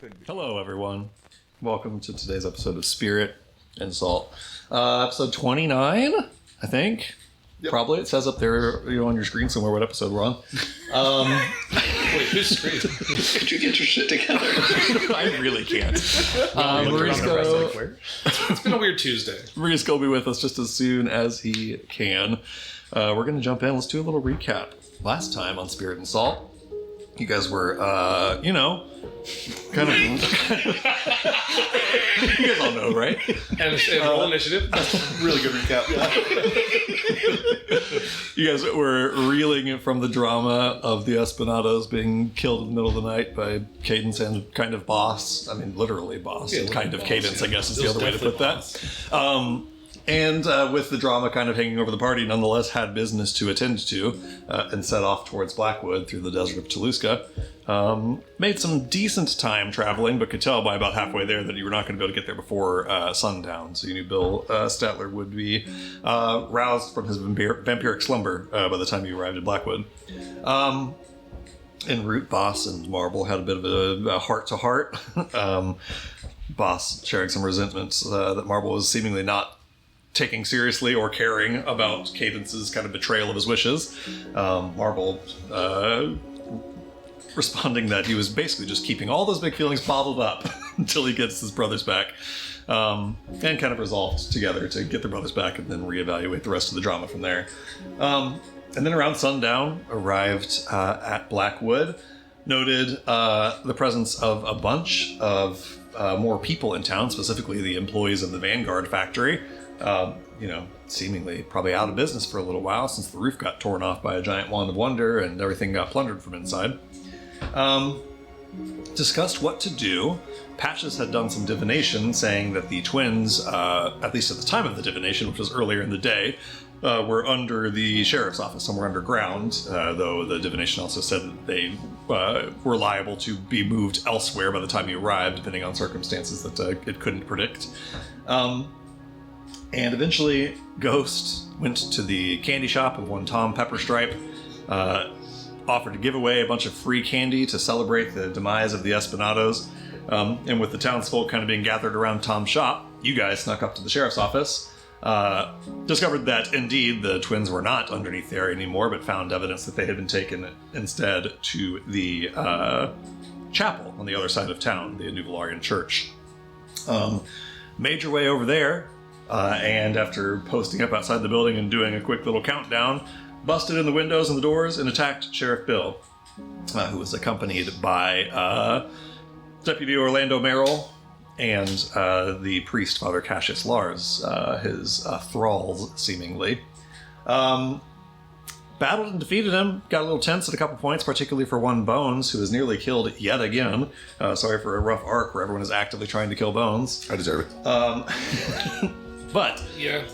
could be. Hello, everyone. Welcome to today's episode of Spirit and Salt. Episode 29, I think. Yep. Probably. It says up there on your screen somewhere what episode we're on. Wait, who's screen? Could you get your shit together? I really can't. It's been a weird Tuesday. Maurice will be with us just as soon as he can. We're going to jump in. Let's do a little recap. Last time on Spirit and Salt, you guys were, kind of... You guys all know, right? And roll initiative. Really good recap. You guys were reeling from the drama of the Espinados being killed in the middle of the night by Cadence and kind of boss. I mean, literally boss. Yeah, and kind of boss, Cadence, yeah. I guess, is It the was other way to put definitely that. And with the drama kind of hanging over the party, nonetheless had business to attend to and set off towards Blackwood through the desert of Toluca. Made some decent time traveling, but could tell by about halfway there that you were not going to be able to get there before sundown. So you knew Bill Statler would be roused from his vampiric slumber by the time you arrived at Blackwood. En route, Boss and Marble had a bit of a heart-to-heart. Boss sharing some resentments that Marble was seemingly not taking seriously or caring about Cadence's kind of betrayal of his wishes. Marble responding that he was basically just keeping all those big feelings bottled up until he gets his brothers back. And kind of resolved together to get their brothers back and then reevaluate the rest of the drama from there. And then around sundown, arrived at Blackwood, noted the presence of a bunch of more people in town, specifically the employees of the Vanguard factory. Seemingly probably out of business for a little while since the roof got torn off by a giant wand of wonder and everything got plundered from inside. Discussed what to do. Patches had done some divination saying that the twins, at least at the time of the divination, which was earlier in the day, were under the sheriff's office, somewhere underground, though the divination also said that they were liable to be moved elsewhere by the time you arrived, depending on circumstances that it couldn't predict. And eventually, Ghost went to the candy shop of one Tom Pepperstripe, offered to give away a bunch of free candy to celebrate the demise of the Espinados. And with the townsfolk kind of being gathered around Tom's shop, you guys snuck up to the sheriff's office, discovered that indeed the twins were not underneath there anymore, but found evidence that they had been taken instead to the chapel on the other side of town, the Nuvolarian church. Made your way over there, and after posting up outside the building and doing a quick little countdown, busted in the windows and the doors and attacked Sheriff Bill, who was accompanied by Deputy Orlando Merrill and the priest, Father Cassius Lars, his thralls, seemingly. Battled and defeated him, got a little tense at a couple points, particularly for one Bones, who was nearly killed yet again. Sorry for a rough arc where everyone is actively trying to kill Bones. I deserve it. But Yeah.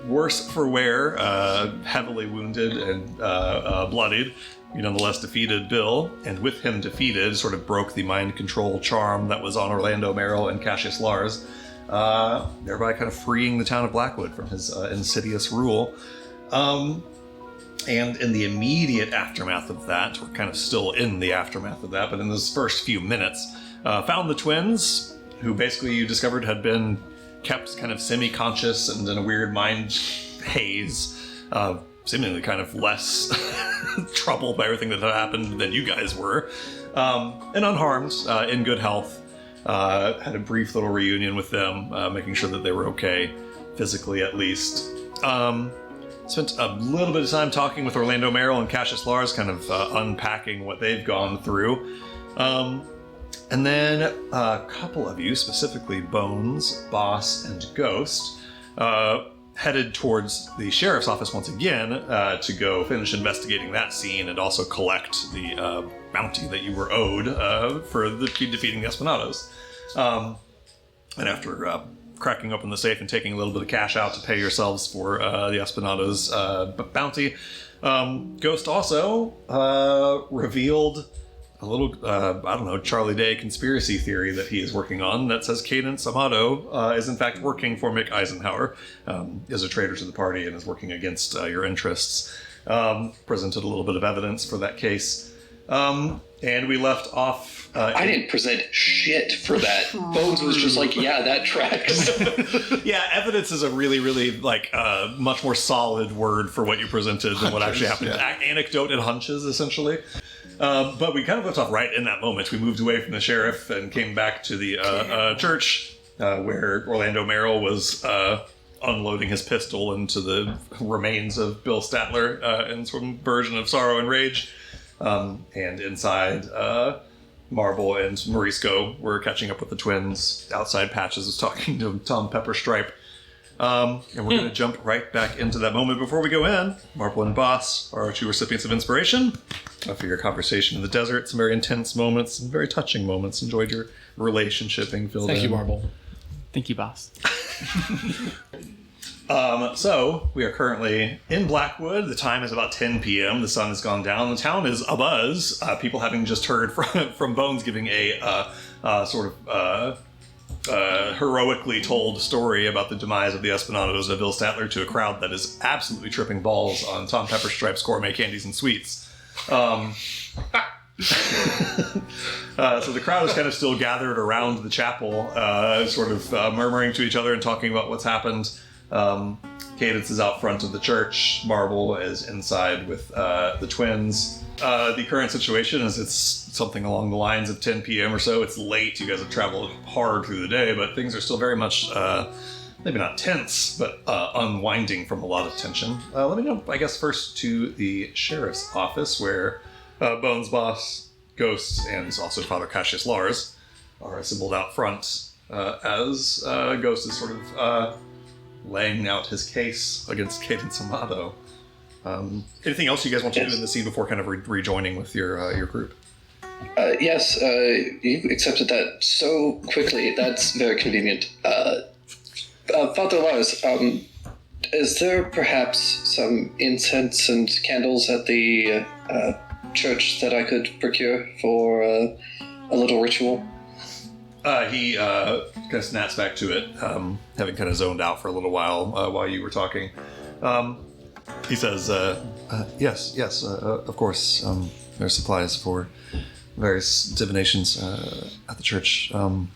Worse for wear, heavily wounded and bloodied, you nonetheless defeated Bill, and with him defeated, sort of broke the mind control charm that was on Orlando Merrill and Cassius Lars, thereby kind of freeing the town of Blackwood from his insidious rule. And in the immediate aftermath of that, we're kind of still in the aftermath of that, but in those first few minutes, found the twins, who basically you discovered had been kept kind of semi-conscious and in a weird mind haze, seemingly kind of less troubled by everything that had happened than you guys were, and unharmed, in good health. Had a brief little reunion with them, making sure that they were okay, physically at least. Spent a little bit of time talking with Orlando Merrill and Cassius Lars, kind of unpacking what they've gone through. And then a couple of you, specifically Bones, Boss, and Ghost, headed towards the sheriff's office once again to go finish investigating that scene and also collect the bounty that you were owed for defeating the Espinados. And after cracking open the safe and taking a little bit of cash out to pay yourselves for the Espinados bounty, Ghost also revealed a little, Charlie Day conspiracy theory that he is working on that says Cadence Amato is in fact working for Mick Eisenhower, is a traitor to the party and is working against your interests. Presented a little bit of evidence for that case. And we left off. I didn't present shit for that. Bones was just like, yeah, that tracks. Yeah, evidence is a really, really much more solid word for what you presented than what actually happened. Yeah. Anecdote and hunches, essentially. But we kind of left off right in that moment. We moved away from the sheriff and came back to the church where Orlando Merrill was unloading his pistol into the remains of Bill Statler in some version of Sorrow and Rage. And inside, Marble and Morisco were catching up with the twins. Outside, Patches was talking to Tom Pepperstripe. And we're going to jump right back into that moment. Before we go in, Marble and Boss are our two recipients of inspiration for your conversation in the desert. Some very intense moments, some very touching moments. Enjoyed your relationship being filled in. Thank you, Marble. Thank you, boss. So, we are currently in Blackwood. The time is about 10 p.m. The sun has gone down. The town is abuzz. People having just heard from Bones giving a heroically told story about the demise of the Espanados of Bill Statler to a crowd that is absolutely tripping balls on Tom Pepperstripe's gourmet candies and sweets. So the crowd is kind of still gathered around the chapel, murmuring to each other and talking about what's happened. Cadence is out front of the church. Marble is inside with the twins. The current situation is it's something along the lines of 10 p.m. or so. It's late. You guys have traveled hard through the day, but things are still very much, maybe not tense, but unwinding from a lot of tension. Let me go, I guess, first to the sheriff's office where Bones, Boss, Ghost, and also Father Cassius Lars are assembled out front as Ghost is sort of laying out his case against Cadence Amado. Anything else you guys want to do in the scene before kind of rejoining with your group? Yes, you accepted that so quickly. That's very convenient. Father Lars, is there perhaps some incense and candles at the church that I could procure for a little ritual? He kind of snaps back to it, having kind of zoned out for a little while you were talking. He says, yes, of course, there's supplies for various divinations at the church. Come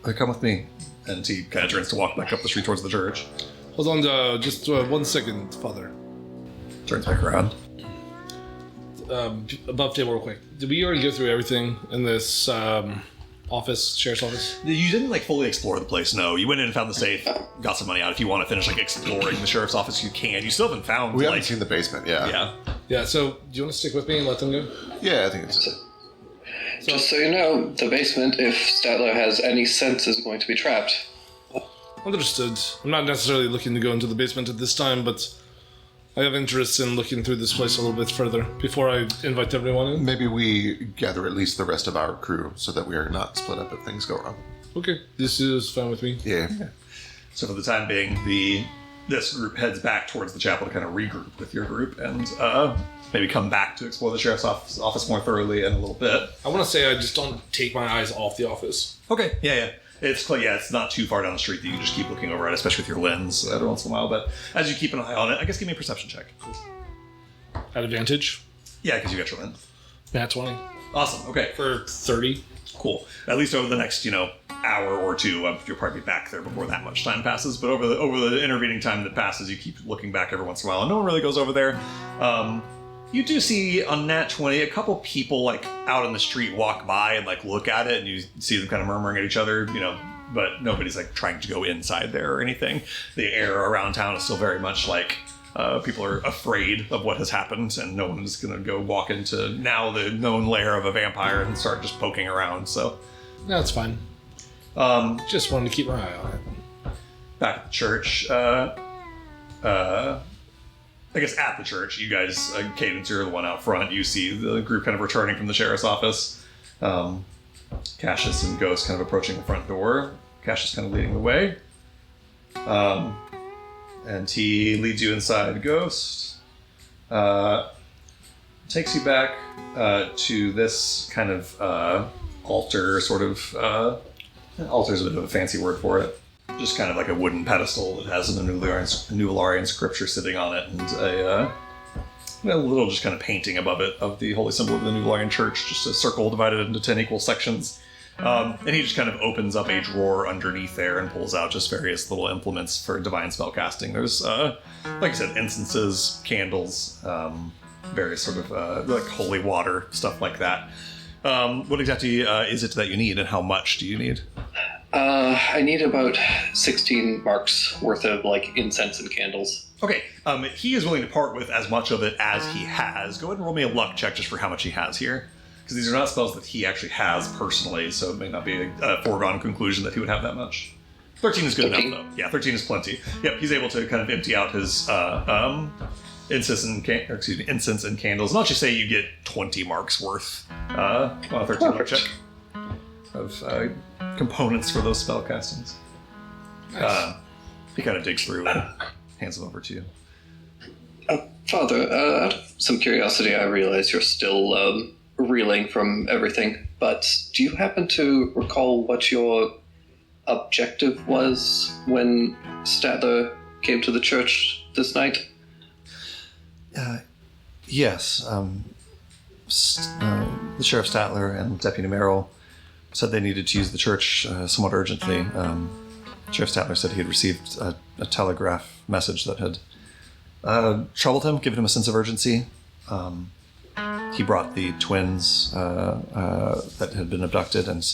with me. And he kind of turns to walk back up the street towards the church. Hold on just 1 second, Father. Turns back around. Above table real quick. Did we already go through everything in this sheriff's office? You didn't fully explore the place, no. You went in and found the safe, got some money out. If you want to finish exploring the sheriff's office, you can. You still haven't found We haven't seen the basement, yeah. Yeah. Yeah, so do you want to stick with me and let them go? Yeah, I think it's... Just so you know, the basement, if Statler has any sense, is going to be trapped. Understood. I'm not necessarily looking to go into the basement at this time, but I have interest in looking through this place a little bit further before I invite everyone in. Maybe we gather at least the rest of our crew so that we are not split up if things go wrong. Okay, this is fine with me. Yeah. So for the time being, this group heads back towards the chapel to kind of regroup with your group and maybe come back to explore the sheriff's office more thoroughly in a little bit. I want to say I just don't take my eyes off the office. Okay, yeah. It's not too far down the street that you can just keep looking over at, especially with your lens every once in a while. But as you keep an eye on it, I guess give me a perception check. At advantage? Yeah, because you got your lens. Nat 20. Awesome, okay. For 30. Cool. At least over the next, hour or two, you'll probably be back there before that much time passes. But over the intervening time that passes, you keep looking back every once in a while, and no one really goes over there. You do see on Nat 20 a couple people out on the street walk by and look at it, and you see them kind of murmuring at each other, but nobody's trying to go inside there or anything. The air around town is still very much people are afraid of what has happened, and no one's going to go walk into now the known lair of a vampire and start just poking around. So That's fine. Just wanted to keep my eye on it. Back at the church, I guess at the church, you guys, Cadence, you're the one out front. You see the group kind of returning from the sheriff's office. Cassius and Ghost kind of approaching the front door. Cassius kind of leading the way. And he leads you inside Ghost. Takes you back to this kind of altar, altar's a bit of a fancy word for it. Just kind of like a wooden pedestal that has an Nularian scripture sitting on it, and a little just kind of painting above it of the holy symbol of the New Lion Church, just a circle divided into 10 equal sections. And he just kind of opens up a drawer underneath there and pulls out just various little implements for divine spellcasting. There's, like I said, incenses, candles, various sort of like holy water, stuff like that. What exactly is it that you need, and how much do you need? I need about 16 marks worth of like incense and candles. Okay, he is willing to part with as much of it as he has. Go ahead and roll me a luck check just for how much he has here. Because these are not spells that he actually has personally, so it may not be a foregone conclusion that he would have that much. 13 is good 13? enough, though. Yeah, 13 is plenty. Yep, he's able to kind of empty out his incense and candles. And I'll just say you get 20 marks worth on a 13 mark check of components for those spell castings. He kind of digs through and hands them over to you. Father, out of some curiosity, I realize you're still reeling from everything, but do you happen to recall what your objective was when Statler came to the church this night? Yes. The Sheriff Statler and Deputy Merrill said they needed to use the church somewhat urgently. Sheriff Statler said he had received a telegraph message that had troubled him, given him a sense of urgency. He brought the twins that had been abducted and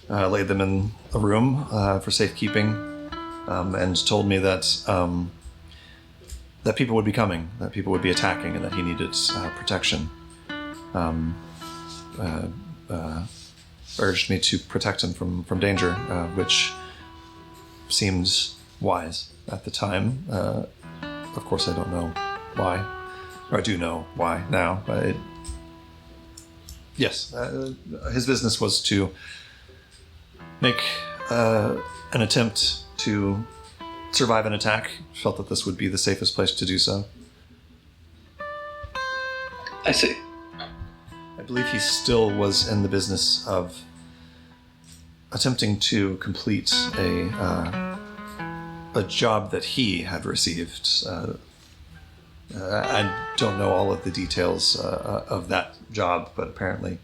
laid them in a room for safekeeping, and told me that that people would be coming, that people would be attacking, and that he needed protection. Urged me to protect him from danger, which seemed wise at the time. Of course, I don't know why. Or I do know why now, but yes, his business was to make an attempt to survive an attack. Felt that this would be the safest place to do so. I see. I believe he still was in the business of attempting to complete a job that he had received. I don't know all of the details of that job, but apparently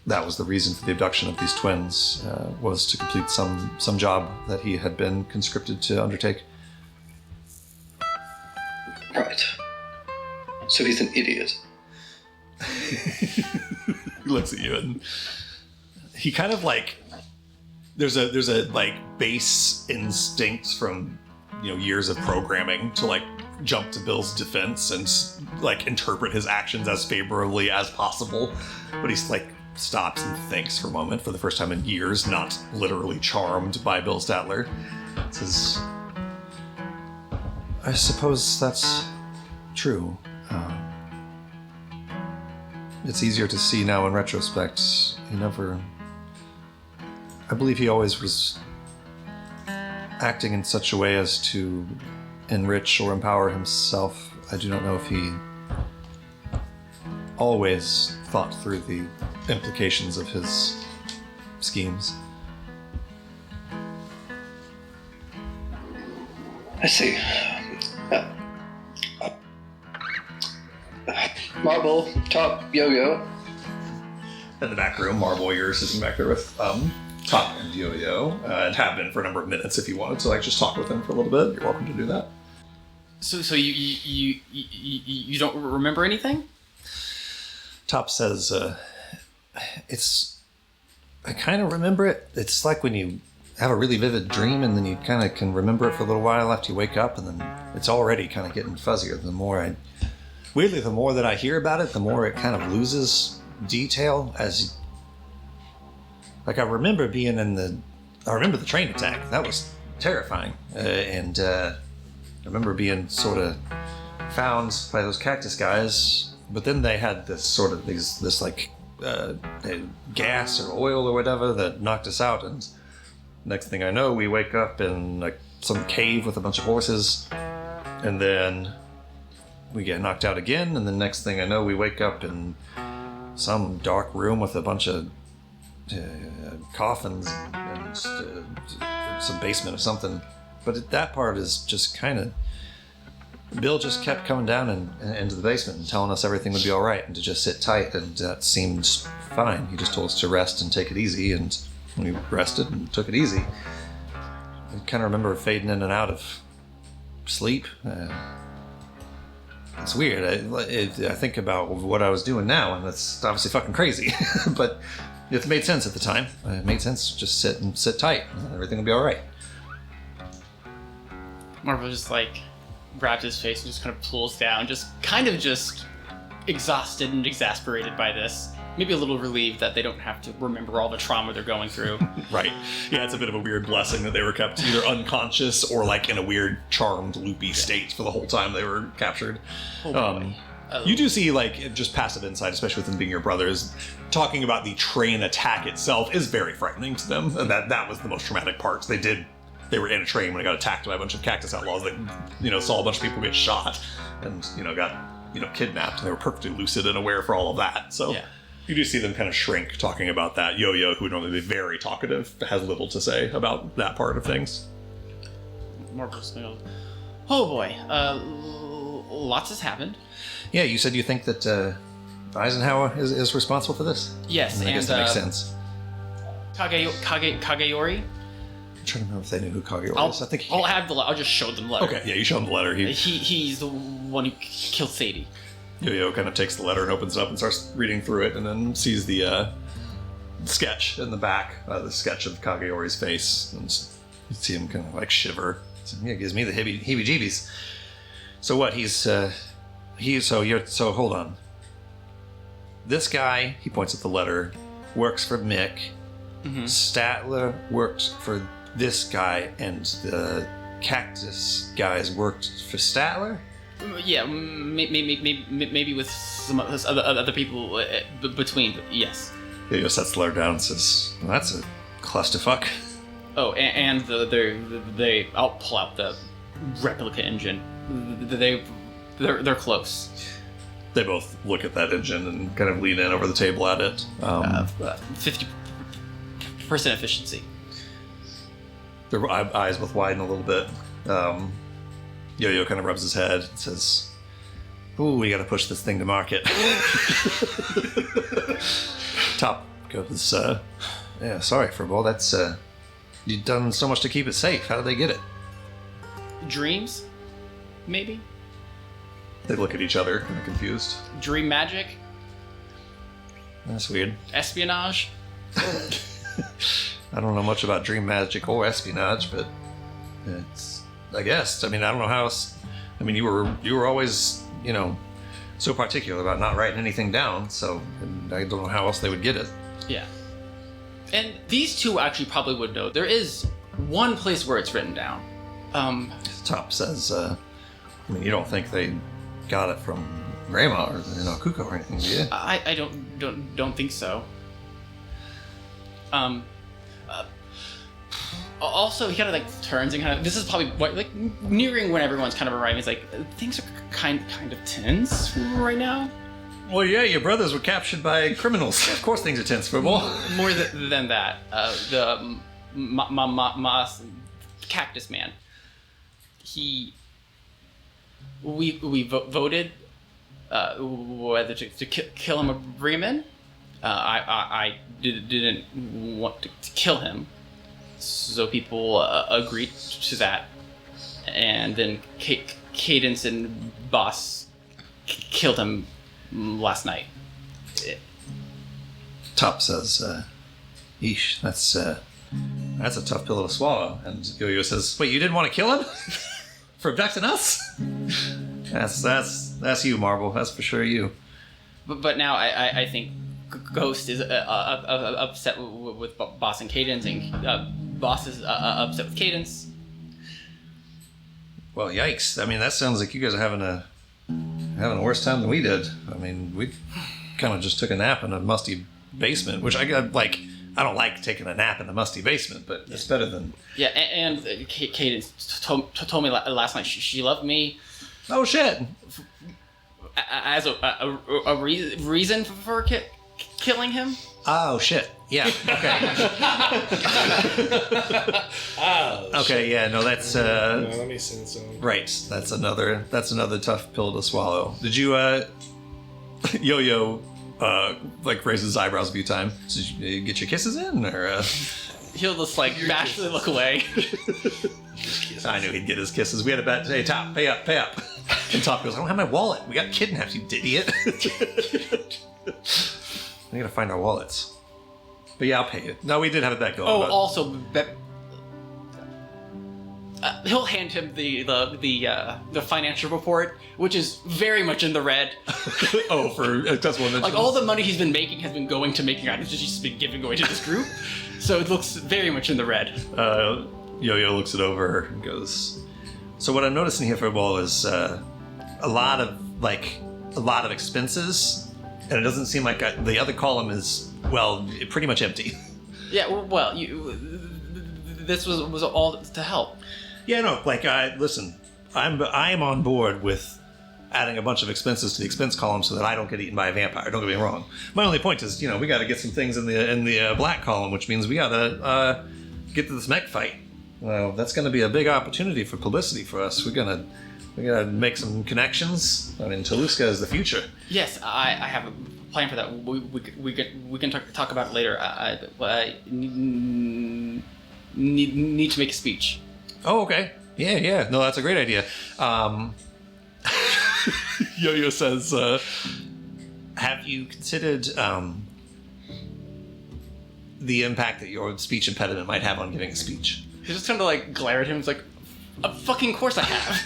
that was the reason for the abduction of these twins, was to complete some job that he had been conscripted to undertake. Right. So he's an idiot. He looks at you and he kind of like there's a like base instinct from years of programming to like jump to Bill's defense and like interpret his actions as favorably as possible, but he's like stops and thinks for a moment, for the first time in years, not literally charmed by Bill Statler. Says, I suppose that's true. It's easier to see now in retrospect. I believe he always was acting in such a way as to enrich or empower himself. I do not know if he always thought through the implications of his schemes. I see. Marble, Top, Yo-Yo. In the back room, Marble, you're sitting back there with Top and Yo-Yo, and have been for a number of minutes if you wanted to just talk with them for a little bit. You're welcome to do that. So you don't remember anything? Top says, I kind of remember it. It's like when you have a really vivid dream and then you kind of can remember it for a little while after you wake up, and then it's already kind of getting fuzzier. The more that I hear about it, the more it kind of loses detail. I remember the train attack. That was terrifying. And I remember being sort of found by those cactus guys, but then they had this gas or oil or whatever that knocked us out, and next thing I know, we wake up in some cave with a bunch of horses, and then we get knocked out again, and the next thing I know, we wake up in some dark room with a bunch of coffins and some basement or something. But that part is just kind of Bill just kept coming down into the basement and telling us everything would be all right and to just sit tight, and that seemed fine. He just told us to rest and take it easy, and we rested and took it easy. I kind of remember fading in and out of sleep. It's weird. I think about what I was doing now, and it's obviously fucking crazy. But it made sense at the time. It made sense. Just sit tight. Everything will be all right. Marvel just like grabs his face and just kind of pulls down, just exhausted and exasperated by this. Maybe a little relieved that they don't have to remember all the trauma they're going through. Right. Yeah, it's a bit of a weird blessing that they were kept either unconscious or like in a weird charmed loopy state for the whole time they were captured. You do see like just passive insight, especially with them being your brothers. Talking about the train attack itself is very frightening to them, and that was the most traumatic part. They were in a train when it got attacked by a bunch of cactus outlaws that saw a bunch of people get shot and got kidnapped. And they were perfectly lucid and aware for all of that. So. Yeah. You do see them kind of shrink talking about that. Yo-Yo, who would normally be very talkative, has little to say about that part of things. More personal. Oh boy, lots has happened. Yeah, you said you think that Eisenhower is responsible for this? Yes, I guess that makes sense. Kageyori? I'm trying to remember if they knew who Kageyori is. I think I'll just show them the letter. Okay, yeah, you show them the letter. He's the one who killed Sadie. Yo-Yo kind of takes the letter and opens it up and starts reading through it, and then sees the sketch in the back, the sketch of Kageyori's face, and you see him kind of like shiver. So, yeah, it gives me the heebie-jeebies. So what? So hold on. This guy, he points at the letter, works for Mick. Mm-hmm. Statler worked for this guy, and the cactus guys worked for Statler? Yeah, maybe with some other people between, but yes. Yo-Yo sets the letter down and says, well, that's a clusterfuck. Oh, and I'll pull out the replica engine. They're close. They both look at that engine and kind of lean in over the table at it. 50% efficiency. Their eyes both widen a little bit. Yo-Yo kind of rubs his head and says, ooh, we gotta push this thing to market. Top goes, yeah, sorry, Furball, that's, you've done so much to keep it safe. How did they get it? Dreams? Maybe? They look at each other, kind of confused. Dream magic? That's weird. Espionage? I don't know much about dream magic or espionage, but it's... I guess. I mean, I don't know how else. I mean, you were always, so particular about not writing anything down, so I don't know how else they would get it. Yeah. And these two actually probably would know. There is one place where it's written down. Top says, you don't think they got it from Grandma or Kuko or anything, do you? I don't think so. Also, he kind of like turns and kind of. This is probably like nearing when everyone's kind of arriving. It's like things are kind of tense right now. Well, yeah, your brothers were captured by criminals. Of course, things are tense for more. More than that, the cactus man. We voted whether to kill him or bring him in. I didn't want to kill him. So people agreed to that, and then Cadence and Boss killed him last night. Top says, "Yeesh, that's a tough pill to swallow." And Yo-Yo says, "Wait, you didn't want to kill him for abducting us?" That's you, Marvel. That's for sure you. But now I think Ghost is upset with Boss and Cadence, and Boss is upset with Cadence. Well, yikes! I mean, that sounds like you guys are having a worse time than we did. I mean, we kind of just took a nap in a musty basement, which I don't like taking a nap in a musty basement, but it's better than... Yeah, and Cadence told me last night she loved me. Oh, shit! As a reason for killing him? Oh, shit. Yeah. Okay. Okay. Yeah. No, that's let me see this. right. That's another tough pill to swallow. Did you, Yo-Yo, like raises his eyebrows a few times? Did you get your kisses in, or? He'll just like bashfully look away. I knew he'd get his kisses. We had a bet. Hey, Top, pay up. And Top goes, I don't have my wallet. We got kidnapped, you idiot. We gotta find our wallets. But yeah, I'll pay you. No, we did have a bet going. Oh, but... also, he'll hand him the financial report, which is very much in the red. Oh, for accessible mentions. Like all the money he's been making has been going to making items, just been giving away to this group. So it looks very much in the red. Yo-Yo looks it over and goes, so what I'm noticing here for a ball is a lot of expenses, and it doesn't seem like the other column is, well, pretty much empty. Yeah, well, this was all to help. Yeah, no, like, listen, I am on board with adding a bunch of expenses to the expense column so that I don't get eaten by a vampire. Don't get me wrong. My only point is, we got to get some things in the black column, which means we got to get to this mech fight. Well, that's going to be a big opportunity for publicity for us. We gotta make some connections. I mean, Taluska is the future. Yes, I have a plan for that. We can talk about it later. I need to make a speech. Oh, okay. Yeah. No, that's a great idea. Yo-Yo says, have you considered the impact that your speech impediment might have on giving a speech? He's just kind of like glare at him. It's like, of fucking course I have.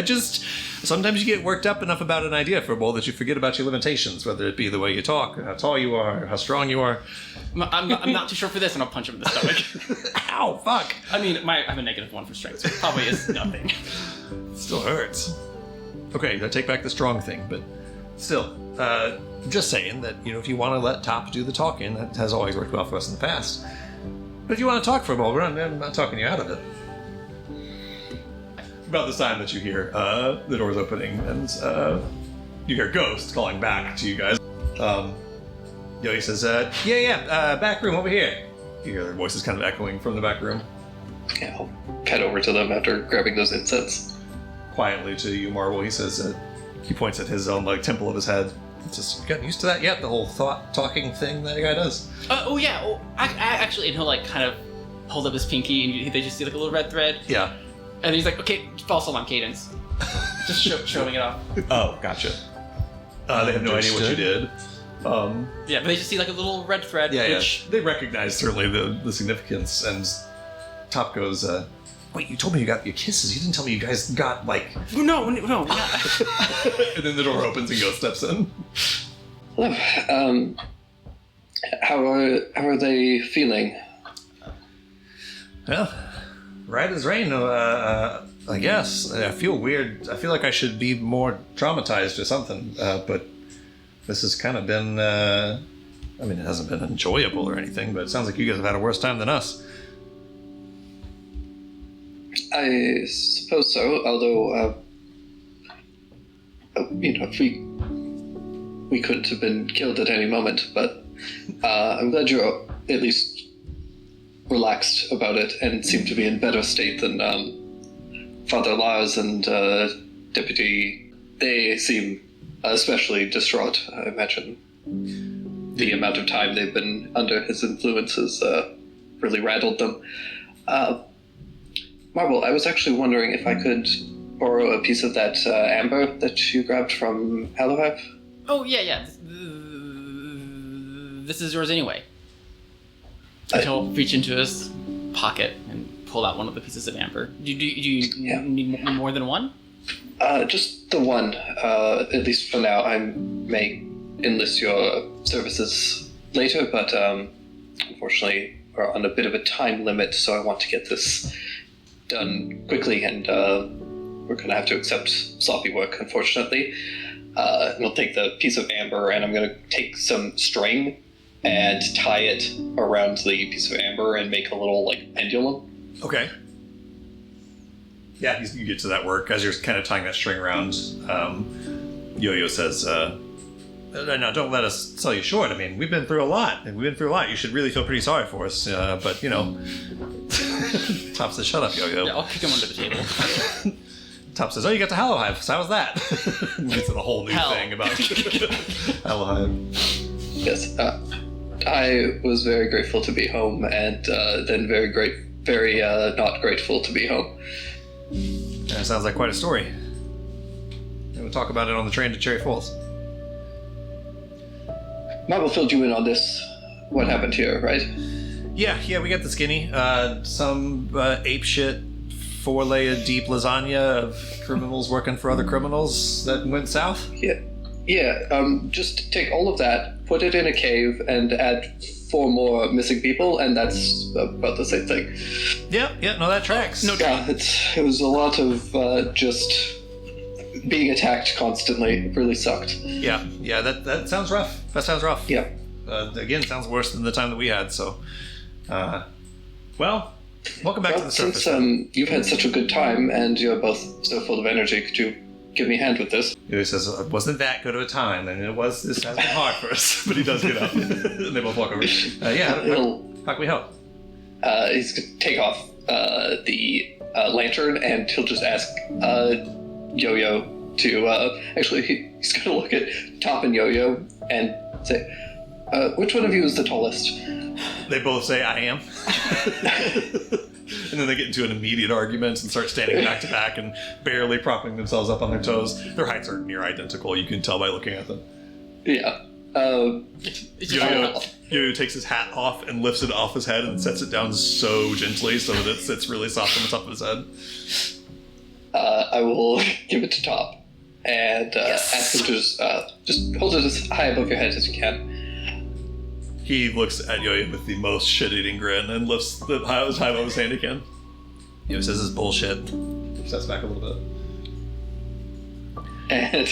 Sometimes you get worked up enough about an idea for a bowl that you forget about your limitations, whether it be the way you talk, or how tall you are, or how strong you are. I'm not too sure for this, and I'll punch him in the stomach. Ow, fuck. I mean, I have a -1 for strength, so it probably is nothing. It still hurts. Okay, I take back the strong thing, but still, just saying that, if you want to let Top do the talking, that has always worked well for us in the past. But if you want to talk for a while, I'm not talking you out of it. About this time that you hear the doors opening, and you hear Ghost calling back to you guys. Yo-Yo says, back room over here. You hear their voices kind of echoing from the back room. Yeah, I'll head over to them after grabbing those incense. Quietly to you, Marvel, he says, he points at his own temple of his head. It's just, you gotten used to that yet? The whole talking thing that guy does? I actually, and he'll kind of hold up his pinky, and they just see a little red thread. Yeah. And he's like, okay, false alarm cadence. Just showing it off. Oh, gotcha. They have no idea what you did. Yeah, but they just see a little red thread. Yeah. They recognize certainly the significance, and Top goes, wait, you told me you got your kisses. You didn't tell me you guys got, No. And then the door opens and Ghost steps in. Hello. How are they feeling? Well, right as rain, I guess. I feel weird. I feel like I should be more traumatized or something, but this has kind of been, it hasn't been enjoyable or anything, but it sounds like you guys have had a worse time than us. I suppose so, although, if we could have been killed at any moment, but I'm glad you're at least relaxed about it and seem to be in better state than Father Lars and Deputy. They seem especially distraught, I imagine. The amount of time they've been under his influence has really rattled them. Marvel, I was actually wondering if I could borrow a piece of that amber that you grabbed from Hallowhav? Oh, yeah. This is yours anyway. He'll reach into his pocket and pull out one of the pieces of amber. Do you need more than one? Just the one, at least for now. I may enlist your services later, but unfortunately we're on a bit of a time limit, so I want to get this done quickly, and we're going to have to accept sloppy work, unfortunately. We'll take the piece of amber, and I'm going to take some string and tie it around the piece of amber and make a little, pendulum. Okay. Yeah, you get to that work. As you're kind of tying that string around, Yo-Yo says, No, don't let us sell you short. I mean, we've been through a lot. You should really feel pretty sorry for us. But, Top says, shut up, Yo-Yo. Yeah, I'll kick him under the table. Top says, oh, you got to Hallowhive. So how was that? It's a whole new Hell. thing about Hallowhive. Yes, I was very grateful to be home, and then very not grateful to be home. That sounds like quite a story. We'll talk about it on the train to Cherry Falls. Marble filled you in on this. What happened here, right? Yeah, we got the skinny. Some apeshit 4-layer deep lasagna of criminals working for other criminals that went south. Yeah. Just take all of that, put it in a cave, and add 4 more missing people, and that's about the same thing. Yeah, no, that tracks. No, Yeah, it was a lot of just being attacked constantly. It really sucked. Yeah, that sounds rough. Yeah. Again, sounds worse than the time that we had, so... well, welcome back to the surface. Since you've had such a good time, and you're both so full of energy, could you give me a hand with this? He says, it wasn't that good of a time, and this has been hard for us, but he does get up. And they both walk over. How can we help? He's going to take off the lantern, and he'll just ask Yo-Yo to... actually, he's going to look at Top and Yo-Yo and say, which one of you is the tallest? They both say, I am. And then they get into an immediate argument and start standing back to back and barely propping themselves up on their toes. Their heights are near identical, you can tell by looking at them. Yeah. Yo-Yo takes his hat off and lifts it off his head and sets it down so gently so that it sits really soft on the top of his head. I will give it to Top and ask him to just hold it as high above your head as you can. He looks at Yo-Yo with the most shit-eating grin and lifts the as high above his hand he can. Yo says, this is bullshit. Steps back a little bit. And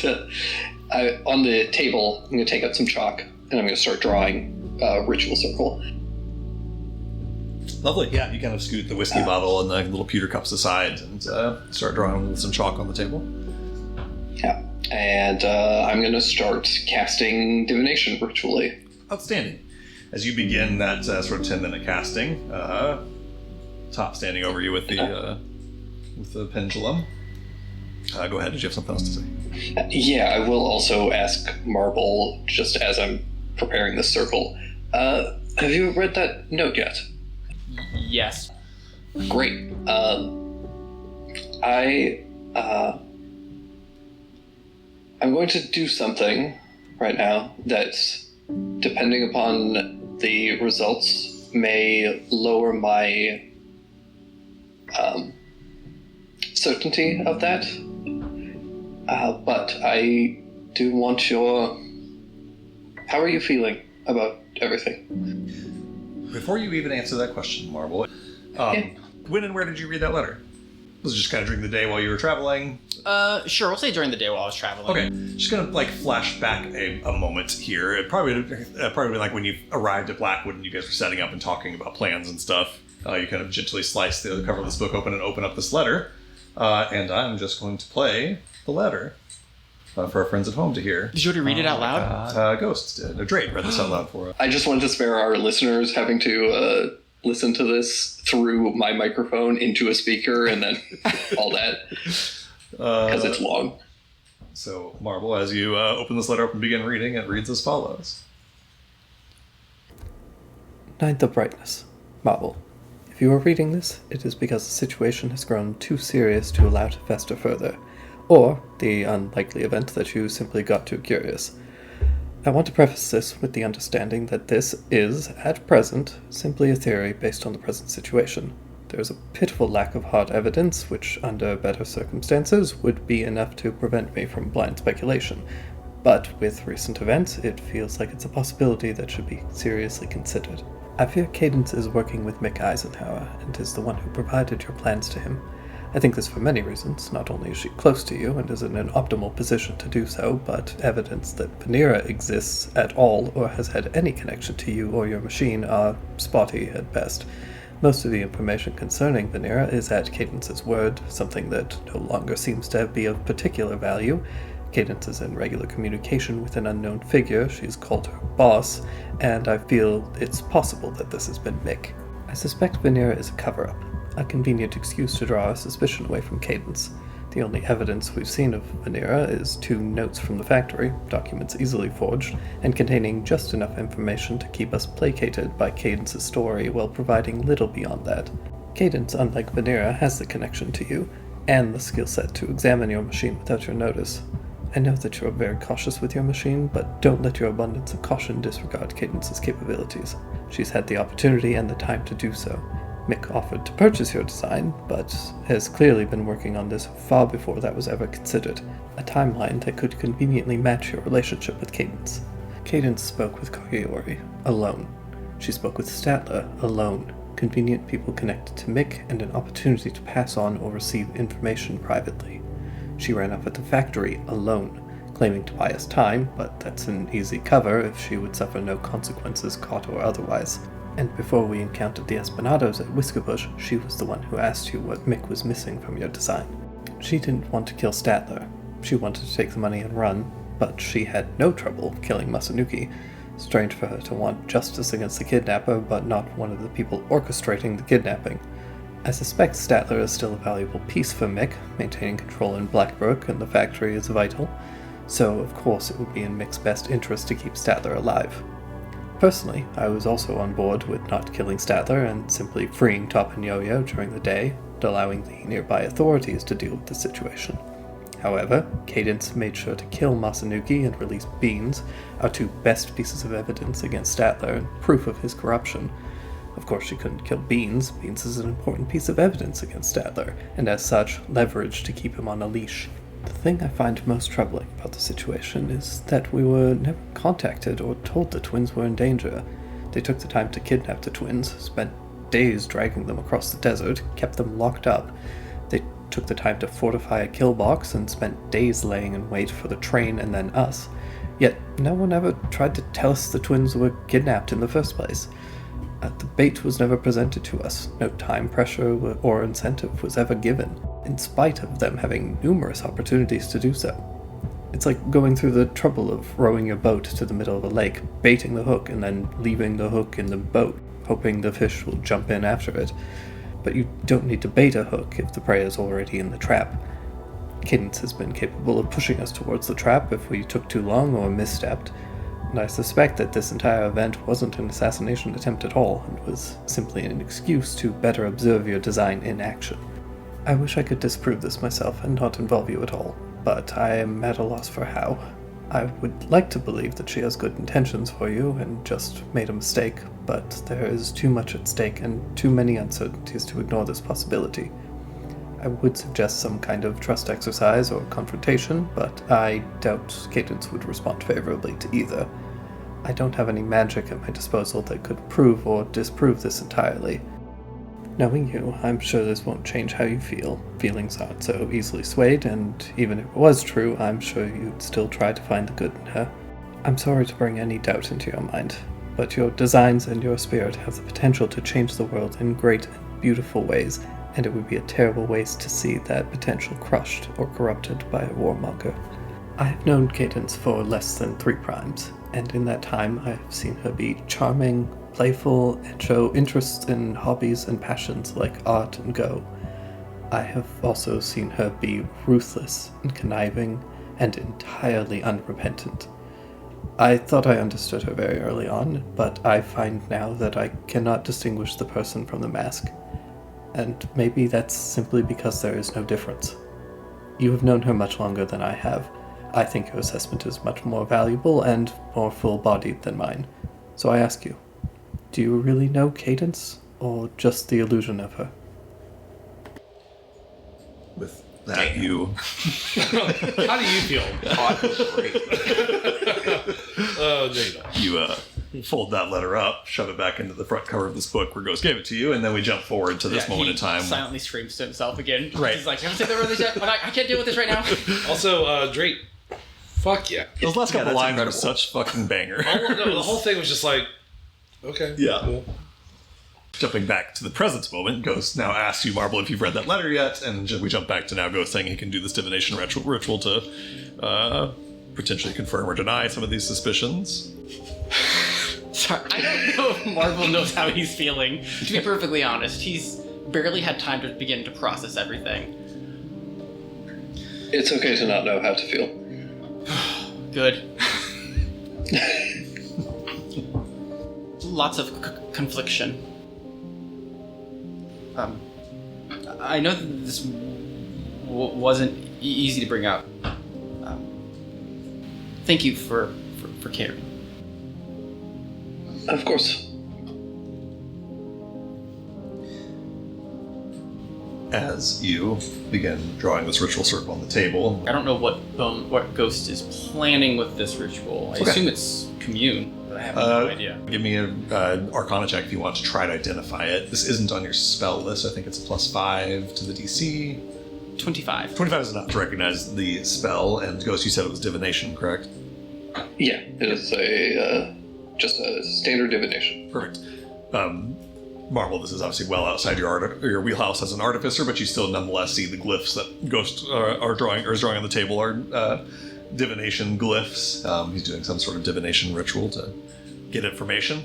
on the table, I'm going to take out some chalk, and I'm going to start drawing a ritual circle. Lovely. Yeah, you kind of scoot the whiskey bottle and the little pewter cups aside and start drawing with some chalk on the table. Yeah. And I'm going to start casting divination ritually. Outstanding. As you begin that sort of 10-minute casting, Top standing over you with the pendulum. Go ahead. Did you have something else to say? Yeah, I will also ask Marble, just as I'm preparing the circle. Have you read that note yet? Yes. Great. I'm going to do something right now that, depending upon the results, may lower my certainty of that. But I do want your... How are you feeling about everything? Before you even answer that question, Marble, when and where did you read that letter? Was it just kind of during the day while you were traveling? Sure, we'll say during the day while I was traveling. Okay, just gonna flash back a moment here. It probably like when you arrived at Blackwood and you guys were setting up and talking about plans and stuff. You kind of gently slice the cover of this book open and open up this letter. And I'm just going to play the letter for our friends at home to hear. Did you already read it out loud? Ghosts did. No, Drake read this out loud for us. I just wanted to spare our listeners having to listen to this through my microphone into a speaker and then all that, because it's long. So, Marble, as you open this letter up and begin reading, it reads as follows. 9th of Brightness. Marble. If you are reading this, it is because the situation has grown too serious to allow to fester further, or the unlikely event that you simply got too curious. I want to preface this with the understanding that this is, at present, simply a theory based on the present situation. There is a pitiful lack of hard evidence, which, under better circumstances, would be enough to prevent me from blind speculation. But with recent events, it feels like it's a possibility that should be seriously considered. I fear Cadence is working with Mick Eisenhower, and is the one who provided your plans to him. I think this for many reasons. Not only is she close to you and is in an optimal position to do so, but evidence that Vanera exists at all or has had any connection to you or your machine are spotty at best. Most of the information concerning Vanera is at Cadence's word, something that no longer seems to be of particular value. Cadence is in regular communication with an unknown figure. She's called her boss, and I feel it's possible that this has been Mick. I suspect Vanera is a cover-up, a convenient excuse to draw our suspicion away from Cadence. The only evidence we've seen of Vanera is 2 notes from the factory, documents easily forged, and containing just enough information to keep us placated by Cadence's story while providing little beyond that. Cadence, unlike Vanera, has the connection to you, and the skill set to examine your machine without your notice. I know that you're very cautious with your machine, but don't let your abundance of caution disregard Cadence's capabilities. She's had the opportunity and the time to do so. Mick offered to purchase your design, but has clearly been working on this far before that was ever considered, a timeline that could conveniently match your relationship with Cadence. Cadence spoke with Kagiori, alone. She spoke with Statler, alone. Convenient people connected to Mick and an opportunity to pass on or receive information privately. She ran off at the factory, alone, claiming to buy us time, but that's an easy cover if she would suffer no consequences, caught or otherwise. And before we encountered the Espinados at Whiskerbush, she was the one who asked you what Mick was missing from your design. She didn't want to kill Statler. She wanted to take the money and run, but she had no trouble killing Masanuki. Strange for her to want justice against the kidnapper, but not one of the people orchestrating the kidnapping. I suspect Statler is still a valuable piece for Mick. Maintaining control in Blackbrook and the factory is vital, so of course it would be in Mick's best interest to keep Statler alive. Personally, I was also on board with not killing Statler and simply freeing Top and Yo-Yo during the day, and allowing the nearby authorities to deal with the situation. However, Cadence made sure to kill Masanuki and release Beans, our 2 best pieces of evidence against Statler and proof of his corruption. Of course, she couldn't kill Beans. Beans is an important piece of evidence against Statler, and as such, leverage to keep him on a leash. The thing I find most troubling about the situation is that we were never contacted or told the twins were in danger. They took the time to kidnap the twins, spent days dragging them across the desert, kept them locked up. They took the time to fortify a kill box and spent days laying in wait for the train and then us. Yet no one ever tried to tell us the twins were kidnapped in the first place. The bait was never presented to us. No time pressure or incentive was ever given, in spite of them having numerous opportunities to do so. It's like going through the trouble of rowing your boat to the middle of a lake, baiting the hook, and then leaving the hook in the boat, hoping the fish will jump in after it. But you don't need to bait a hook if the prey is already in the trap. Cadence has been capable of pushing us towards the trap if we took too long or misstepped, and I suspect that this entire event wasn't an assassination attempt at all, and was simply an excuse to better observe your design in action. I wish I could disprove this myself and not involve you at all, but I am at a loss for how. I would like to believe that she has good intentions for you and just made a mistake, but there is too much at stake and too many uncertainties to ignore this possibility. I would suggest some kind of trust exercise or confrontation, but I doubt Cadence would respond favorably to either. I don't have any magic at my disposal that could prove or disprove this entirely. Knowing you, I'm sure this won't change how you feel. Feelings aren't so easily swayed, and even if it was true, I'm sure you'd still try to find the good in her. I'm sorry to bring any doubt into your mind, but your designs and your spirit have the potential to change the world in great and beautiful ways, and it would be a terrible waste to see that potential crushed or corrupted by a warmonger. I have known Cadence for less than 3 primes, and in that time I have seen her be charming, playful, and show interest in hobbies and passions like art and Go. I have also seen her be ruthless and conniving and entirely unrepentant. I thought I understood her very early on, but I find now that I cannot distinguish the person from the mask. And maybe that's simply because there is no difference. You have known her much longer than I have. I think your assessment is much more valuable and more full-bodied than mine. So I ask you, do you really know Cadence, or just the illusion of her? With that, you How do you feel? Oh, there you go. you fold that letter up, shove it back into the front cover of this book where Ghost gave it to you, and then we jump forward to this moment in time. He silently screams to himself again. Right. He's like, haven't said the release yet, but I can't deal with this right now. Also, Drake, fuck yeah. Those last couple that's lines were incredible. such fucking banger. The whole thing was just like, okay. Yeah. Cool. Jumping back to the present moment, Ghost now asks you, Marble, if you've read that letter yet, and we jump back to now Ghost saying he can do this divination ritual to potentially confirm or deny some of these suspicions. Sorry, I don't know if Marvel knows how he's feeling. To be perfectly honest, he's barely had time to begin to process everything. It's okay to not know how to feel. Good. Lots of confliction. I know that this wasn't easy to bring up. Thank you for caring. Of course. As you begin drawing this ritual circle on the table, I don't know what Ghost is planning with this ritual. I assume it's commune, but I have no idea. give me an Arcana check if you want to try to identify it. This isn't on your spell list. I think it's a +5 to the DC. 25. 25 is enough to recognize the spell, and Ghost, you said it was divination, correct? Yeah, it is just a standard divination. Perfect. Marvel, this is obviously well outside your wheelhouse as an artificer, but you still nonetheless see the glyphs that Ghost are drawing or is drawing on the table are divination glyphs. He's doing some sort of divination ritual to get information.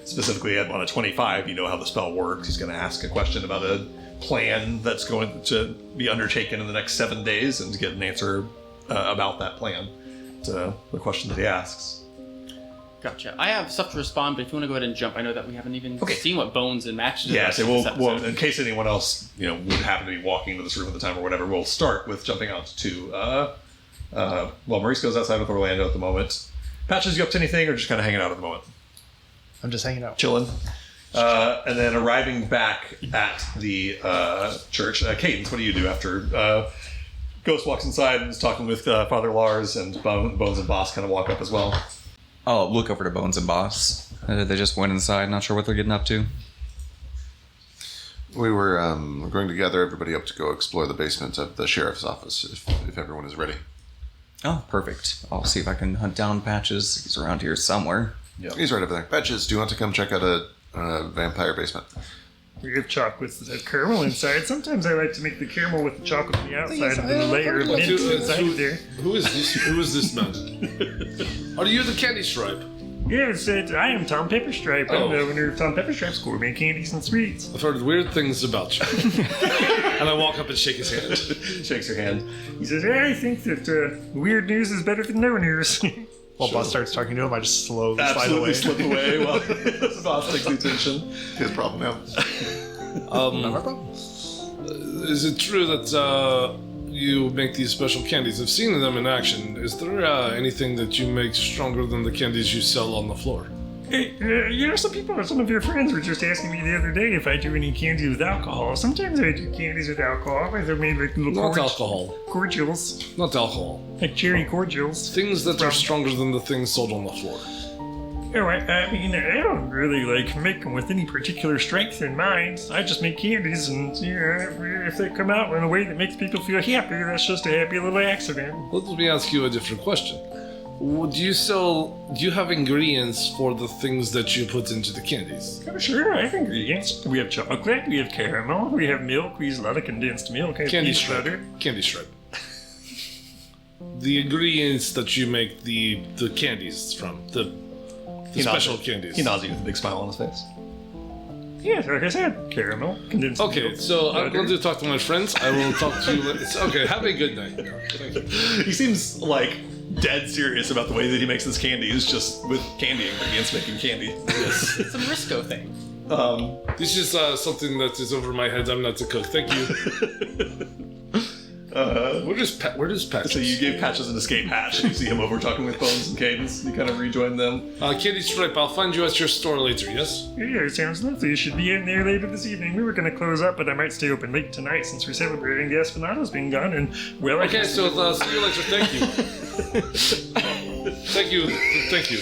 Specifically, on a 25, you know how the spell works. He's going to ask a question about a plan that's going to be undertaken in the next 7 days, and to get an answer about that plan to the question that he asks. Gotcha. I have stuff to respond, but if you want to go ahead and jump, I know that we haven't even seen what Bones and Match did. Yeah, so we'll, in case anyone else, would happen to be walking into this room at the time or whatever, we'll start with jumping out to, Maurice goes outside with Orlando at the moment. Patches, you up to anything, or just kind of hanging out at the moment? I'm just hanging out. Chilling. And then arriving back at the church, Cadence, what do you do after Ghost walks inside and is talking with Father Lars, and Bones and Boss kind of walk up as well? I'll look over to Bones and Boss. They just went inside, not sure what they're getting up to. We were going to gather everybody up to go explore the basement of the sheriff's office, if everyone is ready. Oh, perfect. I'll see if I can hunt down Patches. He's around here somewhere. Yep. He's right over there. Patches, do you want to come check out a vampire basement? We have chocolates that have caramel inside. Sometimes I like to make the caramel with the chocolate on the outside and then a layer of mint inside there. Who is this? Who is this man? Are you the candy stripe? Yes, I am Tom Pepperstripe. I'm the owner of Tom Pepperstripe's Gourmet Candies and Sweets. I've heard weird things about you. And I walk up and shake his hand. Shakes your hand. He says, I think that weird news is better than no news. While Boss starts talking to him, I just slowly Absolutely slide away. slip away while the Boss takes the attention. His problem now. Not my problem. Is it true that you make these special candies? I've seen them in action. Is there anything that you make stronger than the candies you sell on the floor? Hey, some of your friends were just asking me the other day if I do any candy with alcohol. Sometimes I do candies with alcohol. They're made like little Not alcohol. cordials, Not alcohol. like cherry cordials. Things that are stronger than the things sold on the floor. Oh, I mean, I don't really make them with any particular strength in mind. I just make candies, and if they come out in a way that makes people feel happy, that's just a happy little accident. Let me ask you a different question. Do you have ingredients for the things that you put into the candies? Oh, sure, I have ingredients. We have chocolate, we have caramel, we have milk, we use a lot of condensed milk, Candy peanut stripe. butter. Candy stripe. The ingredients that you make the candies from, the special candies. He nods at you with a big smile on his face. Yeah, like I said, caramel, condensed milk. Okay, so I'm going to talk to my friends. I will talk to you later. Okay, have a good night. Thank you. He seems dead serious about the way that he makes his candies, just with candy ingredients making candy. It's a Risco thing. This is something that is over my head. I'm not the cook. Thank you. Where does Patches? So you gave Patches an escape hatch, and you see him over talking with Bones and Cadence. You kind of rejoin them. Candy Stripe, I'll find you at your store later, yes? Yeah, sounds lovely. You should be in there later this evening. We were going to close up, but I might stay open late tonight since we're celebrating the Espinato's being gone. And well, Okay, so see you later. Thank you. Thank you. Thank you.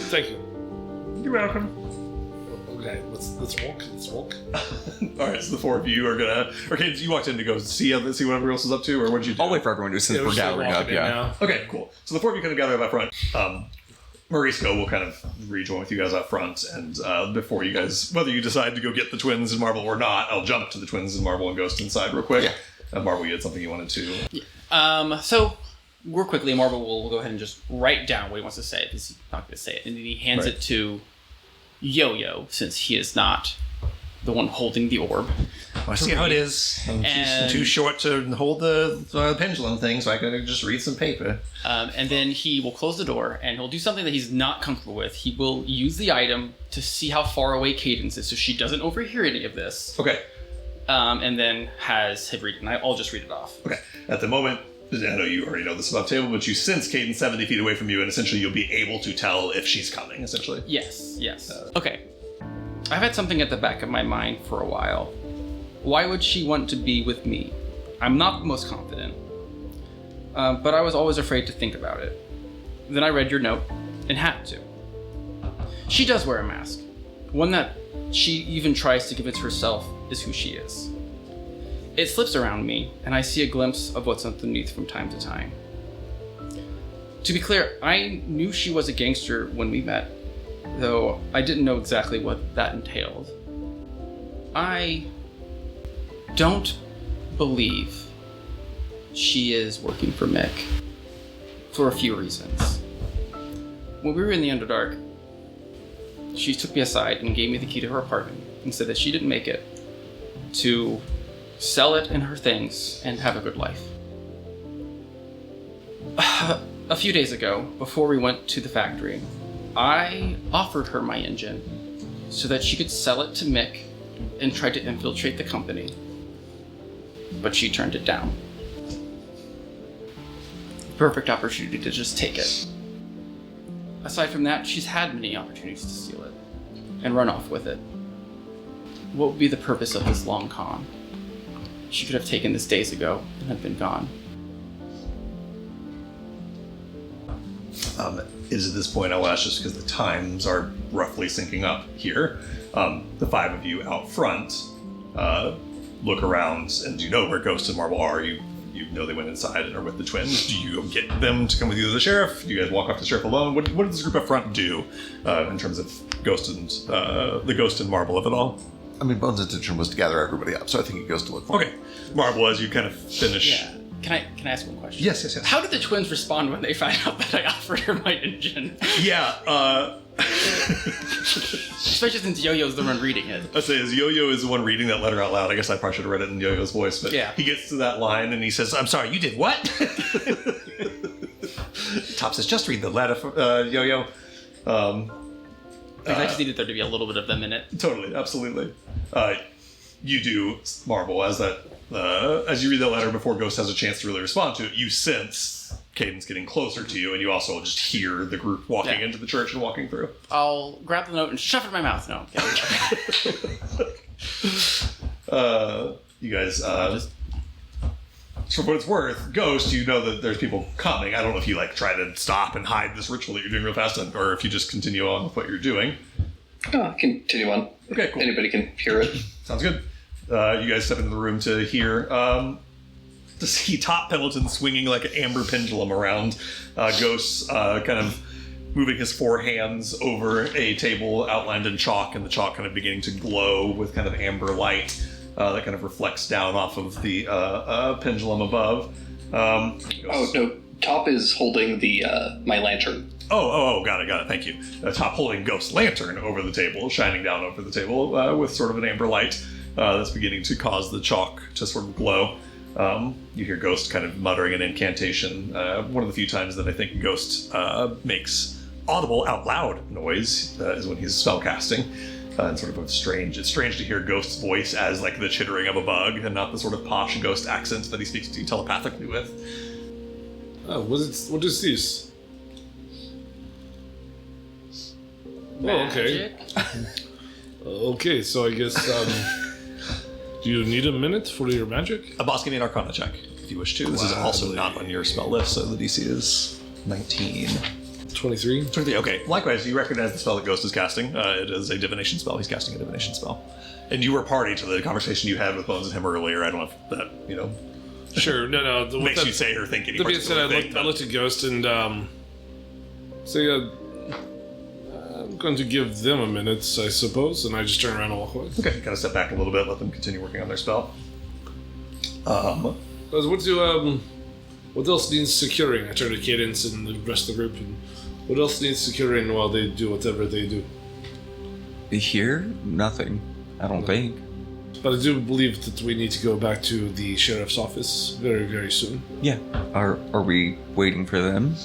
Thank you. You're welcome. Okay, let's walk. Let's walk. All right, so the four of you are gonna. Okay, you walked in to go see what everyone else is up to, or what did you do? I'll wait for everyone to, since we're gathering up, yeah. Okay, cool. So the four of you kind of gather up front. Mauricio will kind of rejoin with you guys up front, and before you guys, whether you decide to go get the twins in Marvel or not, I'll jump to the twins in Marvel and Ghost inside real quick. Yeah. Marvel, you had something you wanted to... So, real quickly, Marvel will go ahead and just write down what he wants to say, because he's not going to say it. And then he hands it to Yo-Yo, since he is not the one holding the orb. I see how it is. I'm too short to hold the pendulum thing, so I can just read some paper. And then he will close the door, and he'll do something that he's not comfortable with. He will use the item to see how far away Cadence is, so she doesn't overhear any of this. Okay. And then has him read it, and I'll just read it off. Okay. At the moment, I know you already know this about the table, but you sense Cadence 70 feet away from you, and essentially you'll be able to tell if she's coming, essentially. Yes. Okay. I've had something at the back of my mind for a while. Why would she want to be with me? I'm not the most confident, but I was always afraid to think about it. Then I read your note and had to. She does wear a mask, one that she even tries to convince herself is who she is. It slips around me, and I see a glimpse of what's underneath from time to time. To be clear, I knew she was a gangster when we met, though I didn't know exactly what that entailed. I don't believe she is working for Mick, for a few reasons. When we were in the Underdark, she took me aside and gave me the key to her apartment and said that she didn't make it, to sell it and her things and have a good life. A few days ago, before we went to the factory, I offered her my engine so that she could sell it to Mick and try to infiltrate the company. But she turned it down. Perfect opportunity to just take it. Aside from that, she's had many opportunities to steal it and run off with it. What would be the purpose of this long con? She could have taken this days ago and have been gone. It is at this point, I'll ask just because the times are roughly syncing up here. The five of you out front look around, and you know where Ghost and Marvel are. You know they went inside and are with the twins. Do you get them to come with you to the sheriff? Do you guys walk off to the sheriff alone? What does this group up front do in terms of Ghost and the Ghost and Marvel of it all? I mean, Bones' intention was to gather everybody up, so I think he goes to look for Okay. Marvel, as you kind of finish... Yeah. Can I ask one question? Yes. How did the twins respond when they found out that I offered her my engine? Yeah, Especially since Yo-Yo's the one reading it. I'd say as Yo-Yo is the one reading that letter out loud. I guess I probably should have read it in Yo-Yo's voice, but yeah. He gets to that line and he says, "I'm sorry, you did what?" Top says, "Just read the letter, Yo-Yo." I just needed there to be a little bit of them in it. Totally, absolutely. You do, Marvel, as you read that letter before Ghost has a chance to really respond to it, you sense Cadence getting closer to you, and you also just hear the group walking into the church and walking through. I'll grab the note and shove it in my mouth. No. You guys, for what it's worth, Ghost, you know that there's people coming. I don't know if you try to stop and hide this ritual that you're doing real fast, or if you just continue on with what you're doing. Continue on. Okay, cool. Anybody can hear it. Sounds good. You guys step into the room to hear, to see Top Pendleton swinging like an amber pendulum around. Ghost kind of moving his four hands over a table outlined in chalk, and the chalk kind of beginning to glow with kind of amber light that kind of reflects down off of the pendulum above. No, Top is holding the my lantern. Oh, got it. Thank you. Top holding Ghost's lantern over the table, shining down over the table with sort of an amber light that's beginning to cause the chalk to sort of glow. You hear Ghost kind of muttering an incantation. One of the few times that I think Ghost makes audible out loud noise is when he's spellcasting. And sort of it's strange to hear Ghost's voice as like the chittering of a bug and not the sort of posh Ghost accent that he speaks to you telepathically with. Oh, what is this? Magic. Oh, okay. Okay, so I guess, do you need a minute for your magic? Boss, give me an Arcana check if you wish to. This is also not on your spell list, so the DC is 19. 23. 23, okay. Likewise, you recognize the spell that Ghost is casting. It is a divination spell. He's casting a divination spell. And you were party to the conversation you had with Bones and him earlier. I don't know if that, Sure, no. makes you say or think any That being said, particular thing. I looked at Ghost and say, I'm going to give them a minute, I suppose, and I just turn around and walk away. Okay, kind of step back a little bit, let them continue working on their spell. What else needs securing? I turn to Cadence and the rest of the group. And what else needs securing while they do whatever they do? Here, nothing. I don't think. But I do believe that we need to go back to the sheriff's office very, very soon. Yeah. Are we waiting for them?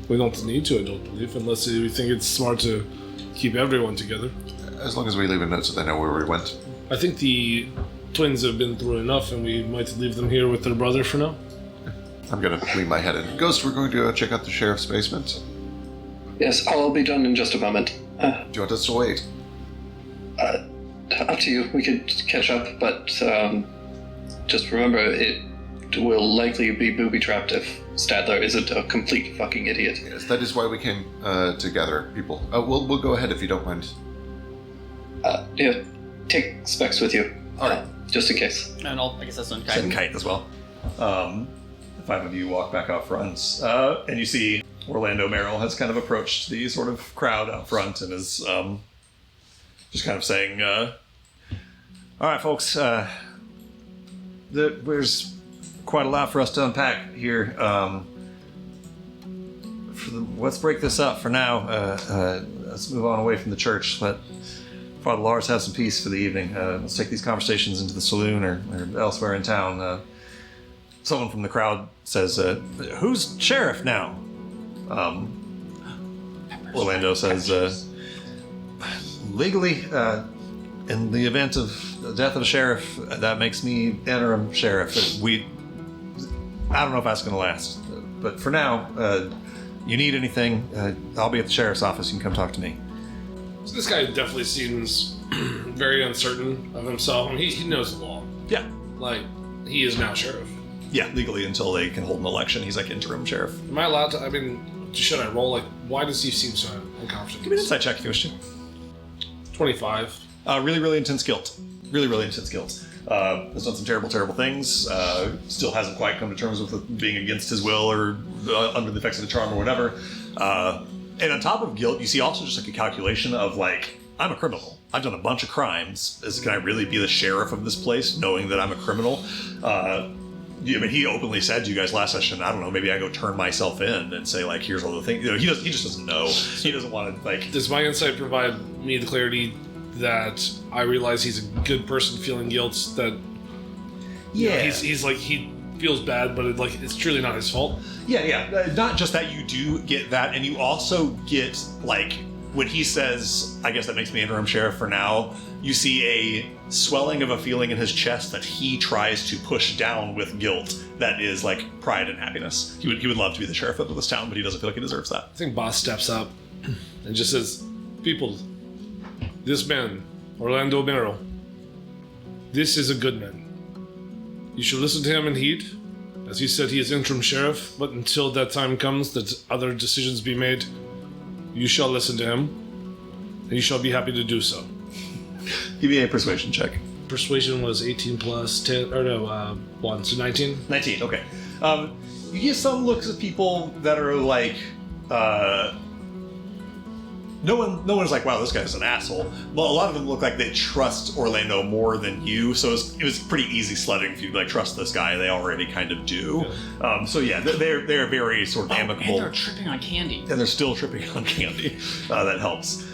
We don't need to, I don't believe, unless we think it's smart to keep everyone together. As long as we leave a note so they know where we went. I think the twins have been through enough, and we might leave them here with their brother for now. I'm gonna leave my head in. Ghost, we're going to go check out the sheriff's basement. Yes, I'll be done in just a moment. Do you want us to wait? Up to you. We could catch up, but just remember, it will likely be booby-trapped if Stadler isn't a complete fucking idiot. Yes, that is why we came together, people. We'll go ahead if you don't mind. Yeah, take Specs with you. All right. Just in case. And I guess that's on Send Kite. Kite as well. The five of you walk back out front, and you see Orlando Merrill has kind of approached the sort of crowd out front and is just kind of saying, all right, folks, there's quite a lot for us to unpack here. Let's break this up for now. Let's move on away from the church. Let Father Lars have some peace for the evening. Let's take these conversations into the saloon or elsewhere in town. Someone from the crowd says, who's sheriff now? Orlando says, legally, in the event of the death of a sheriff, that makes me interim sheriff. I don't know if that's going to last. But for now, you need anything, I'll be at the sheriff's office. You can come talk to me. So this guy definitely seems very uncertain of himself. I mean, he knows the law. Yeah. Like, he is now sheriff. Yeah, legally until they can hold an election. He's like interim sheriff. Am I allowed to, should I roll? Like, why does he seem so unconfident? Give me an insight check if you wish to. 25. Really, really intense guilt. Really, really intense guilt. Has done some terrible, terrible things. Still hasn't quite come to terms with being against his will or under the effects of the charm or whatever. And on top of guilt, you see also just like a calculation of like, I'm a criminal. I've done a bunch of crimes. Can I really be the sheriff of this place knowing that I'm a criminal? He openly said to you guys last session, I don't know, maybe I go turn myself in and say like, here's all the things. He just doesn't know. He doesn't want to like. Does my insight provide me the clarity that I realize he's a good person feeling guilt? That he's like he feels bad, but it's truly not his fault. Yeah. Not just that you do get that, and you also get like when he says, "I guess that makes me interim sheriff for now." You see a swelling of a feeling in his chest that he tries to push down with guilt. That is like pride and happiness. He would love to be the sheriff of this town, but he doesn't feel like he deserves that. I think Boss steps up and just says, "People, this man, Orlando Merrill, this is a good man. You should listen to him and heed. As he said, he is interim sheriff, but until that time comes that other decisions be made, you shall listen to him, and you shall be happy to do so." Give me a persuasion check. Persuasion was 18 plus 10, 1, so 19. 19, okay. You get some looks at people that are like, no one's like, wow, this guy's an asshole. Well, a lot of them look like they trust Orlando more than you, so it was pretty easy sledding if you like trust this guy. They already kind of do. Yeah. They're very sort of amicable. And they're tripping on candy. And they're still tripping on candy. That helps.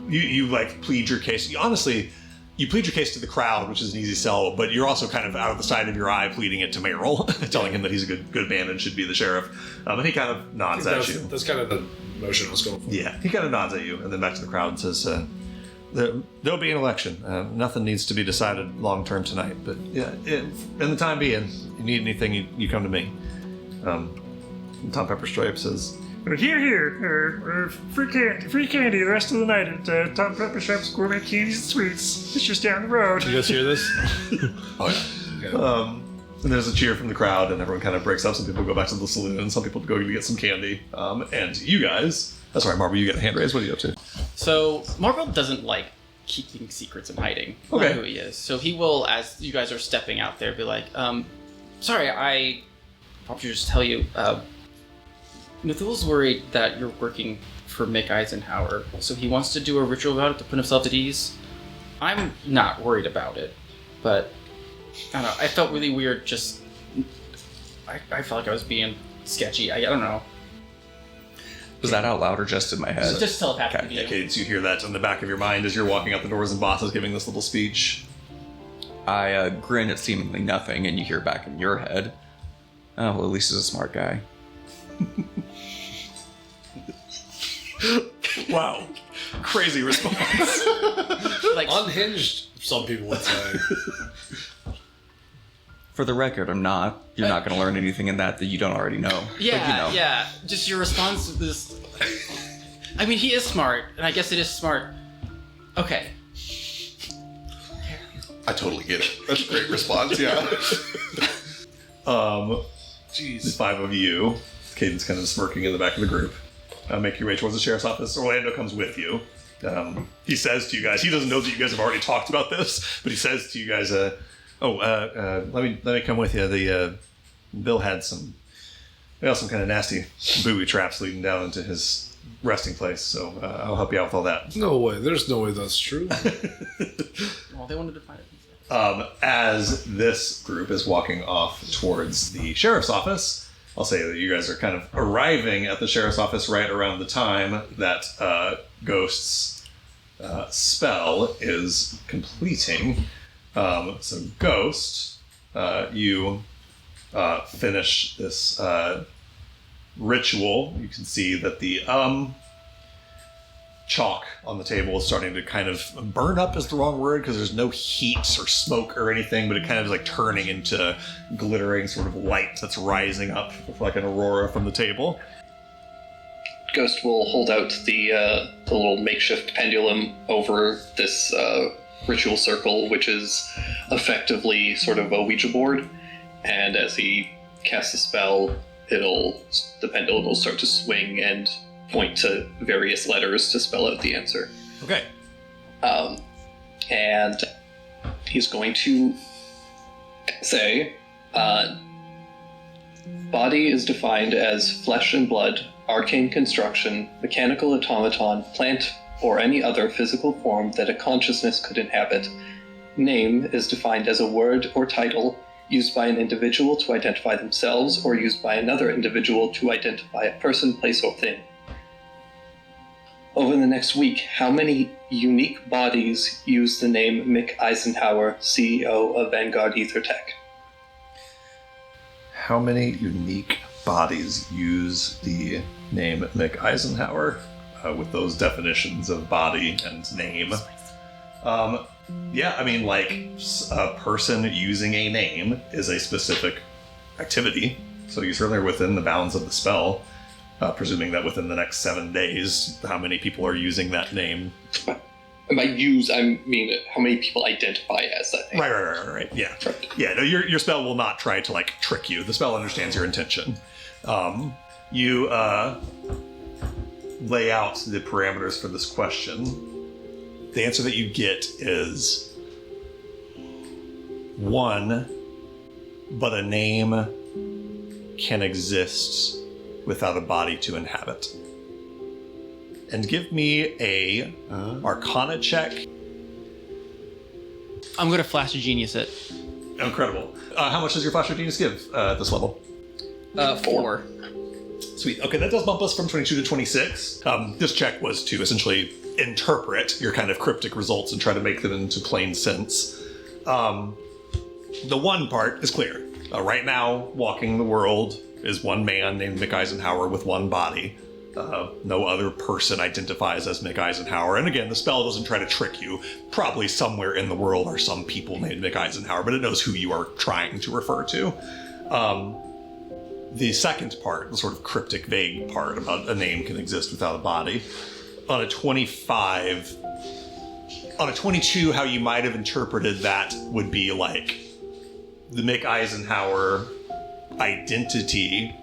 You like plead your case. You plead your case to the crowd, which is an easy sell, but you're also kind of out of the side of your eye pleading it to Merrill, telling him that he's a good man and should be the sheriff. And he kind of nods at you. That's kind of the motion I was going for. Yeah, he kind of nods at you, and then back to the crowd and says, there'll be an election. Nothing needs to be decided long term tonight, but yeah, in the time being, you need anything, you come to me. Tom Pepperstripe says, Here, free candy the rest of the night at Tom Pepperstripe's Gourmet Candies and Sweets. It's just down the road. You guys hear this? Oh yeah. Okay. And there's a cheer from the crowd, and everyone kind of breaks up. Some people go back to the saloon, and some people go to get some candy. And you guys, that's right, Marble, you get a hand raise. What are you up to? So Marble doesn't like keeping secrets and hiding Okay. who he is. So he will, as you guys are stepping out there, be like, sorry, I probably should just tell you, Nathul's worried that you're working for Mick Eisenhower, so he wants to do a ritual about it to put himself at ease. I'm not worried about it. but I don't know. I felt really weird. Just I felt like I was being sketchy. I don't know. Was that out loud or just in my head? It's just telepathic. Yeah, Cadence, you hear that in the back of your mind as you're walking out the doors and Boss is giving this little speech. I grin at seemingly nothing, and you hear back in your head, "Oh, well, at least he's a smart guy." Wow. Crazy response. Like Unhinged, some people would say. For the record, I'm not. You're not going to learn anything in that you don't already know. yeah, But, you know. yeah. Just your response to this. I mean, he is smart, and I guess it is smart. Okay. I totally get it. That's a great response, yeah. The five of you, Cadence kind of smirking in the back of the group, make your way towards the sheriff's office. Orlando comes with you. He says to you guys, he doesn't know that you guys have already talked about this, but he says to you guys, let me come with you. Bill had some kind of nasty booby traps leading down into his resting place, so I'll help you out with all that. No way. There's no way that's true. Well, they wanted to find it. As this group is walking off towards the sheriff's office, I'll say that you guys are kind of arriving at the sheriff's office right around the time that Ghost's spell is completing. So Ghost, you finish this ritual. You can see that the chalk on the table is starting to kind of burn up is the wrong word because there's no heat or smoke or anything, but it kind of is like turning into glittering sort of light that's rising up like an aurora from the table. Ghost will hold out the little makeshift pendulum over this ritual circle, which is effectively sort of a Ouija board, and as he casts a spell, the pendulum will start to swing and point to various letters to spell out the answer. Okay. And he's going to say, body is defined as flesh and blood, arcane construction, mechanical automaton, plant, or any other physical form that a consciousness could inhabit. Name is defined as a word or title used by an individual to identify themselves or used by another individual to identify a person, place, or thing. Over the next week, how many unique bodies use the name Mick Eisenhower, CEO of Vanguard EtherTech? How many unique bodies use the name Mick Eisenhower with those definitions of body and name? Yeah, I mean, like, a person using a name is a specific activity, so you certainly are within the bounds of the spell. Presuming that within the next 7 days, how many people are using that name? By use, I mean how many people identify as that name. Right. Yeah. Right. Yeah, no, your spell will not try to, like, trick you. The spell understands your intention. You lay out the parameters for this question. The answer that you get is 1, but a name can exist without a body to inhabit. And give me a Arcana check. I'm going to Flash of Genius it. Incredible. How much does your Flash of Genius give at this level? 4. Sweet. Okay, that does bump us from 22 to 26. This check was to essentially interpret your kind of cryptic results and try to make them into plain sense. The one part is clear. Right now, walking the world is one man named Mick Eisenhower with one body. No other person identifies as Mick Eisenhower. And again, the spell doesn't try to trick you. Probably somewhere in the world are some people named Mick Eisenhower, but it knows who you are trying to refer to. The second part, the sort of cryptic, vague part about a name can exist without a body. On a 25... On a 22, how you might have interpreted that would be like the Mick Eisenhower identity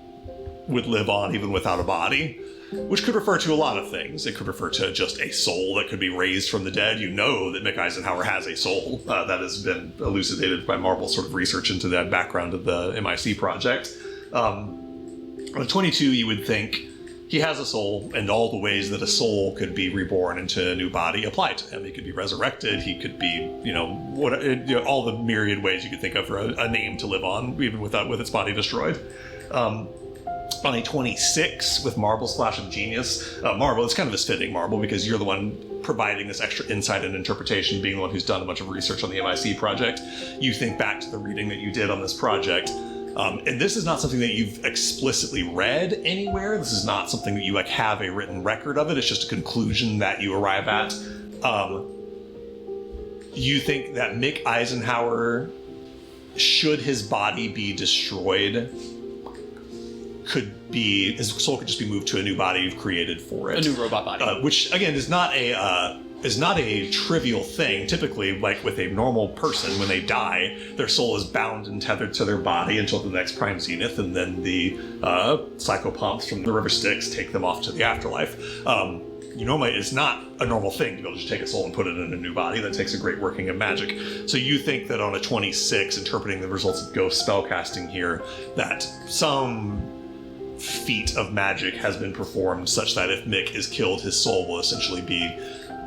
would live on even without a body, which could refer to a lot of things. It could refer to just a soul that could be raised from the dead. You know that Mick Eisenhower has a soul. That has been elucidated by Marvel's sort of research into that background of the MIC project. On a 22, you would think he has a soul, and all the ways that a soul could be reborn into a new body apply to him. He could be resurrected. He could be, all the myriad ways you could think of for a name to live on, even with its body destroyed. On a 26 with Marble Splash of Genius, Marble, it's kind of a fitting Marble because you're the one providing this extra insight and interpretation, being the one who's done a bunch of research on the MIC project. You think back to the reading that you did on this project. And this is not something that you've explicitly read anywhere. This is not something that you have a written record of it. It's just a conclusion that you arrive at. You think that Mick Eisenhower, should his body be destroyed, his soul could just be moved to a new body you've created for it. A new robot body. Which again is not a trivial thing. Typically, like with a normal person, when they die, their soul is bound and tethered to their body until the next prime zenith, and then the psychopomps from the River Styx take them off to the afterlife. Normally, it's not a normal thing to be able to just take a soul and put it in a new body. That takes a great working of magic. So you think that on a 26, interpreting the results of ghost spellcasting here, that some feat of magic has been performed such that if Mick is killed, his soul will essentially be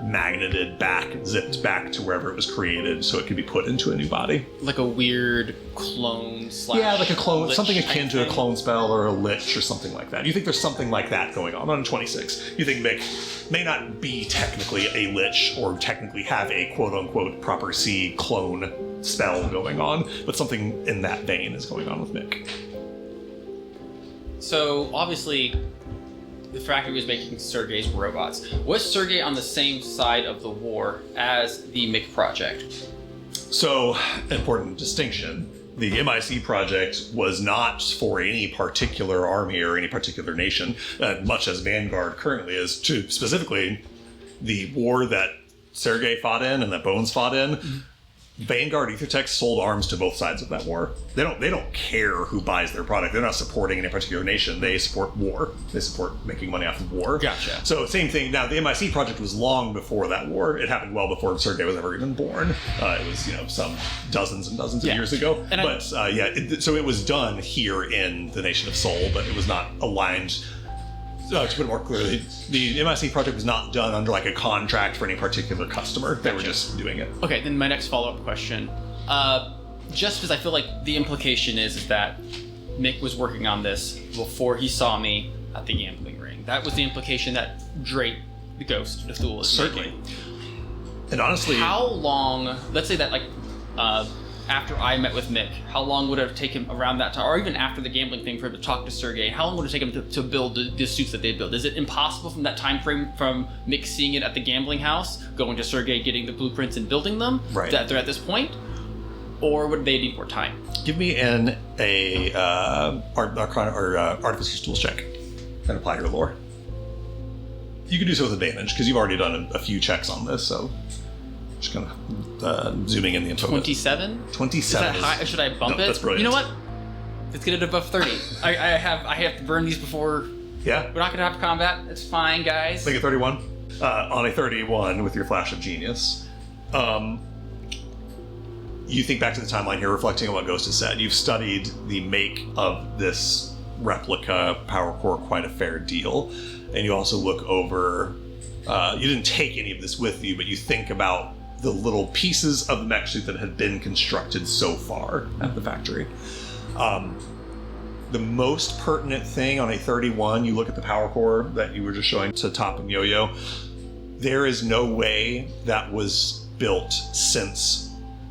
magneted back, zipped back to wherever it was created, so it can be put into a new body. Like a weird clone slash... Yeah, like a clone, something akin to a thing. clone spell or a lich or something like that. You think there's something like that going on a 26. You think Mick may not be technically a lich or technically have a quote-unquote proper C clone spell going on, but something in that vein is going on with Mick. So, obviously, the factory was making Sergei's robots. Was Sergei on the same side of the war as the MIC project? So, important distinction. The MIC project was not for any particular army or any particular nation, much as Vanguard currently is, to specifically the war that Sergei fought in and that Bones fought in. Mm-hmm. Vanguard Ethertech sold arms to both sides of that war. They don't care who buys their product. They're not supporting any particular nation. They support war. They support making money off of war. Gotcha. So same thing. Now the MIC project was long before that war. It happened well before Sergei was ever even born. It was some dozens and dozens of years ago. And so it was done here in the Nation of Sol, but it was not aligned. To put it more clearly, the MIC project was not done under a contract for any particular customer. They were just doing it. Okay, then my next follow-up question. Just because I feel like the implication is that Mick was working on this before he saw me at the gambling ring. That was the implication that Drake, the ghost, the Thule, is certainly making. And honestly, how long? Let's say that after I met with Mick, how long would it have taken around that time, or even after the gambling thing, for him to talk to Sergei? How long would it take him to build the suits that they build? Is it impossible from that time frame, from Mick seeing it at the gambling house, going to Sergei, getting the blueprints and building them, that they're at this point? Or would they need more time? Give me an Artificer's Tools check and apply your lore. You can do so with advantage, because you've already done a few checks on this, so... Just kind of zooming in the info. 27? 27. Is that high? Should I bump it? That's brilliant. You know what? Let's get it above 30. I have to burn these before. Yeah. We're not gonna have combat. It's fine, guys. Make it 31. On a 31 with your Flash of Genius, you think back to the timeline here, reflecting on what Ghost has said. You've studied the make of this replica power core quite a fair deal, and you also look over. You didn't take any of this with you, but you think about the little pieces of the mech suit that had been constructed so far at the factory. The most pertinent thing on a 31, you look at the power core that you were just showing to Top and Yo-Yo. There is no way that was built since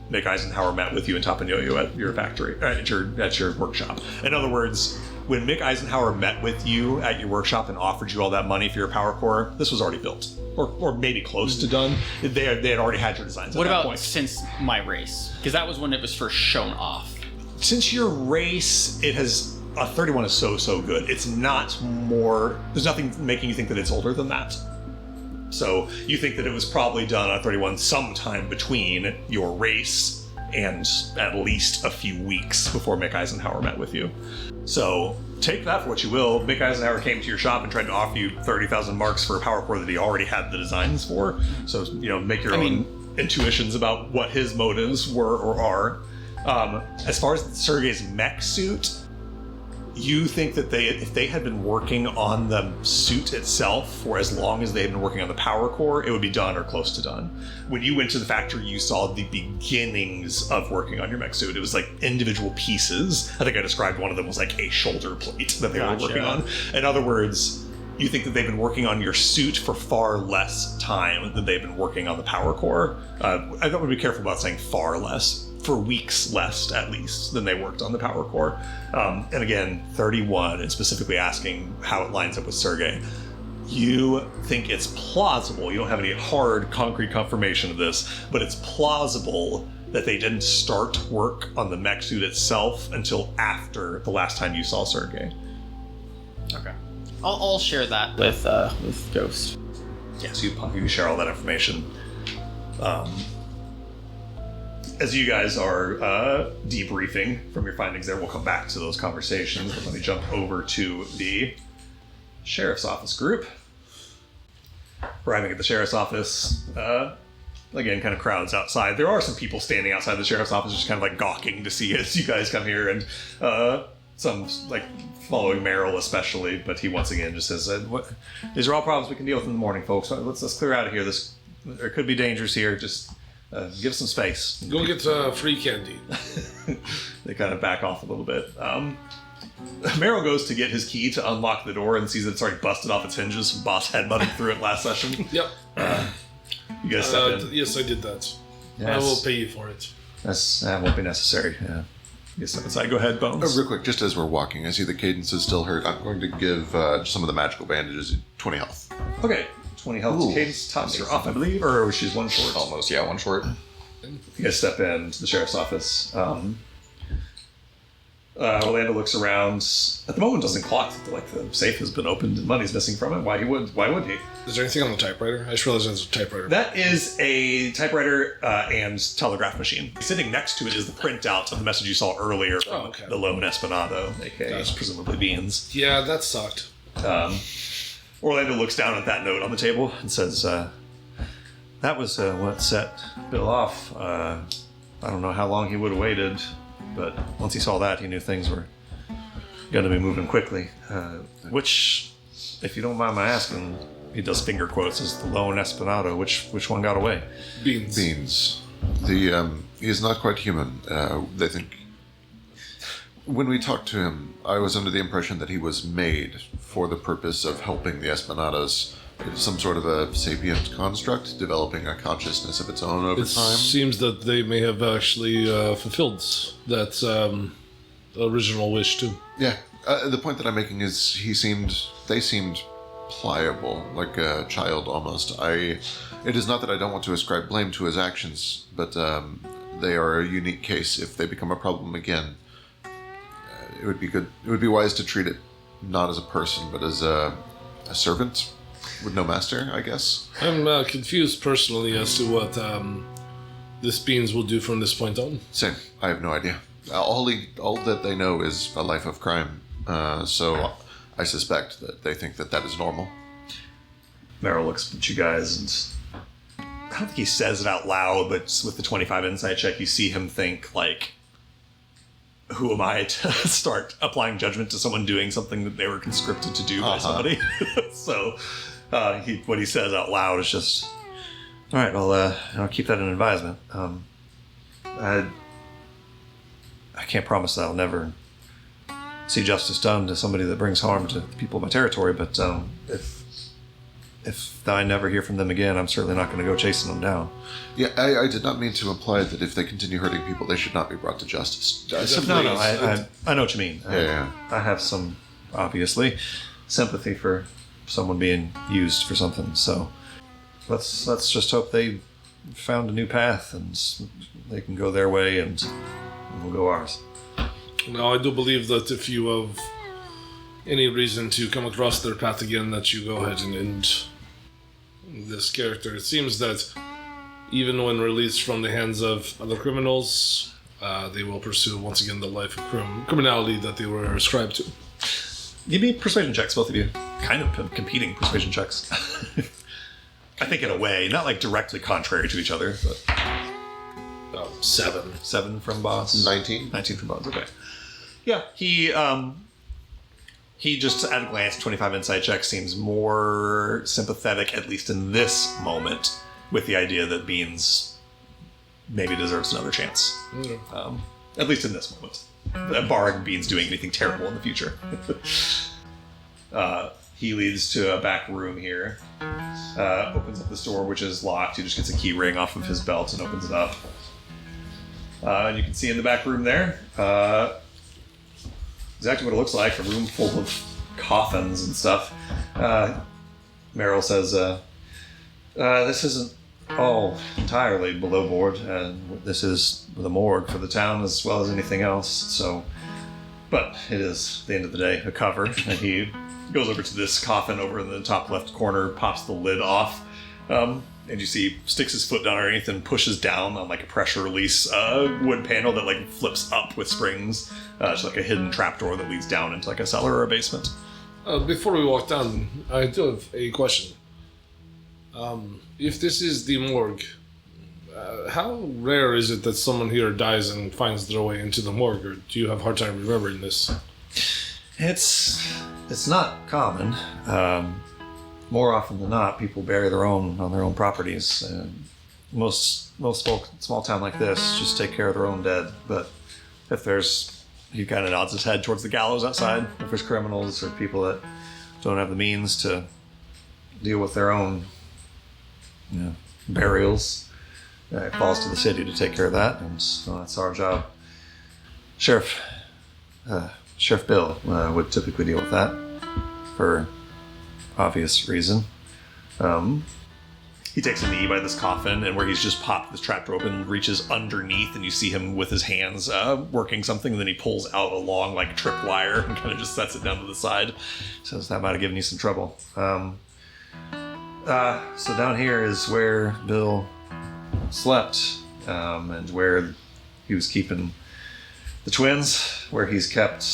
Mick Eisenhower met with you and Top and Yo-Yo at your factory, at your workshop. In other words, when Mick Eisenhower met with you at your workshop and offered you all that money for your power core, this was already built, or maybe close to done. They had already had your designs. What at that about point. since my race? Because that was when it was first shown off. Since your race, it has a 31 is so good. It's not more. There's nothing making you think that it's older than that. So you think that it was probably done on 31 sometime between your race and at least a few weeks before Mick Eisenhower met with you. So take that for what you will. Mick Eisenhower came to your shop and tried to offer you 30,000 marks for a power core that he already had the designs for. So, make your own intuitions about what his motives were or are. As far as Sergei's mech suit, You think that if they had been working on the suit itself for as long as they had been working on the power core, it would be done or close to done. When you went to the factory, you saw the beginnings of working on your mech suit. It was like individual pieces. I think I described one of them was like a shoulder plate that they were working on. In other words, you think that they've been working on your suit for far less time than they've been working on the power core. I thought we'd be careful about saying far less. For weeks less, at least, than they worked on the power core. And again, 31, and specifically asking how it lines up with Sergei. You think it's plausible, you don't have any hard, concrete confirmation of this, but it's plausible that they didn't start work on the mech suit itself until after the last time you saw Sergei. Okay. I'll share that with Ghost. Yeah, so you share all that information. As you guys are debriefing from your findings there, we'll come back to those conversations, but let me jump over to the sheriff's office group. Arriving at the sheriff's office, again, kind of crowds outside. There are some people standing outside the sheriff's office just kind of like gawking to see as you guys come here, and some like following Merrill especially, but he once again just says, these are all problems we can deal with in the morning, folks. Let's clear out of here. There could be dangers here. Just give some space. Go get free candy. They kind of back off a little bit. Merrill goes to get his key to unlock the door and sees it's already busted off its hinges from Boss headbutting through it last session. Yep. You guys step in. Yes, I did that. Yes. I will pay you for it. That won't be necessary. Yeah. You step inside. Go ahead, Bones. Real quick, just as we're walking, I see the cadence is still hurt. I'm going to give some of the magical bandages 20 health. Okay. 20 health to Cadence. Tops are off, I believe, or she's one short. Almost, yeah, one short. You guys step into the sheriff's office. Orlando looks around. At the moment, doesn't clock that like the safe has been opened and money's missing from it. Why would he? Is there anything on the typewriter? I just realized there's a typewriter. That is a typewriter and telegraph machine. Sitting next to it is the printout of the message you saw earlier from the lone Espinado, aka presumably Beans. Yeah, that sucked. Orlando looks down at that note on the table and says, that was what set Bill off. I don't know how long he would have waited, but once he saw that, he knew things were going to be moving quickly. Which, if you don't mind my asking, he does finger quotes as the lone Espinado. Which one got away? Beans. He is not quite human. They think... When we talked to him, I was under the impression that he was made for the purpose of helping the Espinadas, some sort of a sapient construct, developing a consciousness of its own over It time. seems that they may have actually fulfilled that original wish too. Yeah. The point that I'm making is they seemed pliable, like a child almost. It is not that I don't want to ascribe blame to his actions, but they are a unique case. If they become a problem again, it would be good. It would be wise to treat it not as a person, but as a servant with no master, I guess. I'm confused personally as to what this Beans will do from this point on. Same. I have no idea. All that they know is a life of crime. So I suspect that they think that is normal. Merrill looks at you guys and I don't think he says it out loud, but with the 25 insight check, you see him think like, who am I to start applying judgment to someone doing something that they were conscripted to do by somebody? So what he says out loud is just, all right, I'll keep that in advisement. I can't promise that I'll never see justice done to somebody that brings harm to the people of my territory, but if I never hear from them again, I'm certainly not going to go chasing them down. Yeah, I did not mean to imply that if they continue hurting people, they should not be brought to justice. No, I know what you mean. Yeah. I have some, obviously, sympathy for someone being used for something, so let's just hope they found a new path and they can go their way and we'll go ours. Now, I do believe that if you have any reason to come across their path again, that you go ahead and end this character. It seems that even when released from the hands of other criminals, they will pursue once again the life of criminality that they were ascribed to. Give me persuasion checks, both of you. Kind of competing persuasion checks. I think in a way, not like directly contrary to each other, but... 7. 7 from Boss. 19. 19 from Boss, okay. Yeah, he He just, at a glance, 25 insight check, seems more sympathetic, at least in this moment, with the idea that Beans maybe deserves another chance. At least in this moment. Barring Beans doing anything terrible in the future. He leads to a back room here. Opens up this door, which is locked. He just gets a key ring off of his belt and opens it up. And you can see in the back room there, exactly what it looks like, a room full of coffins and stuff. Merrill says, this isn't all entirely below board, and this is the morgue for the town as well as anything else, so... But it is, at the end of the day, a cover, and he goes over to this coffin over in the top left corner, pops the lid off, and you see, sticks his foot down underneath and pushes down on like a pressure release wood panel that like flips up with springs. It's like a hidden trapdoor that leads down into like a cellar or a basement. Before we walk down, I do have a question. If this is the morgue, how rare is it that someone here dies and finds their way into the morgue, or do you have a hard time remembering this? It's not common. More often than not, people bury on their own properties. Most small town like this just take care of their own dead. But if he kind of nods his head towards the gallows outside. If there's criminals or people that don't have the means to deal with their own burials, it falls to the city to take care of that, and so that's our job. Sheriff Bill would typically deal with that for obvious reason. He takes a knee by this coffin, and where he's just popped this trapdoor open, reaches underneath, and you see him with his hands working something, and then he pulls out a long like tripwire and kind of just sets it down to the side. Says that might have given you some trouble. So down here is where Bill slept, and where he was keeping the twins, where he's kept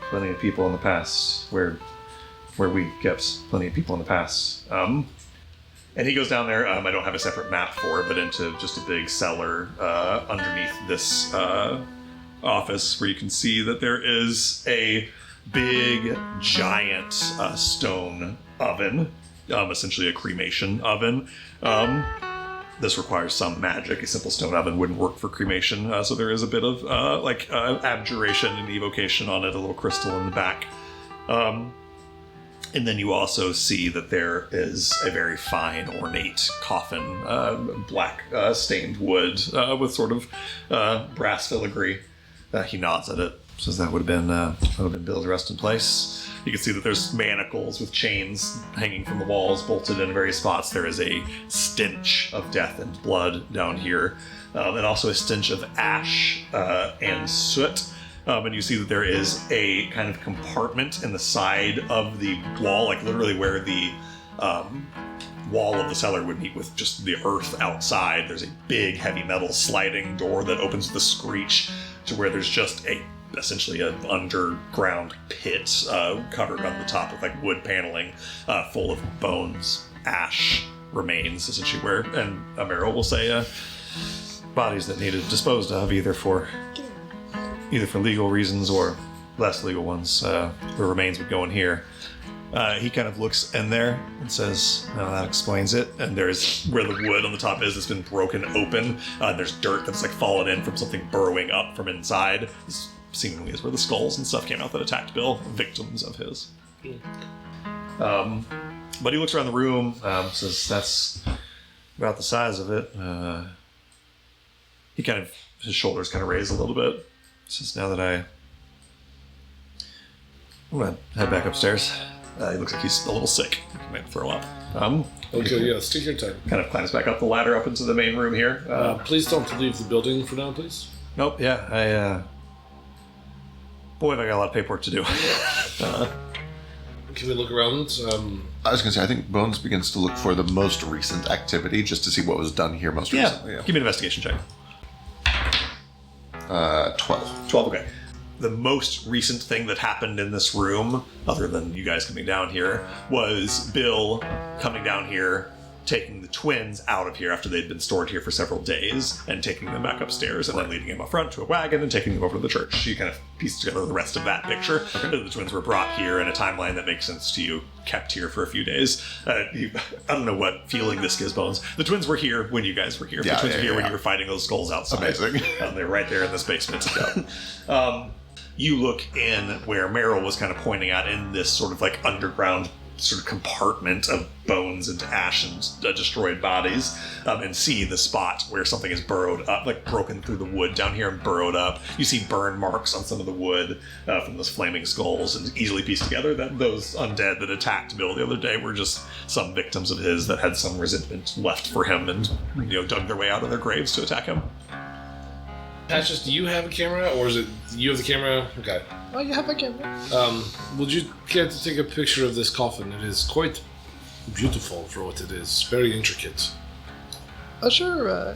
plenty of people in the past, where we kept plenty of people in the past. And he goes down there, I don't have a separate map for it, but into just a big cellar underneath this office, where you can see that there is a big, giant stone oven, essentially a cremation oven. This requires some magic. A simple stone oven wouldn't work for cremation, so there is a bit of abjuration and evocation on it, a little crystal in the back. And then you also see that there is a very fine, ornate coffin, black stained wood with sort of brass filigree. He nods at it, says that would have been Bill's rest in place. You can see that there's manacles with chains hanging from the walls, bolted in various spots. There is a stench of death and blood down here, and also a stench of ash and soot. And you see that there is a kind of compartment in the side of the wall, like literally where the wall of the cellar would meet with just the earth outside. There's a big heavy metal sliding door that opens with a screech to where there's just essentially an underground pit covered on the top with like wood paneling full of bones, ash remains, essentially where, and Amaro will say, bodies that needed disposed of either for legal reasons or less legal ones. The remains would go in here. He kind of looks in there and says, "No, that explains it." And there's where the wood on the top is, it's been broken open. There's dirt that's like fallen in from something burrowing up from inside. This seemingly is where the skulls and stuff came out that attacked Bill, victims of his. But he looks around the room, says that's about the size of it. His shoulders kind of raise a little bit. Says, now that I'm gonna head back upstairs. He looks like he's a little sick. He might throw up. Okay, yes, take your time. Kind of climbs back up the ladder up into the main room here. Please don't leave the building for now, please. Nope, yeah, boy, have I got a lot of paperwork to do. Can we look around? I was going to say, I think Bones begins to look for the most recent activity just to see what was done here most recently. Yeah. Give me an investigation check. 12. 12, okay. The most recent thing that happened in this room, other than you guys coming down here, was Bill coming down here, taking the twins out of here after they'd been stored here for several days and taking them back upstairs and then leading them up front to a wagon and taking them over to the church. You kind of piece together the rest of that picture. The twins were brought here in a timeline that makes sense to you, kept here for a few days. I don't know what feeling this gives Bones. The twins were here when you guys were here. Yeah, the twins were here when yeah. you were fighting those skulls outside. Amazing. They're right there in this basement. You look in where Meryl was kind of pointing at in this sort of like underground sort of compartment of bones and ash and destroyed bodies, and see the spot where something is burrowed up, like broken through the wood down here and burrowed up. You see burn marks on some of the wood from those flaming skulls, and easily piece together that those undead that attacked Bill the other day were just some victims of his that had some resentment left for him and dug their way out of their graves to attack him. Patches, do you have a camera, or is it you have the camera? Okay. Oh, you have a camera. Would you care to take a picture of this coffin? It is quite beautiful for what it is. Very intricate. Sure.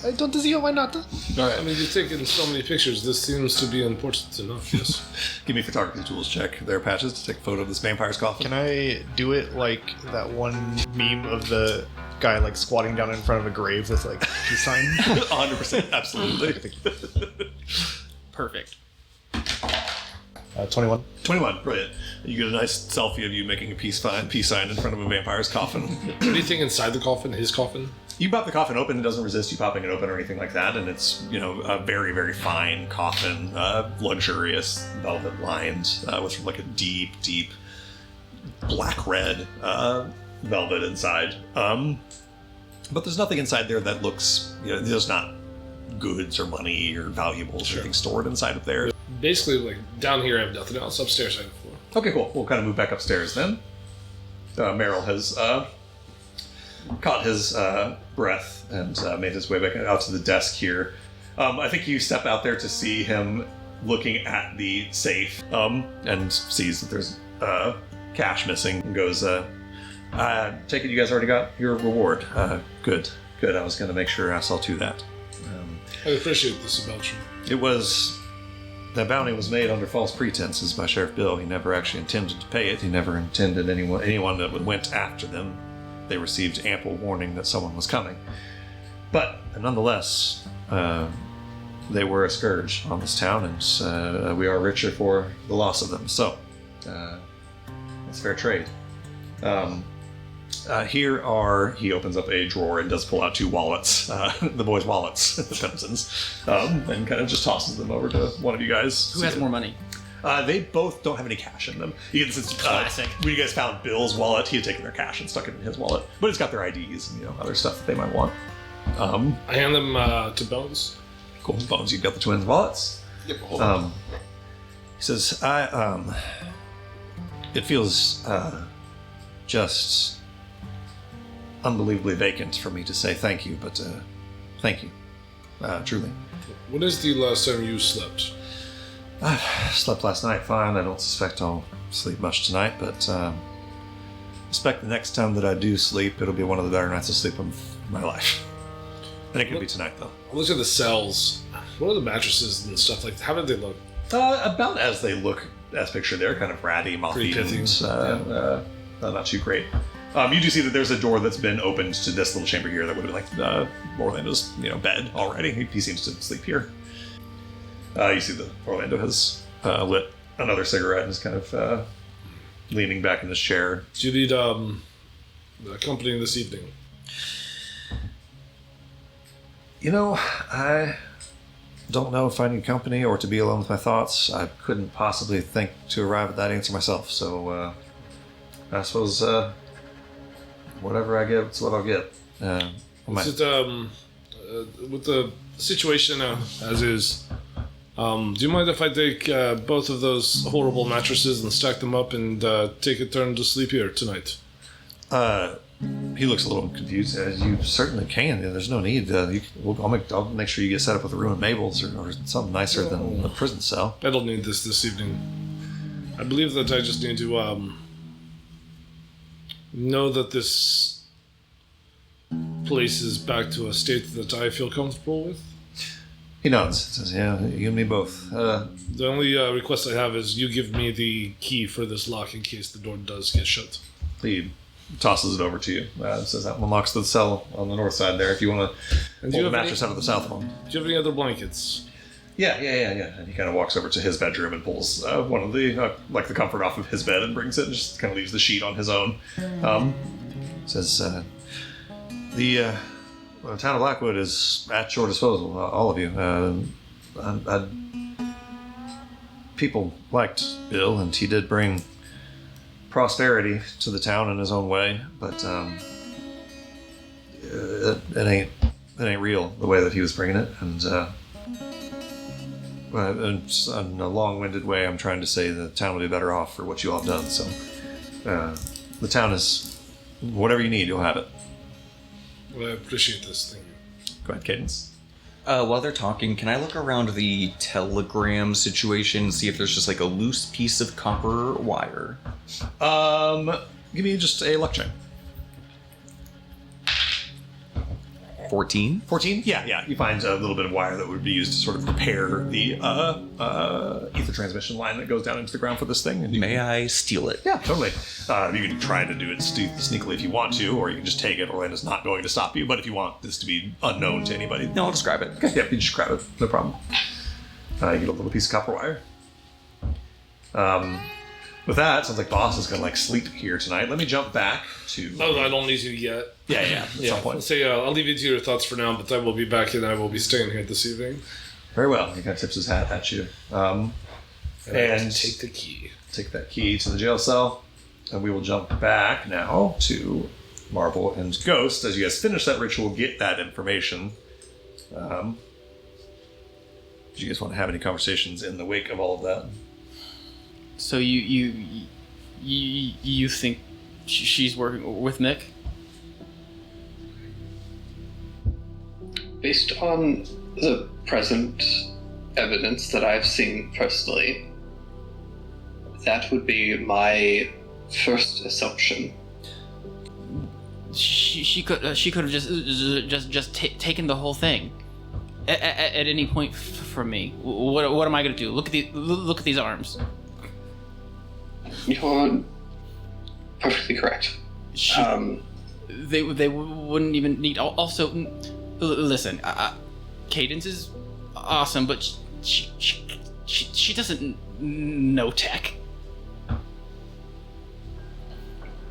I don't see why not. I mean, you've taken so many pictures. This seems to be important enough. Yes. Give me a photography tools check there, Patches, to take a photo of this vampire's coffin. Can I do it like that one meme of the guy like squatting down in front of a grave with like peace sign? 100%, absolutely. Perfect. 21. 21, brilliant. You get a nice selfie of you making a peace sign in front of a vampire's coffin. Anything inside the coffin? His coffin? You pop the coffin open, it doesn't resist you popping it open or anything like that, and it's, a very, very fine coffin, luxurious, velvet lined, with like a deep, deep black-red velvet inside. But there's nothing inside there that looks, there's not goods or money or valuables or anything stored inside of there. Basically, like, down here I have nothing else. Upstairs I have the floor. Okay, cool. We'll kind of move back upstairs then. Meryl has caught his breath and made his way back out to the desk here. I think you step out there to see him looking at the safe and sees that there's cash missing and goes, take it you guys already got your reward. Good. I was going to make sure I saw to that. I appreciate this about you. The bounty was made under false pretenses by Sheriff Bill. He never actually intended to pay it. He never intended anyone that went after them. They received ample warning that someone was coming. But nonetheless, they were a scourge on this town, and we are richer for the loss of them. So, it's fair trade. He opens up a drawer and does pull out 2 wallets, the boys' wallets, the Pempsons, and kind of just tosses them over to one of you guys. Who has more money? They both don't have any cash in them. Classic. When you guys found Bill's wallet, he had taken their cash and stuck it in his wallet, but it's got their IDs and other stuff that they might want. I hand them to Bones. Cool. Bones, you've got the twins' wallets. Yep, hold on. He says, it feels just unbelievably vacant for me to say thank you, but thank you, truly. When is the last time you slept? I slept last night fine. I don't suspect I'll sleep much tonight, but I suspect the next time that I do sleep, it'll be one of the better nights of sleep of my life. I think it'll be tonight, though. Look at the cells. What are the mattresses and stuff like? How did they look? About as they look as pictured there, kind of ratty, moth-eaten, not too great. You do see that there's a door that's been opened to this little chamber here that would have been like Orlando's bed already. He seems to sleep here. You see that Orlando has lit another cigarette and is kind of leaning back in his chair. Do you need company this evening? I don't know if I need company or to be alone with my thoughts. I couldn't possibly think to arrive at that answer myself, so I suppose whatever I get, it's what I'll get. Is it, with the situation as is, do you mind if I take both of those horrible mattresses and stack them up and take a turn to sleep here tonight? He looks a little confused. You certainly can. There's no need. I'll make sure you get set up with a room at Mabel's or something nicer than a prison cell. I don't need this evening. I believe that I just need to know that this place is back to a state that I feel comfortable with. He nods. Says, "Yeah, you and me both." The only request I have is you give me the key for this lock in case the door does get shut. Lead. tosses it over to you. Says that unlocks the cell on the north side there if you want to And pull the mattress out of the south one. Do you have any other blankets? Yeah. And he kind of walks over to his bedroom and pulls one of the, like the comfort off of his bed and brings it and just kind of leaves the sheet on his own. Says, the town of Blackwood is at your disposal, all of you. People liked Bill, and he did bring prosperity to the town in his own way, but it ain't real the way that he was bringing it, and in a long-winded way, I'm trying to say the town will be better off for what you all have done. So the town is whatever you need, you'll have it. Well, I appreciate this. Thank you. Go ahead, Cadence. While they're talking, can I look around the telegram situation and see if there's just like a loose piece of copper wire? Give me just a luck check. 14? 14? Yeah. You find a little bit of wire that would be used to sort of repair the ether transmission line that goes down into the ground for this thing. And May I steal it? Yeah, totally. You can try to do it sneakily if you want to, or you can just take it. Orlando's not going to stop you, but if you want this to be unknown to anybody... No, I'll just grab it. Okay, yeah, you just grab it. No problem. You get a little piece of copper wire. With that, sounds like Boss is going to sleep here tonight. Let me jump back to... No, I don't need you yet. Yeah, at some point. So I'll leave you to your thoughts for now, but I will be back and I will be staying here this evening. Very well. He kind of tips his hat at you. And take the key. Take that key to the jail cell. And we will jump back now to Marble and Ghost. As you guys finish that ritual, get that information. Do you guys want to have any conversations in the wake of all of that? So you think she's working with Mick? Based on the present evidence that I've seen personally, that would be my first assumption. She could have just taken the whole thing at any point from me. What am I going to do? Look at these arms. You're perfectly correct. They wouldn't even need. Also, listen, Cadence is awesome, but she doesn't know tech.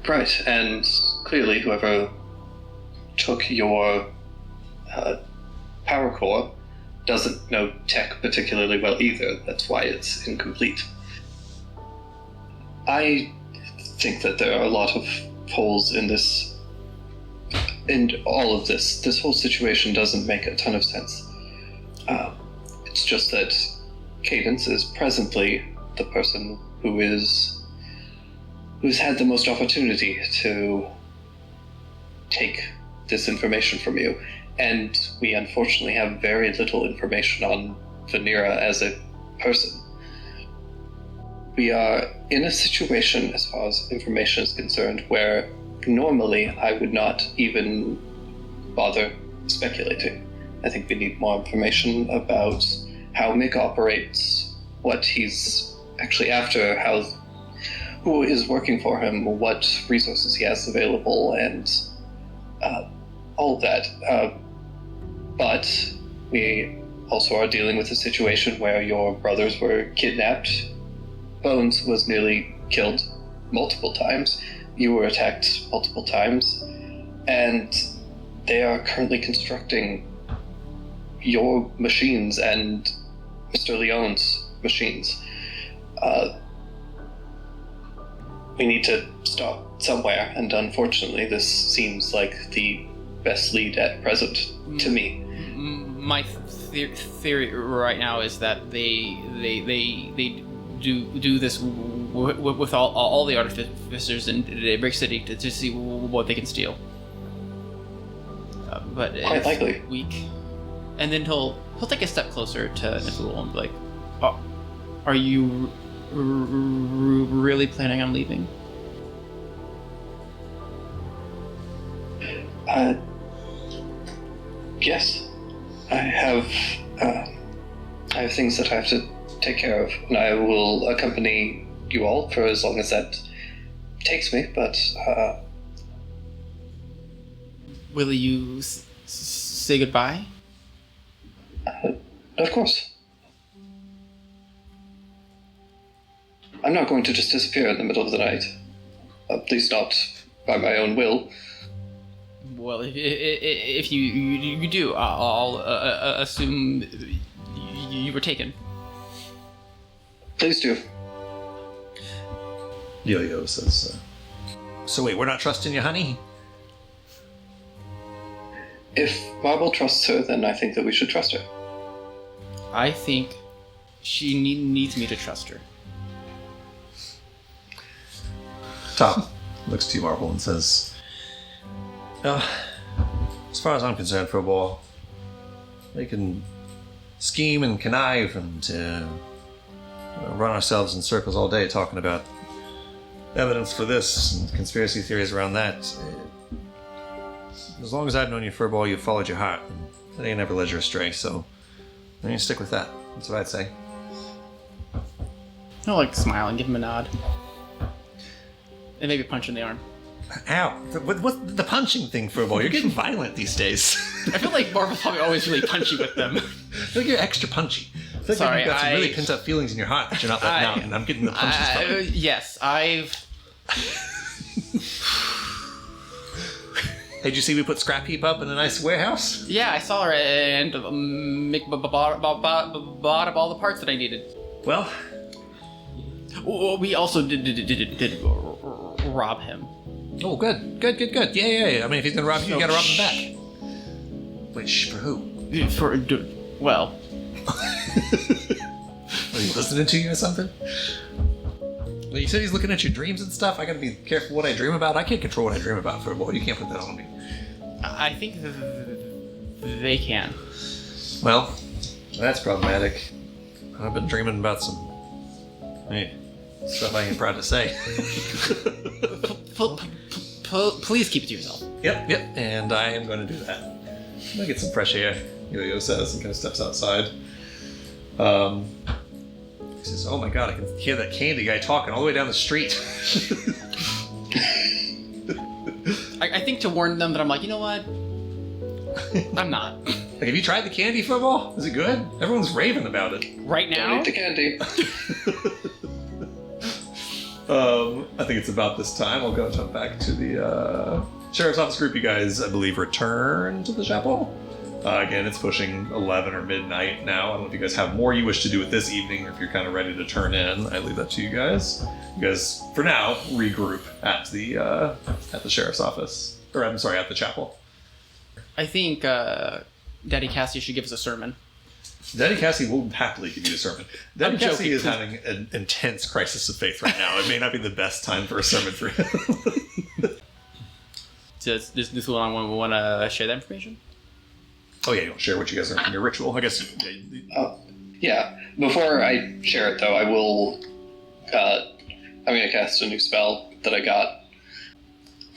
Right, and clearly whoever took your power core doesn't know tech particularly well either. That's why it's incomplete. I think that there are a lot of holes in this, and all of this. This whole situation doesn't make a ton of sense. It's just that Cadence is presently the person who's had the most opportunity to take this information from you, and we unfortunately have very little information on Vanera as a person. We are in a situation, as far as information is concerned, where normally I would not even bother speculating. I think we need more information about how Mick operates, what he's actually after, who is working for him, what resources he has available, and all of that. But we also are dealing with a situation where your brothers were kidnapped. Bones was nearly killed multiple times. You were attacked multiple times. And they are currently constructing your machines and Mr. Leon's machines. We need to stop somewhere, and unfortunately this seems like the best lead at present to me. My theory right now is that they do this with all the artificers, and they break city to see what they can steal. But Quite likely. Weak. And then he'll take a step closer to Niflul and be like, "Oh, are you really planning on leaving?" Yes. I have things that I have to take care of, and I will accompany you all for as long as that takes me, but Will you say goodbye? Of course. I'm not going to just disappear in the middle of the night. At least not by my own will. Well, if you do, I'll assume you were taken. Please do. Yo-Yo says, so wait, we're not trusting you, honey? If Marble trusts her, then I think that we should trust her. I think she needs me to trust her. Tom looks to you, Marble, and says, as far as I'm concerned, Furball, we can scheme and connive and run ourselves in circles all day talking about evidence for this and conspiracy theories around that. As long as I've known you, Furball, you've followed your heart, and it ain't never led you astray, so I'm gonna stick with that. That's what I'd say. I'll like smile and give him a nod. And maybe punch in the arm. Ow! What's the punching thing, Furball? You're getting violent these days. I feel like Marble's probably always really punchy with them. I feel like you're extra punchy. I feel like Sorry, you've got some really pent up feelings in your heart that you're not letting out, and I'm getting the punches from it. Yes, I've... Hey, did you see we put Scrap Heap up in a nice warehouse? Yeah, I saw her and bought up all the parts that I needed. Well, We also did rob him. oh, good. Yeah. I mean, if he's gonna rob you, you gotta rob him back. Wait, shh, for who? Well... Are you listening to you or something? Well, you said he's looking at your dreams and stuff. I gotta be careful what I dream about. I can't control what I dream about, Furball. You can't put that on me. I think they can. Well, that's problematic. I've been dreaming about some stuff I ain't proud to say. Please keep it to yourself. Yep, and I am going to do that. I'm going to get some fresh air, Yo-Yo says, and kind of steps outside. He says, oh my god, I can hear that candy guy talking all the way down the street. I think to warn them that I'm like, you know what? I'm not. Like, have you tried the candy, Furball? Is it good? Everyone's raving about it. Right Don't now? eat the candy. I think it's about this time. I'll go jump back to the sheriff's office group. You guys, I believe, return to the chapel. Again, it's pushing 11 or midnight now. I don't know if you guys have more you wish to do with this evening, or if you're kind of ready to turn in. I leave that to you guys. You guys, for now, regroup at the sheriff's office. Or, I'm sorry, at the chapel. I think Daddy Cassie should give us a sermon. Daddy Cassie will happily give you a sermon. Daddy I'm Cassie joking. is having an intense crisis of faith right now. It may not be the best time for a sermon for him. Does this one want to share that information? Oh yeah, you don't share what you guys learned from your ritual. I guess. Yeah. Before I share it, though, I will... I'm going to cast a new spell that I got.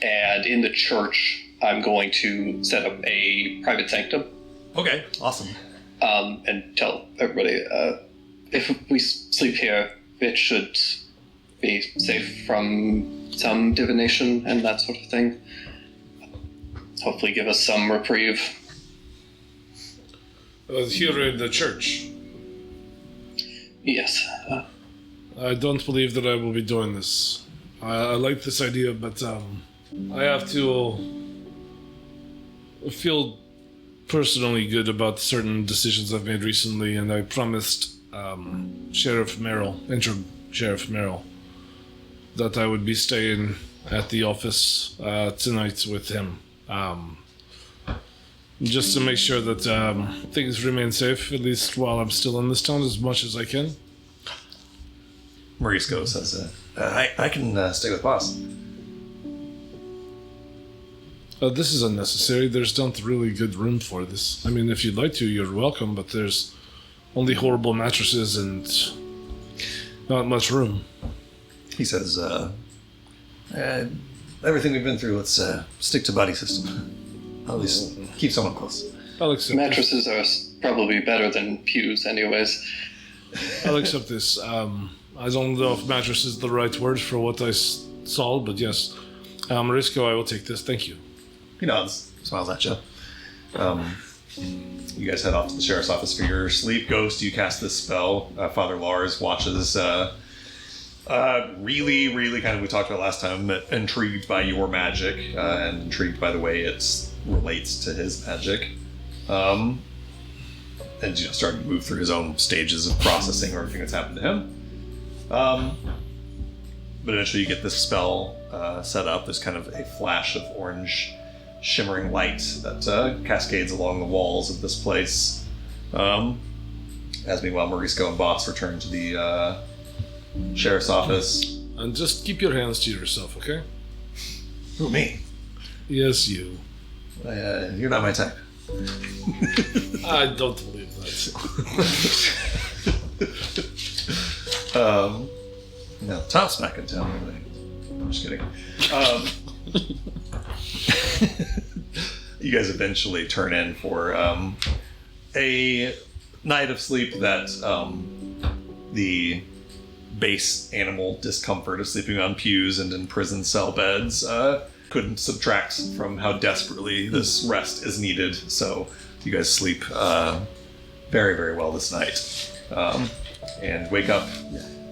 And in the church, I'm going to set up a private sanctum. Okay, awesome. And tell everybody, if we sleep here, it should be safe from some divination and that sort of thing. Hopefully give us some reprieve. Here in the church. Yes. I don't believe that I will be doing this. I like this idea, but I have to feel personally good about certain decisions I've made recently, and I promised Sheriff Merrill, Interim Sheriff Merrill, that I would be staying at the office tonight with him. Just to make sure that things remain safe, at least while I'm still in this town, as much as I can. Morisco says, I can stay with boss. This is unnecessary. There's not really good room for this. I mean, if you'd like to, you're welcome, but there's only horrible mattresses and not much room. He says, everything we've been through, let's stick to buddy system. At least keep someone close. I'll accept Mattresses are probably better than pews anyways. this. I'll accept this. I don't know if mattress is the right word for what I saw, but yes. Morisco, I will take this. Thank you. He nods. smiles at you. You guys head off to the sheriff's office for your sleep. Ghost, you cast this spell. Father Lars watches, really, really kind of, we talked about last time, intrigued by your magic and intrigued by the way it relates to his magic. And starting to move through his own stages of processing everything that's happened to him. But eventually you get this spell set up. There's kind of a flash of orange shimmering light that cascades along the walls of this place. As meanwhile, Mauricio and Boss return to the sheriff's office. And just keep your hands to yourself, okay? Who, me? Yes, you. You're not my type. I don't believe that. No, Top's back in town. I'm just kidding. You guys eventually turn in for a night of sleep that the base animal discomfort of sleeping on pews and in prison cell beds couldn't subtract from how desperately this rest is needed. So you guys sleep very, very well this night. And wake up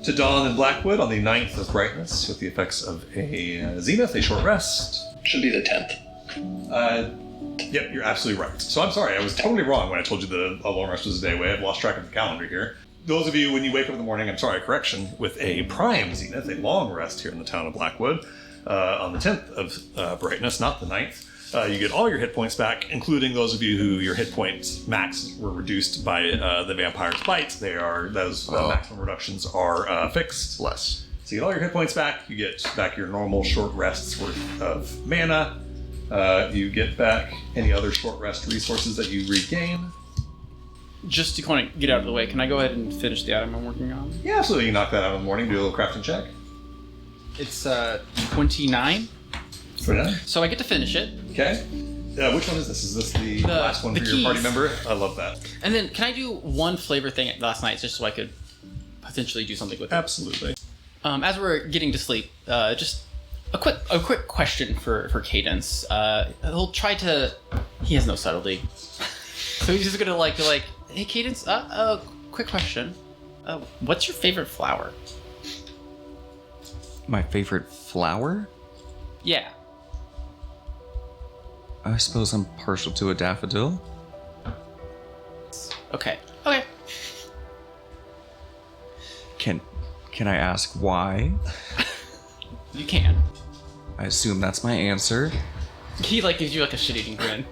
to dawn in Blackwood on the 9th of brightness with the effects of a zenith, a short rest. Should be the 10th. Yep, you're absolutely right. So I'm sorry, I was totally wrong when I told you the long rest was a day away. I've lost track of the calendar here. Those of you, when you wake up in the morning, I'm sorry, correction, with a prime zenith, a long rest here in the town of Blackwood, on the 10th of brightness, not the 9th. You get all your hit points back, including those of you who your hit points max were reduced by the vampire's bite. Those maximum reductions are fixed. Less. So you get all your hit points back. You get back your normal short rests worth of mana. You get back any other short rest resources that you regain. Just to kind of get out of the way, can I go ahead and finish the item I'm working on? Yeah, absolutely. You can knock that out in the morning. Do a little crafting check. It's 29. 29. So I get to finish it. Okay. Which one is this? Is this the last one for your party keys. member? I love that. And then can I do one flavor thing last night just so I could potentially do something with it? Absolutely. As we're getting to sleep, just a quick question for Cadence. He'll try to. He has no subtlety, so he's just gonna be like, hey Cadence, quick question. What's your favorite flower? My favorite flower? Yeah. I suppose I'm partial to a daffodil. Okay. Can I ask why? You can. I assume that's my answer. He gives you a shit-eating grin.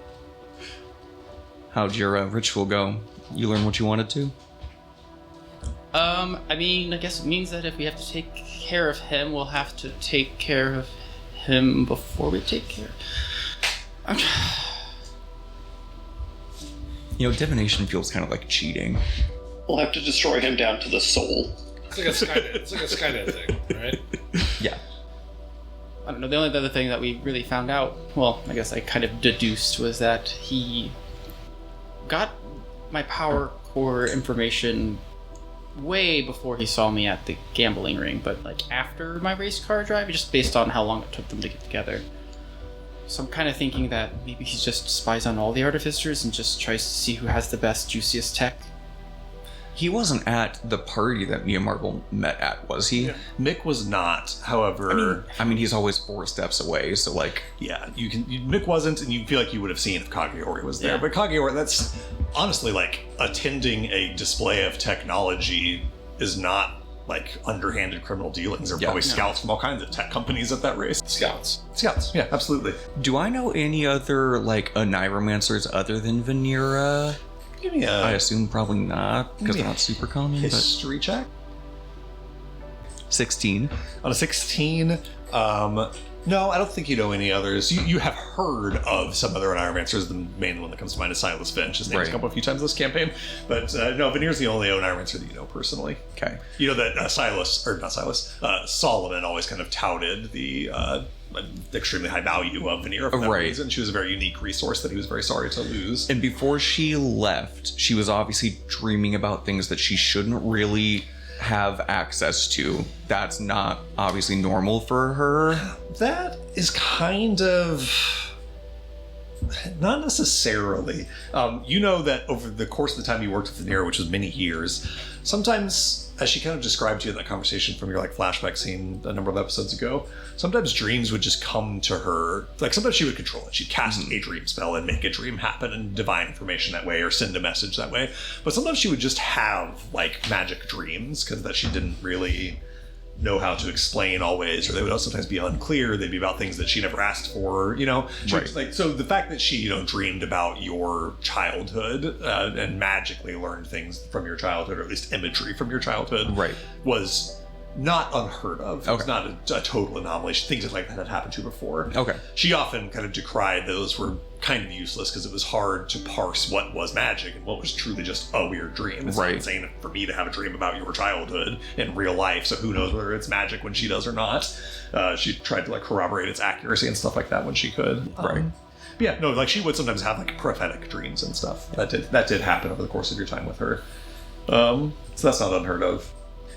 How'd your ritual go? You learn what you wanted to? I guess it means that if we have to take care of him, we'll have to take care of him before we take care. Divination feels kind of like cheating. We'll have to destroy him down to the soul. It's like a Skynet thing, right? Yeah. I don't know. The only other thing that we really found out, well, I guess I kind of deduced, was that he got my power core information way before he saw me at the gambling ring, but after my race car drive, just based on how long it took them to get together. So I'm kind of thinking that maybe he just spies on all the artificers and just tries to see who has the best, juiciest tech. He wasn't at the party that me and Marvel met at, was he? Yeah. Mick was not, however... I mean, he's always 4 steps away, so Yeah, Mick wasn't, and you feel like you would have seen if Kageori was there. Yeah. But Kageori, that's honestly attending a display of technology is not underhanded criminal dealings. There are probably scouts from all kinds of tech companies at that race. Scouts, yeah, absolutely. Do I know any other, Oniromancers other than Vanera? Give me I a assume probably not, because they're not super common, but... history check. 16. On a 16, no, I don't think you know any others. You have heard of some other Oniromancers. The main one that comes to mind is Silas Finch. His name's come up a few times this campaign. But no, Veneer's the only Oniromancer that you know personally. Okay. You know that Solomon always kind of touted the extremely high value of Veneer for that reason. She was a very unique resource that he was very sorry to lose. And before she left, she was obviously dreaming about things that she shouldn't really have access to. That's not obviously normal for her. That is kind of... Not necessarily. You know that over the course of the time you worked with Nira, which was many years, sometimes, as she kind of described to you in that conversation from your like flashback scene a number of episodes ago, sometimes dreams would just come to her. Like sometimes she would control it. She'd cast a dream spell and make a dream happen and divine information that way or send a message that way. But sometimes she would just have like magic dreams because that she didn't really know how to explain always, or they would sometimes be unclear. They'd be about things that she never asked for, you know. Right. Like, so the fact that she, you know, dreamed about your childhood and magically learned things from your childhood, or at least imagery from your childhood, Right. was not unheard of. Okay. It's not a total anomaly. Things like that had happened to her before. Okay. She often kind of decried those were kind of useless because it was hard to parse what was magic and what was truly just a weird dream. It's Right. insane for me to have a dream about your childhood in real life, so who knows whether it's magic when she does or not. She tried to like corroborate its accuracy and stuff like that when she could. Right. But yeah, no, like she would sometimes have like prophetic dreams and stuff. That did happen over the course of your time with her. So that's not unheard of.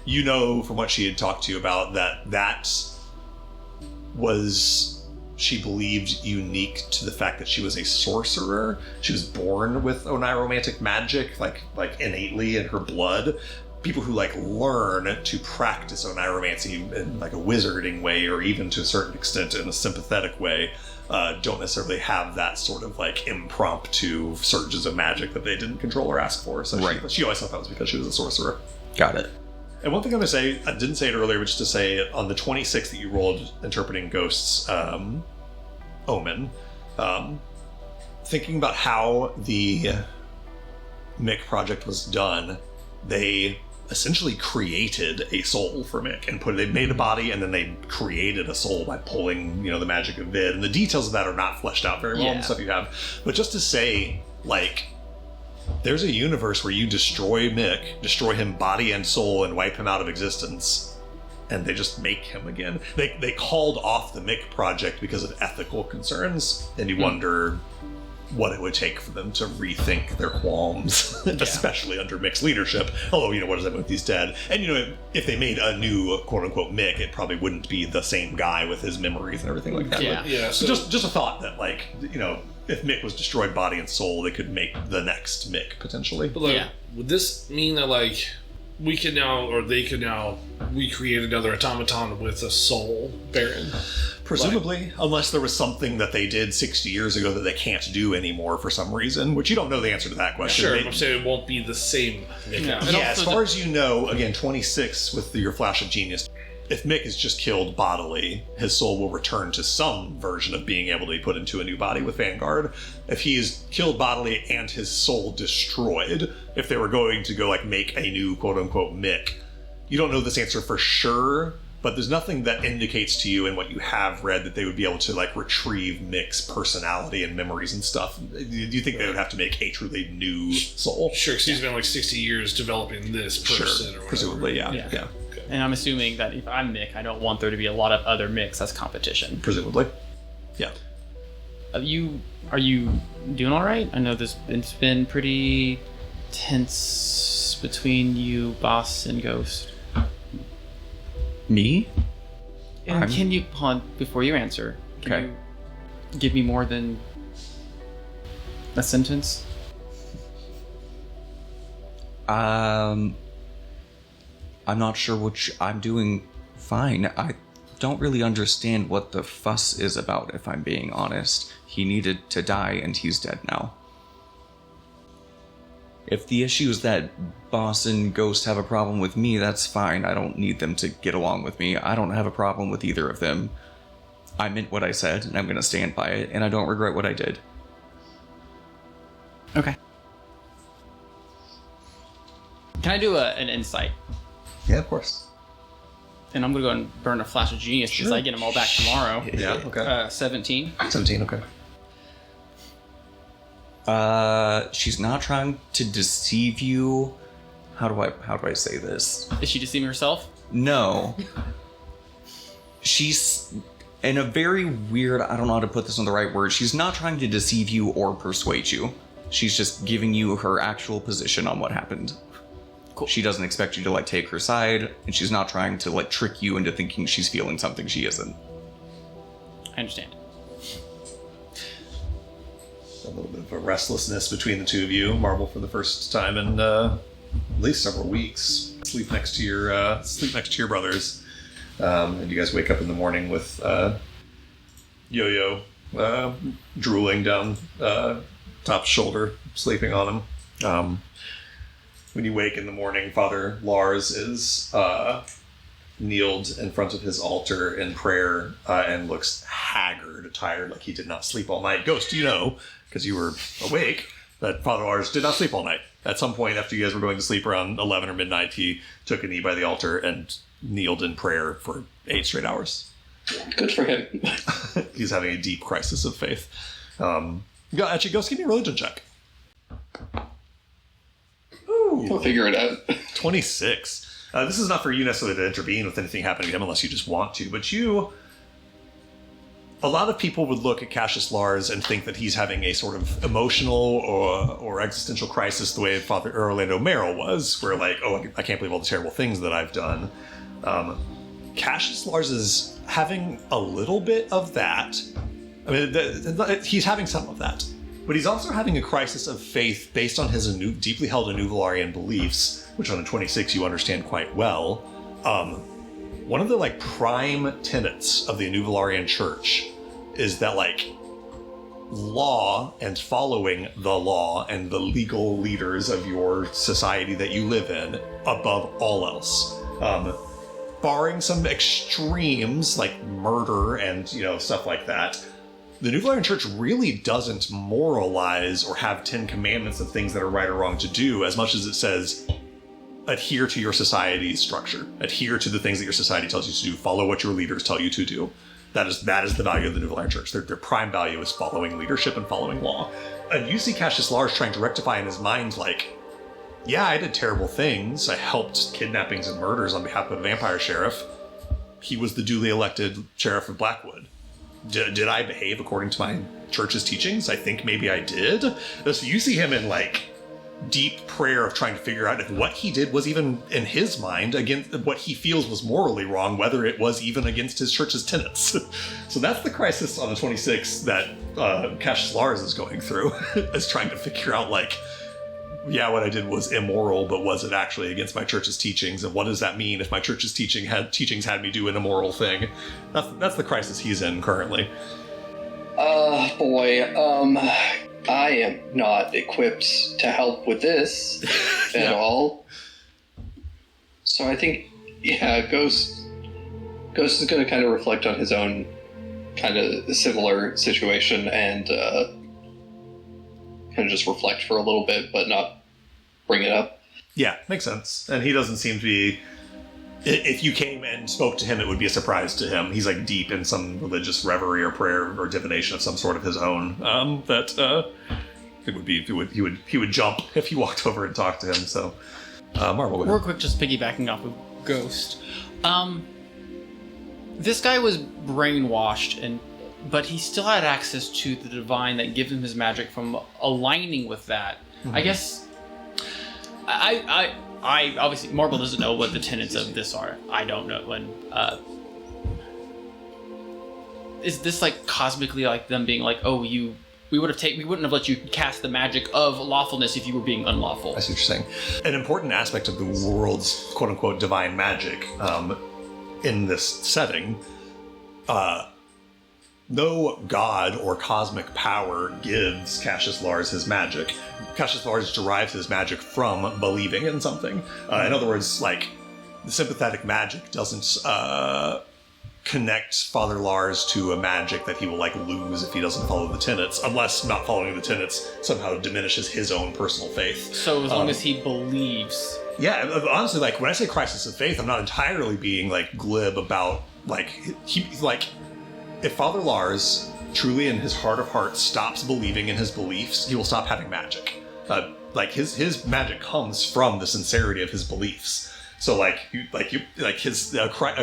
You know from what she had talked to you about that was, she believed, unique to the fact that she was a sorcerer. She was born with oniromantic magic, like innately in her blood. People who like learn to practice oniromancy in like a wizarding way, or even to a certain extent in a sympathetic way, don't necessarily have that sort of like impromptu surges of magic that they didn't control or ask for. So Right. she always thought that was because she was a sorcerer. Got it. And one thing I'm going to say, I didn't say it earlier, but just to say, on the 26th that you rolled interpreting ghosts omen, thinking about how the Mick project was done, they essentially created a soul for Mick and they made a body, and then they created a soul by pulling, you know, the magic of Vid. And the details of that are not fleshed out very well in the stuff you have. But just to say, like, there's a universe where you destroy Mick, destroy him body and soul, and wipe him out of existence, and they just make him again. They called off the Mick project because of ethical concerns, and you wonder what it would take for them to rethink their qualms, especially under Mick's leadership. Although, you know, what does that mean if he's dead? And, you know, if they made a new quote-unquote Mick, it probably wouldn't be the same guy with his memories and everything like that. Yeah. But Yeah, so just a thought that, like, you know, if Mick was destroyed body and soul, they could make the next Mick, potentially. But like, Yeah. would this mean that like we could now, or they could now recreate another automaton with a soul Baron? Presumably, unless there was something that they did 60 years ago that they can't do anymore for some reason, which you don't know the answer to that question. Sure, They- I'm saying it won't be the same. Yeah. yeah, And as also far as you know, again, 26 with your flash of genius, if Mick is just killed bodily, his soul will return to some version of being able to be put into a new body with Vanguard. If he is killed bodily and his soul destroyed, if they were going to go like make a new quote-unquote Mick, you don't know this answer for sure, but there's nothing that indicates to you in what you have read that they would be able to like retrieve Mick's personality and memories and stuff. Do you think they would have to make a truly new soul? Sure, because he's been like 60 years developing this person or whatever. Presumably, yeah. Yeah. And I'm assuming that if I'm Mick, I don't want there to be a lot of other Micks as competition. Presumably. Yeah. Are you doing all right? I know it's been pretty tense between you, Boss, and Ghost. Me? And can you, hold on, before you answer, can Okay. you give me more than a sentence? I'm not sure I'm doing fine. I don't really understand what the fuss is about, if I'm being honest. He needed to die, and he's dead now. If the issue is that Boss and Ghost have a problem with me, that's fine. I don't need them to get along with me. I don't have a problem with either of them. I meant what I said, and I'm going to stand by it, and I don't regret what I did. Okay. Can I do an insight? Yeah, of course. And I'm gonna go and burn a flash of genius because I get them all back tomorrow. Yeah, okay. 17. 17, okay. She's not trying to deceive you. How do I say this? Is she deceiving herself? No. She's in a very weird, I don't know how to put this in the right word. She's not trying to deceive you or persuade you. She's just giving you her actual position on what happened. Cool. She doesn't expect you to like take her side, and she's not trying to like trick you into thinking she's feeling something she isn't. I understand. a little bit of a restlessness between the two of you. Marble, for the first time in at least several weeks, sleep next to your brothers, and you guys wake up in the morning with Yo-Yo drooling down top shoulder, sleeping on him. When you wake in the morning, Father Lars is kneeled in front of his altar in prayer and looks haggard, tired, like he did not sleep all night. Ghost, you know, because you were awake, that Father Lars did not sleep all night. At some point after you guys were going to sleep around 11 or midnight, he took a knee by the altar and kneeled in prayer for 8 straight hours. Good for him. He's having a deep crisis of faith. Actually, Ghost, give me a religion check. Ooh. We'll figure it out. 26. This is not for you necessarily to intervene with anything happening to him unless you just want to, but a lot of people would look at Cassius Lars and think that he's having a sort of emotional or existential crisis the way Father Orlando Merrill was, where like, oh, I can't believe all the terrible things that I've done. Cassius Lars is having a little bit of that. I mean, he's having some of that. But he's also having a crisis of faith based on his deeply held Anuvilarian beliefs, which on the 26 you understand quite well. One of the like prime tenets of the Anuvilarian Church is that like law and following the law and the legal leaders of your society that you live in above all else. Barring some extremes like murder and stuff like that, the Anuvilarian Church really doesn't moralize or have 10 commandments of things that are right or wrong to do as much as it says adhere to your society's structure, adhere to the things that your society tells you to do, follow what your leaders tell you to do. That is the value of the Anuvilarian Church. Their prime value is following leadership and following law. And you see Cassius Lars trying to rectify in his mind like, yeah, I did terrible things. I helped kidnappings and murders on behalf of a vampire sheriff. He was the duly elected sheriff of Blackwood. Did I behave according to my church's teachings? I think maybe I did. So you see him in like deep prayer of trying to figure out if what he did was even in his mind against what he feels was morally wrong, whether it was even against his church's tenets. So that's the crisis on the 26th that Cassius Lars is going through, is trying to figure out like, yeah, what I did was immoral, but was it actually against my church's teachings? And what does that mean if my church's teachings had me do an immoral thing? That's the crisis he's in currently. Boy, I am not equipped to help with this at all. So I think, yeah, Ghost is going to kind of reflect on his own kind of similar situation and kind of just reflect for a little bit, but not bring it up. Yeah, makes sense. And he doesn't seem to be... If you came and spoke to him, it would be a surprise to him. He's like deep in some religious reverie or prayer or divination of some sort of his own. He would jump if you walked over and talked to him. So, Marvel. Real quick, just piggybacking off of Ghost. This guy was brainwashed, but he still had access to the divine that gives him his magic from aligning with that. Mm-hmm. I guess I obviously Marble doesn't know what the tenets of this are. I don't know. When is this like cosmically like them being like, oh, we wouldn't have let you cast the magic of lawfulness if you were being unlawful. I see what you're saying. An important aspect of the world's quote unquote divine magic in this setting, no god or cosmic power gives Cassius Lars his magic. Cassius Lars derives his magic from believing in something. In other words, like, the sympathetic magic doesn't connect Father Lars to a magic that he will, like, lose if he doesn't follow the tenets, unless not following the tenets somehow diminishes his own personal faith. So as long as he believes... Yeah, honestly, like, when I say crisis of faith, I'm not entirely being, like, glib about, like, if Father Lars truly in his heart of hearts stops believing in his beliefs, he will stop having magic. His magic comes from the sincerity of his beliefs. So a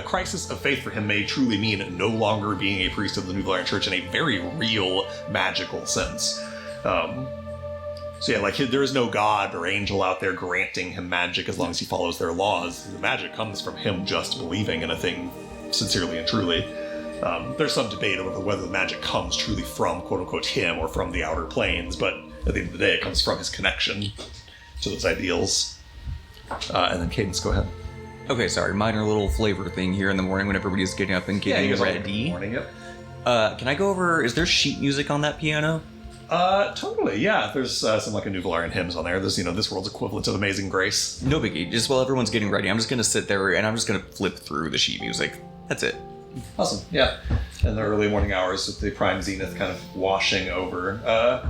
crisis of faith for him may truly mean no longer being a priest of the Anuvilarian Church in a very real magical sense. There is no god or angel out there granting him magic as long as he follows their laws. The magic comes from him just believing in a thing sincerely and truly. There's some debate over whether the magic comes truly from quote-unquote him or from the outer planes, but at the end of the day, it comes from his connection to those ideals. And then Cadence, go ahead. Okay, sorry, minor little flavor thing here in the morning when everybody's getting up and getting ready. Morning, yep. Can I go over, is there sheet music on that piano? Totally, yeah. There's some like a New Valarian hymns on there. There's, this world's equivalent of Amazing Grace. No biggie. Just while everyone's getting ready, I'm just gonna sit there and I'm just gonna flip through the sheet music. That's it. Awesome, yeah. In the early morning hours with the prime zenith kind of washing over,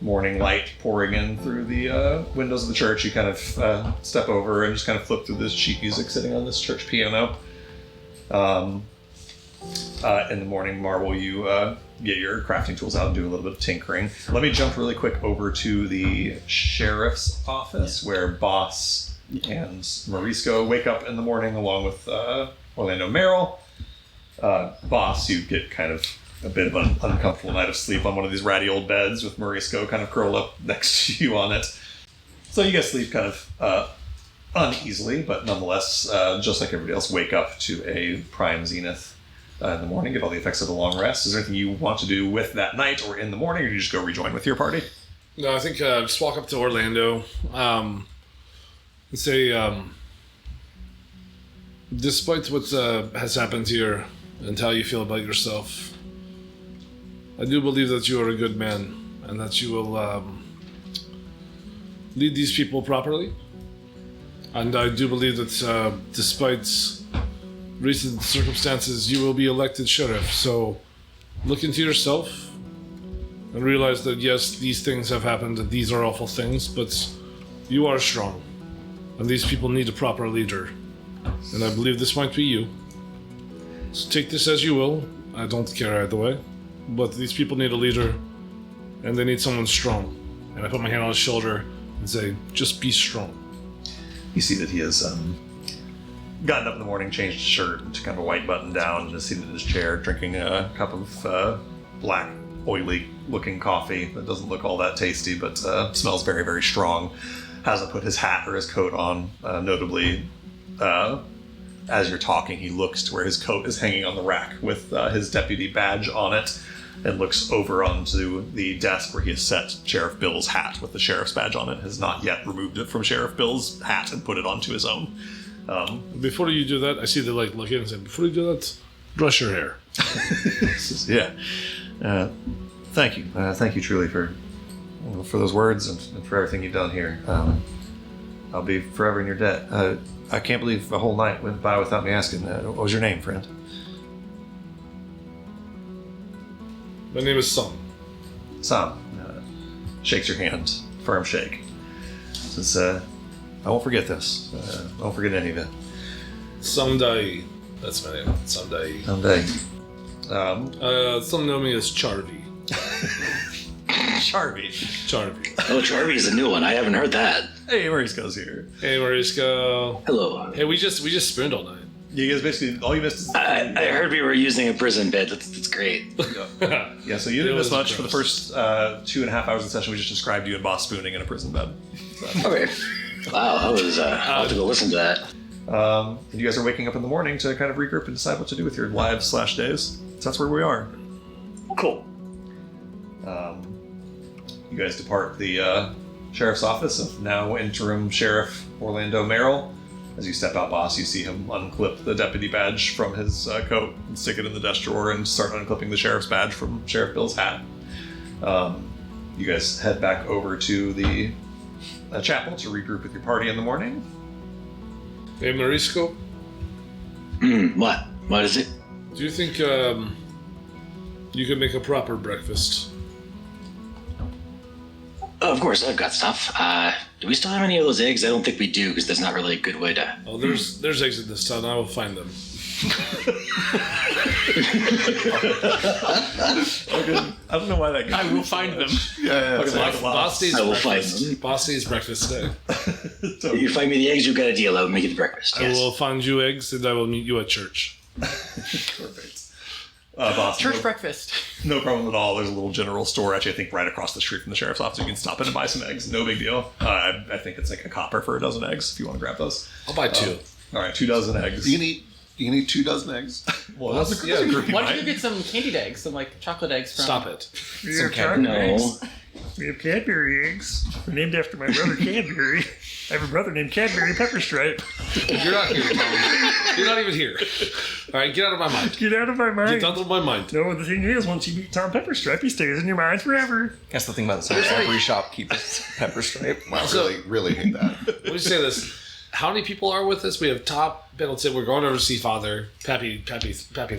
morning light pouring in through the windows of the church, you kind of step over and just kind of flip through this sheet music sitting on this church piano. In the morning, Marvel, you get your crafting tools out and do a little bit of tinkering. Let me jump really quick over to the sheriff's office where Boss and Morisco wake up in the morning along with Orlando Merrill. Boss, you get kind of a bit of an uncomfortable night of sleep on one of these ratty old beds with Morisco kind of curled up next to you on it. So you guys sleep kind of uneasily, but nonetheless, just like everybody else, wake up to a prime zenith in the morning, get all the effects of the long rest. Is there anything you want to do with that night or in the morning, or do you just go rejoin with your party? No, I think just walk up to Orlando and say, despite what has happened here and how you feel about yourself, I do believe that you are a good man and that you will lead these people properly. And I do believe that despite recent circumstances, you will be elected sheriff. So look into yourself and realize that yes, these things have happened and these are awful things, but you are strong. And these people need a proper leader. And I believe this might be you. So take this as you will. I don't care either way. But these people need a leader, and they need someone strong. And I put my hand on his shoulder and say, just be strong. You see that he has gotten up in the morning, changed his shirt to kind of a white button down, and is seated in his chair drinking a cup of black, oily-looking coffee that doesn't look all that tasty, but smells very, very strong. Hasn't put his hat or his coat on. Notably, as you're talking, he looks to where his coat is hanging on the rack with his deputy badge on it, and looks over onto the desk where he has set Sheriff Bill's hat with the sheriff's badge on it. Has not yet removed it from Sheriff Bill's hat and put it onto his own. Before you do that, I see they look in and say, before you do that, brush your hair. Yeah. Thank you. Thank you truly for those words and for everything you've done here. I'll be forever in your debt. I can't believe a whole night went by without me asking. What was your name, friend? My name is Sam. Sam. Shakes your hand. Firm shake. Says, I won't forget this. I won't forget any of it. Someday. That's my name. Someday. Someday. Some know me as Charvy. Charvy. Charvy. Oh, Charvy's a new one. I haven't heard that. Hey, Morisco's here. Hey, Morisco. Hello. Hey, we just spooned all night. You guys basically, all you missed is... I heard we were using a prison bed. That's great. Yeah, so you didn't miss much. For the first 2.5 hours of the session, we just described you and Boss spooning in a prison bed. So. Okay. Wow, I was, I'll have to go listen to that. And you guys are waking up in the morning to kind of regroup and decide what to do with your lives/days. So that's where we are. Cool. You guys depart the sheriff's office of now interim Sheriff Orlando Merrill. As you step out, Boss, you see him unclip the deputy badge from his coat and stick it in the desk drawer and start unclipping the sheriff's badge from Sheriff Bill's hat. You guys head back over to the chapel to regroup with your party in the morning. Hey, Morisco. What? What is it? Do you think you can make a proper breakfast? Of course, I've got stuff. Do we still have any of those eggs? I don't think we do, because there's not really a good way to... Oh, there's eggs in this town. I will find them. I don't know why that guy... I will find them. Yeah. Boss stays I will breakfast. find them. Boss stays breakfast today. If you find me the eggs, you've got a deal. I will make it breakfast. I Yes. will find you eggs and I will meet you at church. Perfect. Boss, Church breakfast. No problem at all. There's a little general store, actually, I think right across the street from the sheriff's office. You can stop in and buy some eggs. No big deal. I think it's like a copper for a dozen eggs if you want to grab those. I'll buy two. All right, 2 dozen eggs. You can eat You need 2 dozen eggs. Well, that's a Yeah. groupie, Why don't you right? get some candied eggs, some like chocolate eggs from? Stop it. We have Cadbury chocolate eggs. No. We have Cadbury eggs. They're named after my brother Cadbury. I have a brother named Cadbury Pepperstripe. You're not here, Tom. You're not even here. All right, get out of my mind. Get out of my mind. Get out of my mind. No, the thing is, once you meet Tom Pepperstripe, he stays in your mind forever. That's the thing about this. Every shop keeps a pepper stripe. Wow, So- really hate that. Let me say this. How many people are with us? We have Top, Pendleton. We're going over to see Father, Pappy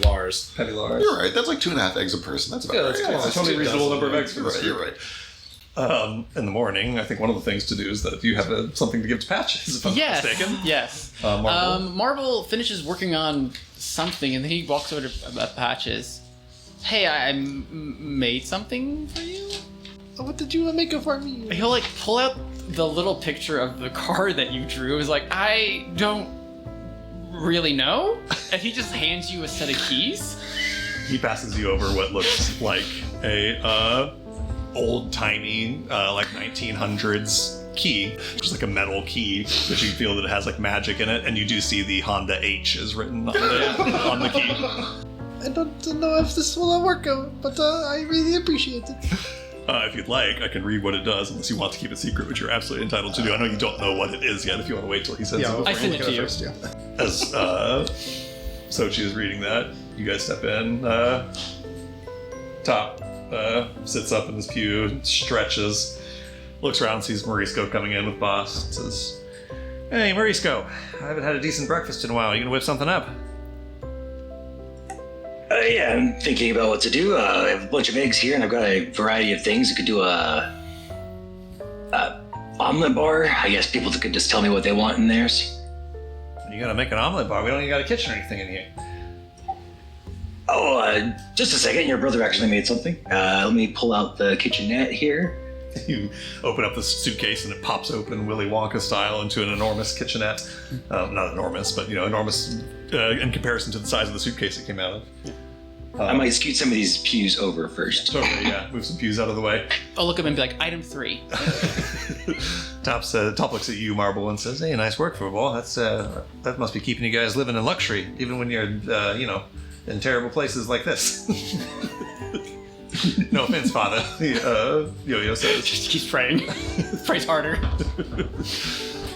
Lars. Petty Lars. You're right. That's like 2.5 eggs a person. That's about Yeah, right. that's Yeah, it's a totally reasonable number of eggs for You're this right. group. You're right. In the morning, I think one of the things to do is that if you have something to give to Patches, if I'm Yes. not mistaken. Yes. Marvel. Marvel finishes working on something, and then he walks over to Patches. Hey, I made something for you. What did you make it for me? He'll like pull out the little picture of the card that you drew. He's like, I don't really know, and he just hands you a set of keys. He passes you over what looks like a old-timey, like 1900s key, just like a metal key, but you feel that it has like magic in it, and you do see the Honda H is written on the key. I don't know if this will work out, but I really appreciate it. If you'd like, I can read what it does, unless you want to keep it secret, which you're absolutely entitled to do. I know you don't know what it is yet. If you want to wait till he sends it. I sent it to you. First, yeah. As Sochi is reading that, you guys step in. Top sits up in his pew, stretches, looks around, sees Morisco coming in with Boss, and says, "Hey, Morisco, I haven't had a decent breakfast in a while. You gonna whip something up?" Yeah, I'm thinking about what to do. I have a bunch of eggs here, and I've got a variety of things. You could do a omelet bar. I guess people could just tell me what they want in theirs. You gotta make an omelet bar. We don't even got a kitchen or anything in here. Oh, just a second. Your brother actually made something. Let me pull out the kitchenette here. You open up the suitcase and it pops open Willy Wonka style into an enormous kitchenette. Not enormous, but enormous in comparison to the size of the suitcase it came out of. I might scoot some of these pews over first. Totally, yeah. Move some pews out of the way. I'll look at him and be like, item 3. Top looks at you, Marble, and says, "Hey, nice work, football. That must be keeping you guys living in luxury, even when you're, in terrible places like this." No offense, Father. Yo-Yo says. Just keeps praying. Prays harder.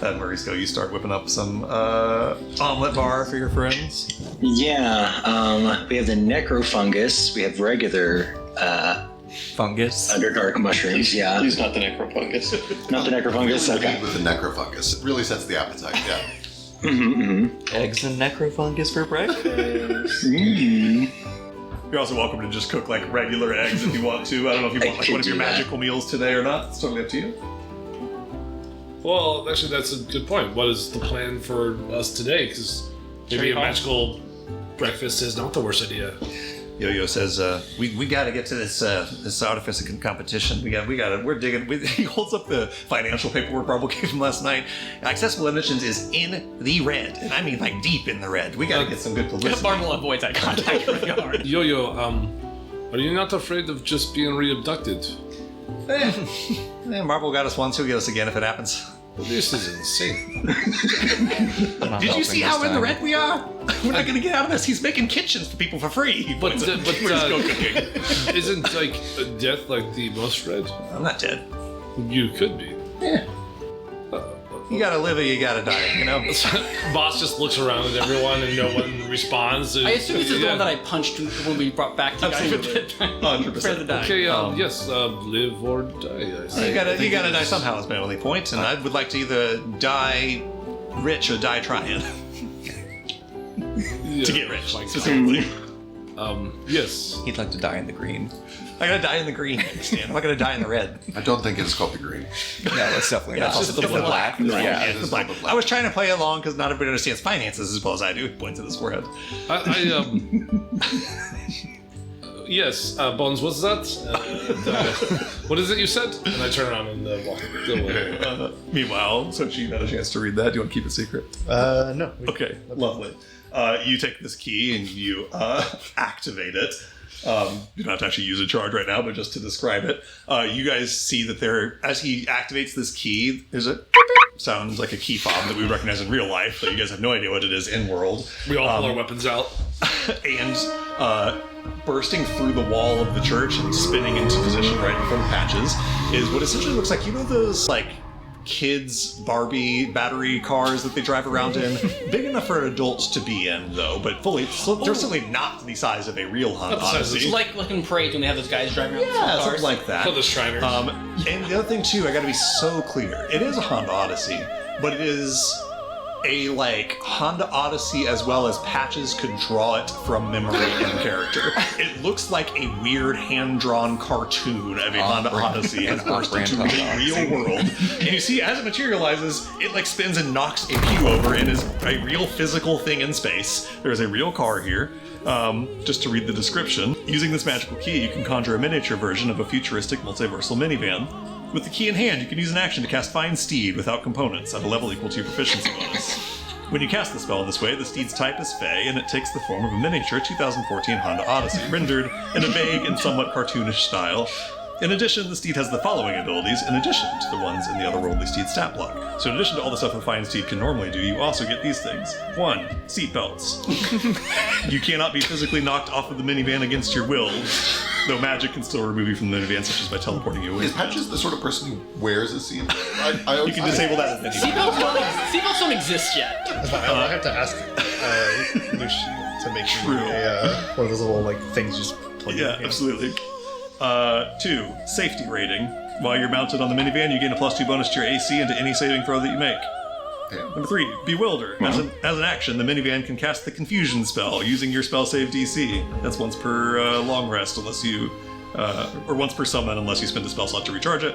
And Morisco, you start whipping up some omelet bar for your friends. Yeah, we have the necrofungus. We have regular Fungus. underdark mushrooms. Yeah, He's not the necrofungus. not the necrofungus. Okay. With the necrofungus. It really sets the appetite, yeah. Eggs and necrofungus for breakfast. You're also welcome to just cook like regular eggs if you want to. I don't know if you want like one of your do that. magical meals today or not. It's totally up to you. Well, actually, that's a good point. What is the plan for us today? Because maybe Trade a off. magical breakfast is not the worst idea. Yo-Yo says, "We got to get to this artifice competition. We're digging." He holds up the financial paperwork Marble gave him last night. Accessible admissions is in the red, and I mean like deep in the red. We got to get some good publicity. Marvel avoids eye contact really hard. Yo-Yo, are you not afraid of just being re-abducted? Marble got us once. He'll get us again if it happens. Well, this is insane. Did you see how in the red we are? We're not going to get out of this. He's making kitchens for people for free. But We're just go cooking. isn't like death like the most red? I'm not dead. You could be. You gotta live or you gotta die, Boss just looks around at everyone and no one responds. I assume this is the one that I punched when we brought back to guys. Absolutely. 100%. For the die. Okay, yes, live or die. I say. You gotta die somehow is my only point, and I would like to either die rich or die trying to get rich, specifically. Yes. He'd like to die in the green. I gotta die in the green, Stan. I'm not gonna die in the red. I don't think it's called the green. No, that's definitely not. It's It's the black. Yeah, it it's is black. called the black. I was trying to play along because not everybody understands finances as well as I do. He points at his forehead. Yes, Bones, what's that? What is it you said? And I turn around and walk. Go away. Meanwhile, Sochi had a chance to read that. Do you want to keep it secret? No. Okay, lovely. You take this key and you activate it. You don't have to actually use a charge right now, but just to describe it, you guys see that as he activates this key, there's a sounds like a key fob that we would recognize in real life, but you guys have no idea what it is in world. We all pull our weapons out. And bursting through the wall of the church and spinning into position right in front of Patches is what essentially looks like, you know those like kids Barbie battery cars that they drive around in? Big enough for adults to be in, though, but fully, they're certainly not the size of a real Honda Odyssey. It's like in Parade when they have those guys driving around Yeah, cars. something like that. For the Shriners. And the other thing, too, I gotta be so clear. It is a Honda Odyssey, but it is a, like, Honda Odyssey as well as Patches could draw it from memory and character. It looks like a weird hand-drawn cartoon of a Honda Odyssey has burst into the real world. And you see, as it materializes, it, like, spins and knocks a pew over and is a real physical thing in space. There's a real car here. Just to read the description, using this magical key, you can conjure a miniature version of a futuristic multiversal minivan. With the key in hand, you can use an action to cast Find Steed without components at a level equal to your proficiency bonus. When you cast the spell in this way, the steed's type is Fey, and it takes the form of a miniature 2014 Honda Odyssey, rendered in a vague and somewhat cartoonish style. In addition, the steed has the following abilities, in addition to the ones in the otherworldly steed stat block. So in addition to all the stuff a Find Steed can normally do, you also get these things. 1. Seatbelts. You cannot be physically knocked off of the minivan against your will, though magic can still remove you from the minivan, such as by teleporting you away. Is Patches the sort of person who wears a seatbelt? You can disable that with minivan. Seatbelts don't exist yet. I have to ask Lucian to make True. one of those little like things you just plug in. Yeah, absolutely. 2. Safety rating. While you're mounted on the minivan, you gain a +2 bonus to your AC and to any saving throw that you make. Number 3, Bewilder. As an action, the minivan can cast the Confusion spell using your spell save DC. That's once per long rest, unless you, or once per summon, unless you spend a spell slot to recharge it.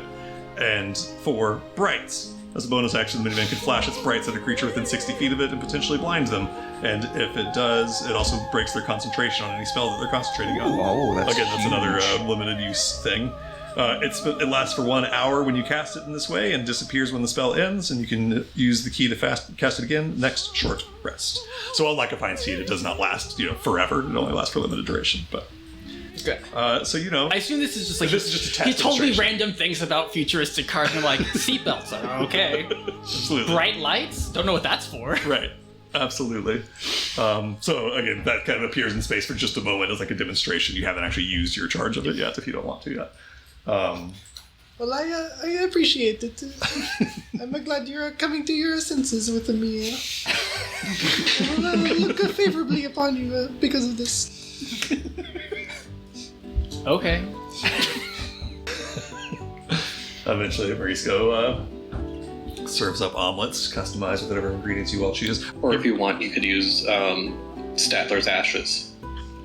And 4, Brights. As a bonus action, the minivan can flash its brights at a creature within 60 feet of it and potentially blind them. And if it does, it also breaks their concentration on any spell that they're concentrating on. Oh, that's Again, that's huge. another limited use thing. It lasts for 1 hour when you cast it in this way and disappears when the spell ends, and you can use the key to cast it again next short rest. So unlike a Find Steed, it does not last, forever. It only lasts for a limited duration. But Okay. so I assume this is just like This is just a test he told me demonstration. random things about futuristic cars, and I'm like seatbelts. Okay. absolutely Bright lights. Don't know what that's for. right. Absolutely. So again, that kind of appears in space for just a moment as like a demonstration. You haven't actually used your charge of it yet, if you don't want to yet. Well, I appreciate it. I'm glad you're coming to your senses with me. I will look favorably upon you because of this. Okay. Eventually, Marisco serves up omelets, customized with whatever ingredients you all choose. Or if you want, you could use Statler's ashes.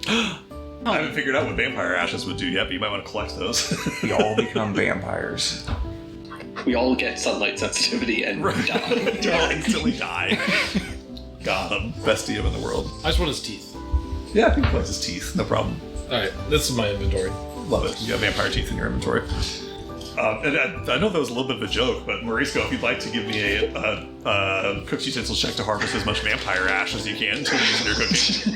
I haven't figured out what vampire ashes would do yet, but you might want to collect those. We all become vampires. We all get sunlight sensitivity and die. You all instantly die. Got him. Best DM in the world. I just want his teeth. Yeah, I can collect his teeth, no problem. Alright, this is my inventory. Love it. You have vampire teeth in your inventory. And I know that was a little bit of a joke, but Marisco, if you'd like to give me a cook's utensils check to harvest as much vampire ash as you can to use in your cooking.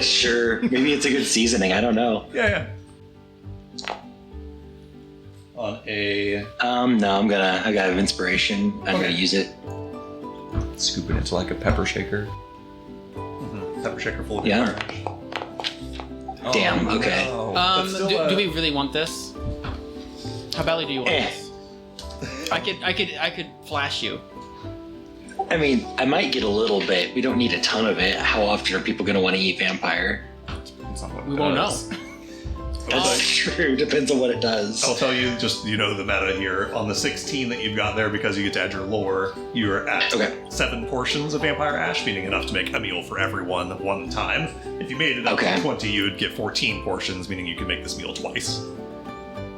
Sure. Maybe it's a good seasoning. I don't know. Yeah. On a... No, I got inspiration. I'm gonna use it. Scoop it into like a pepper shaker. pepper shaker full of Yeah. vampire ash. Damn, okay. no. But still, Do we really want this? How badly do you want Eh. this? I could flash you. I mean, I might get a little bit. We don't need a ton of it. How often are people going to want to eat vampire? Depends on what We it won't know. does. That's true. Depends on what it does. I'll tell you, just the meta here. On the 16 that you've got there, because you get to add your lore, you are at Okay. 7 portions of vampire ash, meaning enough to make a meal for everyone at one time. If you made it up to 20, you would get 14 portions, meaning you could make this meal twice.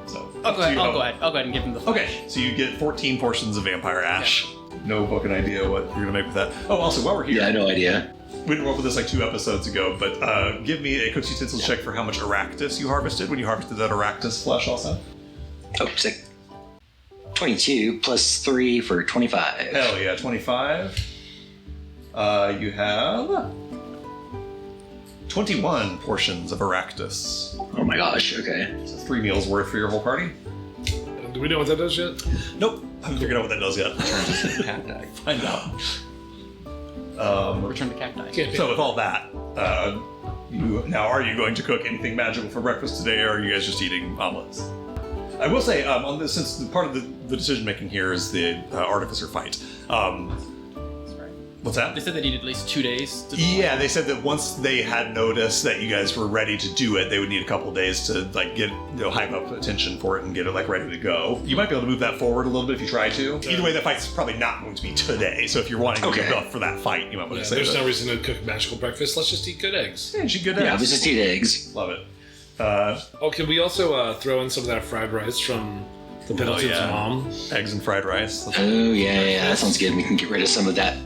So I'll go ahead and give him the flash. Okay, so you get 14 portions of vampire ash. No fucking idea what you're gonna make with that. Oh, also, while we're here, Yeah, no idea. we didn't roll for this like 2 episodes ago, but give me a cook's utensils check for how much Aractus you harvested when you harvested that Aractus flesh also. Oh, sick. 22 plus 3 for 25. Hell yeah, 25. You have 21 portions of Aractus. Oh my gosh, okay. So 3 meals worth for your whole party. Do we know what that does yet? Nope. haven't figured out what that does yet. Cacti. Find out. Return to cacti. Can't So with all that, are you going to cook anything magical for breakfast today, or are you guys just eating omelets? I will say, on this, since part of the decision making here is the artificer fight. What's that? They said they needed at least 2 days. To Yeah, they said that once they had noticed that you guys were ready to do it, they would need a couple days to like get hype up attention for it and get it like ready to go. You might be able to move that forward a little bit if you try to. Either way, that fight's probably not going to be today. So if you're wanting to get up for that fight, you might want to say there's that. no reason to cook magical breakfast. Let's just eat good eggs. Yeah, she good Yeah, eggs. let's just eat eggs. Love it. Oh, can we also throw in some of that fried rice from the Pendleton's yeah. mom? Eggs and fried rice. Oh yeah, that sounds good. We can get rid of some of that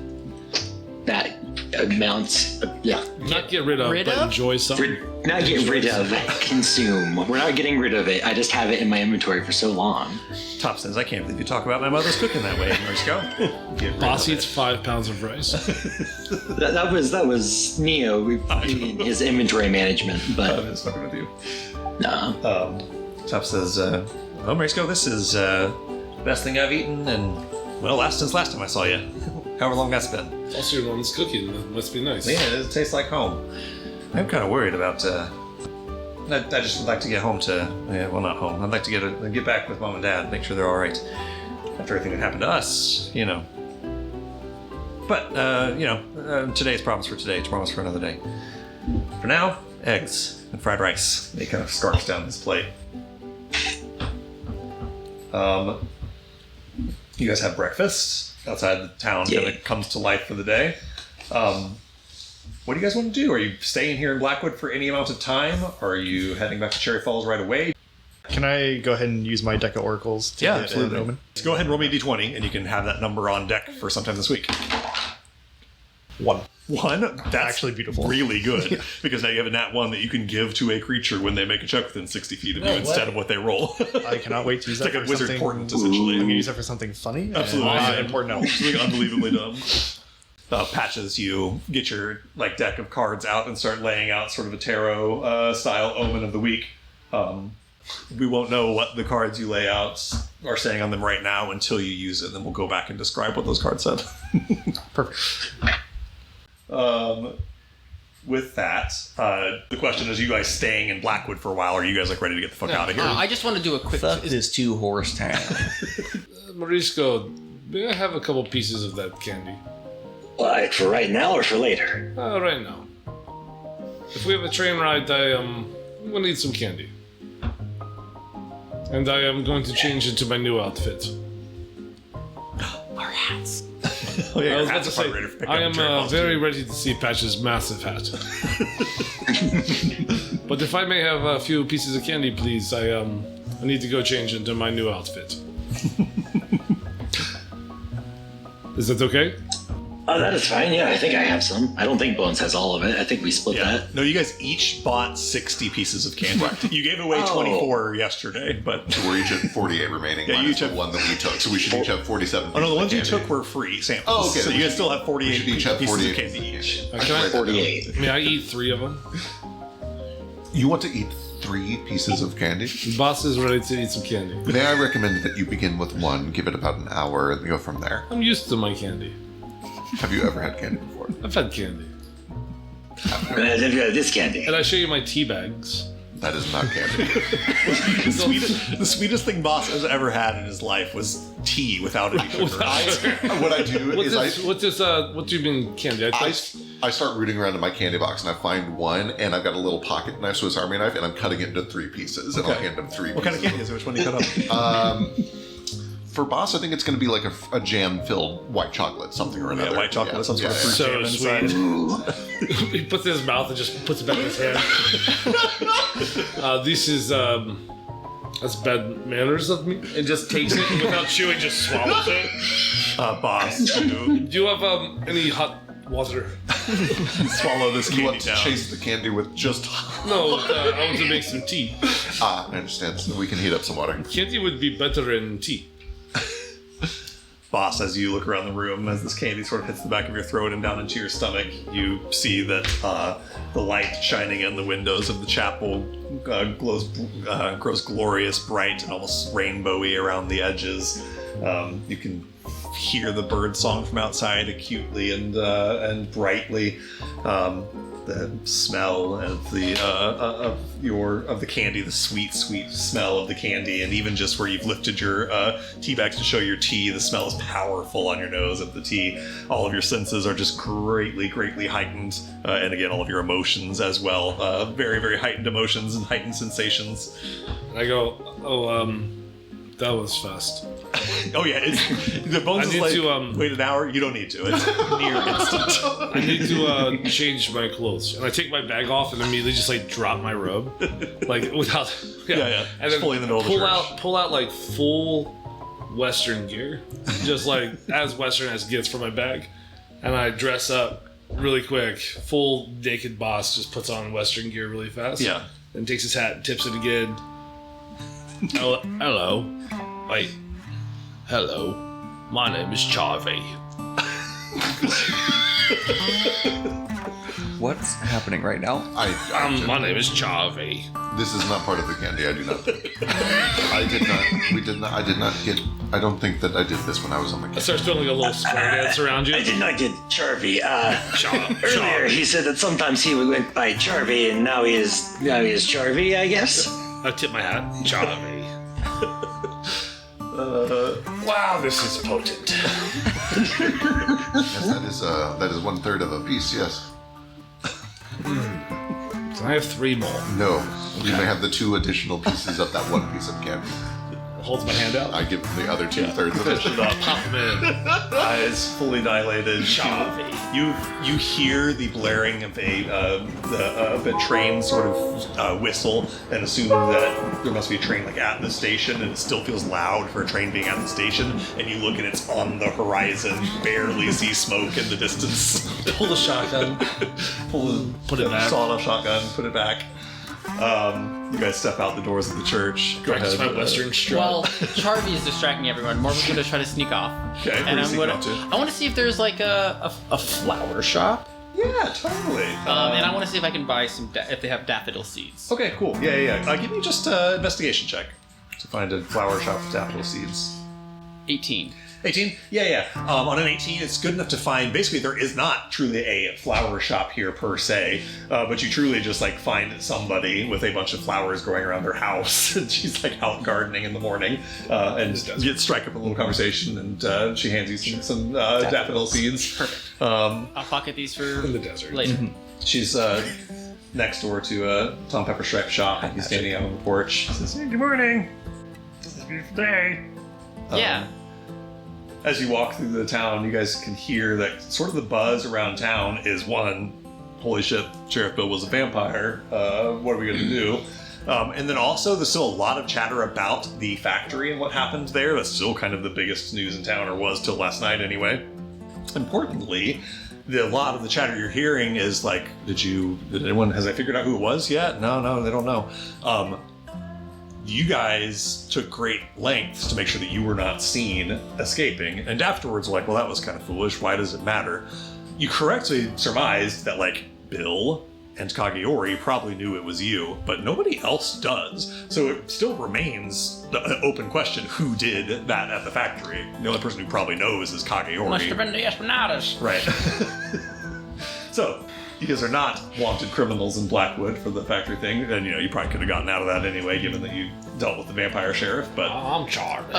amount. Not get rid of, Rid but of? enjoy some. Not get rid of, consume. We're not getting rid of it. I just have it in my inventory for so long. Top says, I can't believe you talk about my mother's cooking that way. Marisco. Get rid Boss of eats 5 pounds of rice. That was Neo in his inventory management, I'm but just fucking with you. no. Top says, well, Marisco, this is the best thing I've eaten, and well, since last time I saw you. However long that's been. Also, your mom's cooking. That must be nice. Yeah, it tastes like home. I'm kind of worried about. I just would like to get home to. Well, not home. I'd like to get back with mom and dad, make sure they're all right after everything that happened to us. But today's problems for today. Tomorrow's for another day. For now, eggs and fried rice. He kind of scarfs down his plate. You guys have breakfast outside the town. Yeah. Kind of comes to life for the day. What do you guys want to do? Are you staying here in Blackwood for any amount of time? Or are you heading back to Cherry Falls right away? Can I go ahead and use my deck of oracles to get an omen? Let's go ahead and roll me a d20, and you can have that number on deck for sometime this week. 1. 1? That's Actually beautiful. Really good, because now you have a nat 1 that you can give to a creature when they make a check within 60 feet of you instead of what they roll. I cannot wait to use It's that like a for wizard something. portent, I'm essentially. going to use that for something funny. Absolutely. And not important else. Something unbelievably dumb. Patches, you get your deck of cards out and start laying out sort of a tarot style omen of the week. We won't know what the cards you lay out are saying on them right now until you use it. Then we'll go back and describe what those cards said. Perfect. With that, the question is: you guys staying in Blackwood for a while? Or are you guys ready to get the fuck out of here? I just want to do a quick. Fuck this 2-horse town. Marisco, may I have a couple pieces of that candy? Like for right now or for later? Right now. If we have a train ride, I'm going to eat some candy. And I am going to change into my new outfit. Our hats. Oh, yeah, I your was about hats to are say, probably ready to pick I up am Cherry Falls, very too. ready to see Patch's massive hat. But if I may have a few pieces of candy, please, I need to go change into my new outfit. Is that okay? Oh, that is fine. Yeah, I think I have some. I don't think Bones has all of it. I think we split that. No, you guys each bought 60 pieces of candy. You gave away Oh. 24 yesterday, but... So we're each at 48 remaining. Yeah, you minus each the have- one that we took. So we should each have 47. Oh no, the ones you pieces of took candy. were free samples. Oh, okay. So you guys still have We 48 should each have pieces 48 of candy each. Can I, 48. may I eat 3 of them? You want to eat 3 pieces of candy? The boss is ready to eat some candy. May I recommend that you begin with 1, give it about an hour, and go from there? I'm used to my candy. Have you ever had candy before? I've had candy. This candy. And I show you my tea bags. That is not candy. The sweetest thing Boss has ever had in his life was tea without any sugar. What I do is What do you mean candy? I start rooting around in my candy box and I find one, and I've got a little pocket knife, Swiss Army knife, and I'm cutting it into 3 pieces, and I'll hand him 3 What pieces. kind of candy is it? Which one do you cut up? For Boss, I think it's going to be like a jam-filled white chocolate, something or another. white chocolate with some sort of fruit So jam inside. sweet. He puts it in his mouth and just puts it back in his hand. This is that's bad manners of me. And just takes it and without chewing, just swallows it. Boss, you Do you have any hot water? swallow this You candy want to down. chase the candy with just... No, I want to make some tea. I understand. So we can heat up some water. Candy would be better in tea. Boss, as you look around the room, as this candy sort of hits the back of your throat and down into your stomach, you see that the light shining in the windows of the chapel grows glorious bright and almost rainbowy around the edges. You can hear the bird song from outside acutely and brightly. The smell of the candy, the sweet smell of the candy, and even just where you've lifted your tea bags to show your tea, the smell is powerful on your nose of the tea. All of your senses are just greatly heightened, and again, all of your emotions as well, very, very heightened emotions and heightened sensations. And I go, that was fast. Oh yeah, the bones I is need like, to, wait an hour? You don't need to. It's near instant. I need to change my clothes, and I take my bag off and immediately just like drop my robe, like without, Yeah. and Just then fully in the middle of the church. pull out like full Western gear, just like as Western as gets for my bag, and I dress up really quick. Full naked boss just puts on Western gear really fast. Yeah. And takes his hat, tips it again. Hello. Wait. Hello. My name is Charvey. What's happening right now? My name is Charvey. This is not part of the candy. I do not. I did not get. I don't think that I did this when I was on the I candy. start doing like a little square dance around you. I did not get Charvey. Earlier he said that sometimes he went by Charvey, and now he is Charvey, I guess. I tip my hat. Charvey. Wow, this is potent. Yes, that is 1/3 of a piece. Yes. Can I have 3 more? No. You may have the 2 additional pieces of that 1 piece of candy. Holds my hand out. I give him the other 2/3 of it. Pop them in. Eyes fully dilated. Charvey. You hear the blaring of a train sort of whistle, and assume that there must be a train like at the station, and it still feels loud for a train being at the station. And you look, and it's on the horizon. Barely see smoke in the distance. Pull the shotgun. Put it back. Saw off shotgun. Put it back. You guys step out the doors of the church. Go Practice ahead. my Western strut. Well, Charvey is distracting everyone. Morgan's going to try to sneak off. Okay, where and are you sneaking off to? I want to see if there's like a flower shop. Yeah, totally. And I want to see if I can buy some, if they have daffodil seeds. Okay, cool. Yeah. Give me just an investigation check to find a flower shop with daffodil seeds. 18. 18? Yeah. On an 18, it's good enough to find, basically, there is not truly a flower shop here per se, but you truly just like find somebody with a bunch of flowers growing around their house, and she's like out gardening in the morning, and you strike up a little conversation, and she hands you some daffodil seeds. Perfect. I'll pocket these for in the desert. later. Mm-hmm. She's next door to Tom Pepper Stripe shop. He's standing out on the porch. She says, Hey, good morning. It's a beautiful day. Yeah. As you walk through the town, you guys can hear that sort of the buzz around town is one, holy shit, Sheriff Bill was a vampire. What are we going to do? And then also, there's still a lot of chatter about the factory and what happened there. That's still kind of the biggest news in town, or was till last night anyway. Importantly, a lot of the chatter you're hearing is like, has I figured out who it was yet? No, they don't know. You guys took great lengths to make sure that you were not seen escaping, and afterwards were like, well, that was kind of foolish. Why does it matter? You correctly surmised that, like, Bill and Kageori probably knew it was you, but nobody else does. So it still remains an open question who did that at the factory. The only person who probably knows is Kageori. Must have been the Espanadas. Right. So, you guys are not wanted criminals in Blackwood for the factory thing, and you probably could have gotten out of that anyway, given that you dealt with the vampire sheriff, but... I'm Charvey.